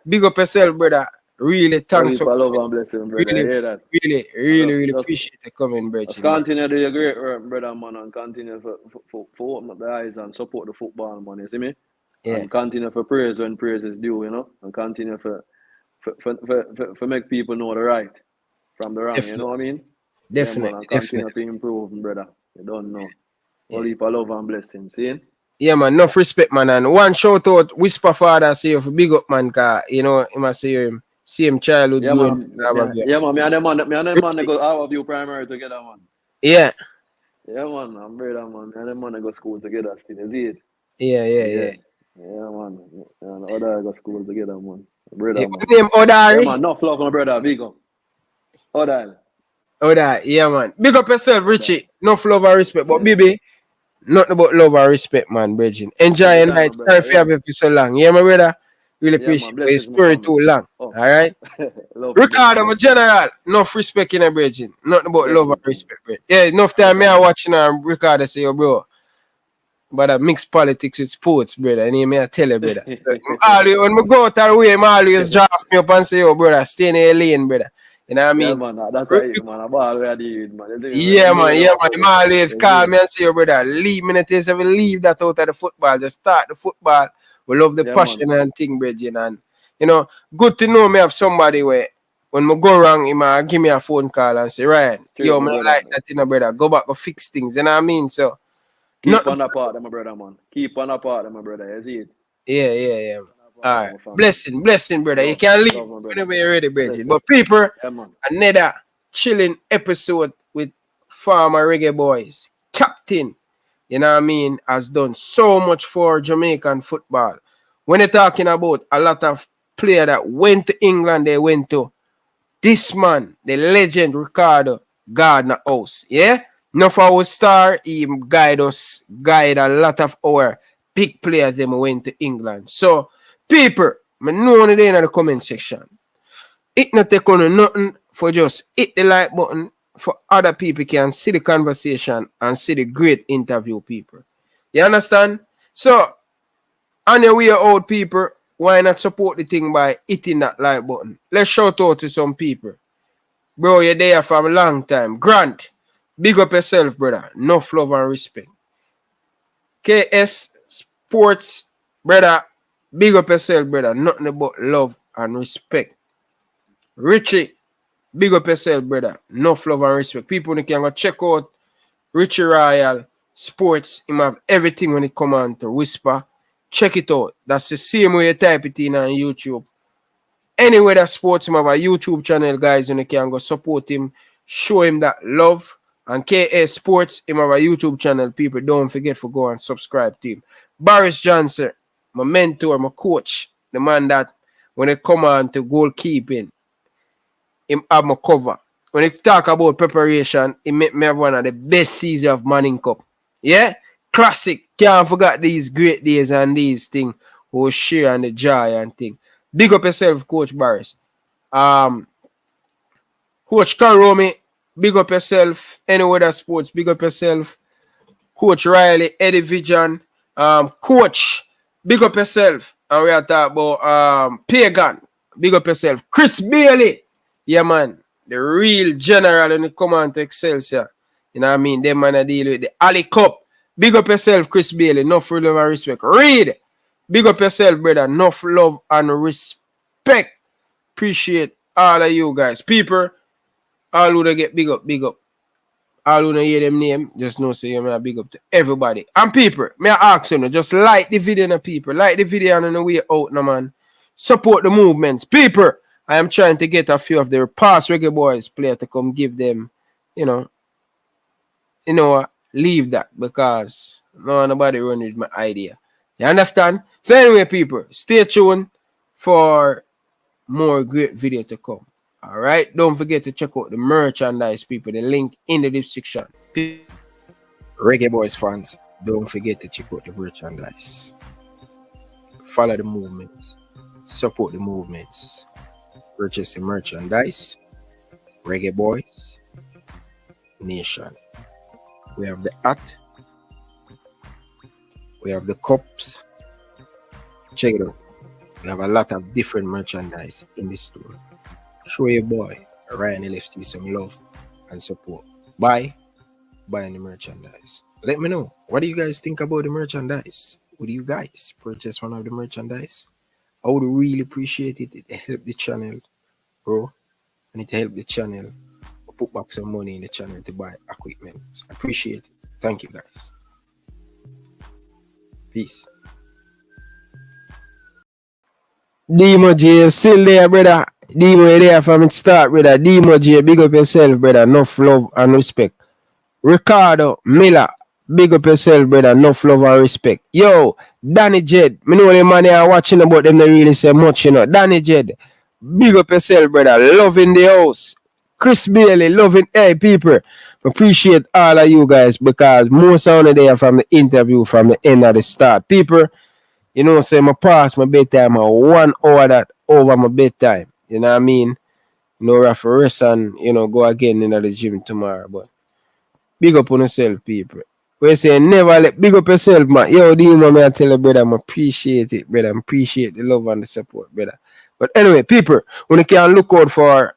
[SPEAKER 2] big up yourself, brother. Really, thanks for
[SPEAKER 3] love and blessing, brother.
[SPEAKER 2] really,
[SPEAKER 3] I hear that.
[SPEAKER 2] really appreciate the comment, brother.
[SPEAKER 3] Just continue to do your great work, brother, man, and continue for open up the eyes and support the football, man. You see me?
[SPEAKER 2] Yeah.
[SPEAKER 3] And continue for praise when praise is due, you know, and continue for make people know the right from the wrong.
[SPEAKER 2] Definitely.
[SPEAKER 3] You know what I mean?
[SPEAKER 2] Definitely,
[SPEAKER 3] yeah, man, and continue to improve, brother. You don't know. All heap of love and blessing. See?
[SPEAKER 2] Yeah, man, enough respect, man. And one shout out, Whisper Father, say you for big up, man, cause you know, he must say him same childhood.
[SPEAKER 3] Yeah, man. Yeah, man. Me and them man they go our view primary together, man.
[SPEAKER 2] Yeah.
[SPEAKER 3] Yeah, man. I'm brother, man. Me and them man they go school together still. You see it?
[SPEAKER 2] Yeah.
[SPEAKER 3] Yeah, man. And other go school together, man. Brother, man.
[SPEAKER 2] Name Odari?
[SPEAKER 3] Yeah, man. Enough love, my brother. Big up. Odari.
[SPEAKER 2] Yeah, man. Big up yourself, Richie. Enough love and respect. But baby, nothing but love and respect, man, Bridging. Enjoy your night. Sorry for having for so long. Yeah, my brother. Really appreciate it. It's story too long. All right. Ricardo, my general. Enough respect in a Bridging. Nothing but love and respect, bro. Yeah, enough time me I watching Ricardo say, yo, bro. But I mix politics with sports, brother. And he may tell you, brother. So, always, when I go out that way, I always draft me up and say, yo, brother, stay in your lane, brother. You know what I mean?
[SPEAKER 3] Yeah, man. That's right, man. I'm all ready, man.
[SPEAKER 2] Yeah, man. You always call me and say, yo, brother, leave me. If you leave that out of the football, just start the football. We love the passion and thing, Bridget. And, you know, good to know me have somebody where when I go wrong, he might give me a phone call and say, Ryan, yo, man, like that, you know, brother. Go back and fix things. You know what I mean? So,
[SPEAKER 3] keep on the part, my brother, man. Keep on the part, my brother. You see it?
[SPEAKER 2] Yeah. All right. Blessing, brother. You can leave whenever you're ready, Bridget. But people, another chilling episode with former Reggae Boyz. Captain, you know what I mean, has done so much for Jamaican football. When you're talking about a lot of players that went to England, they went to this man, the legend Ricardo Gardner house. Yeah? Enough of our star, he guide a lot of our big players them went to England. So, people, I know one day in the comment section. It not take on nothing for just hit the like button for other people can see the conversation and see the great interview people. You understand? So, on your way out, people, why not support the thing by hitting that like button? Let's shout out to some people. Bro, you're there from a long time. Grant, big up yourself, brother. Enough love and respect. KS Sports, brother, big up yourself, brother. Nothing but love and respect. Richie, big up yourself, brother. Enough love and respect. People can go check out Richie Royal Sports. He have everything when it come on to Whisper. Check it out. That's the same way you type it in on YouTube. Anyway, that sports him have a YouTube channel, guys, and you can go support him, show him that love. And KS Sports, him have a YouTube channel. People, don't forget to go and subscribe to him. Boris Johnson, my mentor, my coach, the man that when it come on to goalkeeping, him have my cover. When it talk about preparation, he make me have one of the best seasons of Manning Cup. Yeah? Classic. Can't forget these great days and these things who share and the joy and thing. Big up yourself, Coach Barris. Coach Karomi, big up yourself. Any other sports, big up yourself. Coach Riley, Eddie Vision. Coach, big up yourself. And we are talking about Pagan. Big up yourself. Chris Bailey. Yeah, man. The real general when it come on to Excelsior. You know what I mean? Them man I deal with the Ali Cup. Big up yourself, Chris Bailey. Enough love and respect. Read. Big up yourself, brother. Enough love and respect. Appreciate all of you guys. People, all who get big up. All who hear them name, just know say you may big up to everybody. And people, may I ask you, just like the video, no people. Like the video on the way out, no man. Support the movements. People, I am trying to get a few of their past Reggae Boyz players to come give them, leave that because nobody run with my idea. You understand? So anyway, people, stay tuned for more great video to come. All right? Don't forget to check out the merchandise, people. The link in the description. Reggae Boyz fans, don't forget to check out the merchandise. Follow the movement. support the movements, purchase the merchandise, Reggae Boyz Nation. We have the hat, we have the cups. Check it out. We have a lot of different merchandise in the store. Show your boy Ryan LFC some love and support. Buying the merchandise. Let me know. What do you guys think about the merchandise? Would you guys purchase one of the merchandise? I would really appreciate it. It help the channel, bro. And it help the channel put back some money in the channel to buy equipment. So I appreciate it. Thank you guys. Peace. Demo J still there, brother. Demo there from the start, brother. Demo J, big up yourself, brother. Enough love and respect. Ricardo Miller, big up yourself, brother. Enough love and respect. Yo, Danny Jed, me know the man they are watching about them, they really say much, you know. Danny Jed, big up yourself, brother. Loving the house. Chris Bailey, loving, hey, people. Appreciate all of you guys because most of them there from the interview from the end of the start. People, you know, say my pass my bedtime, 1 hour that over my bedtime. You know what I mean? You know, I have to rest and, you know, go again in the gym tomorrow. But big up on yourself, people. We say never let big up yourself, man. Yo, Dino, me I tell you, brother, I appreciate it, brother. I appreciate the love and the support, brother. But anyway, people, when you can look out for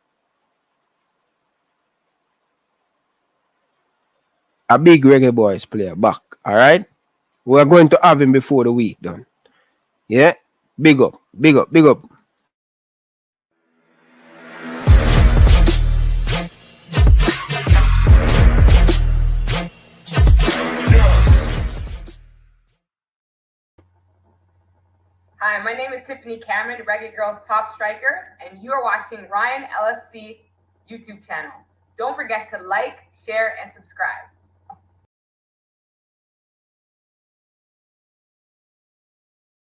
[SPEAKER 2] a big Reggae Boyz player back, all right? We're going to have him before the week done. Yeah? Big up, big up, big up.
[SPEAKER 1] Hi, my name is Tiffany Cameron, Reggae Girls top striker, and you are watching Ryan LFC YouTube channel. Don't forget to like, share, and subscribe.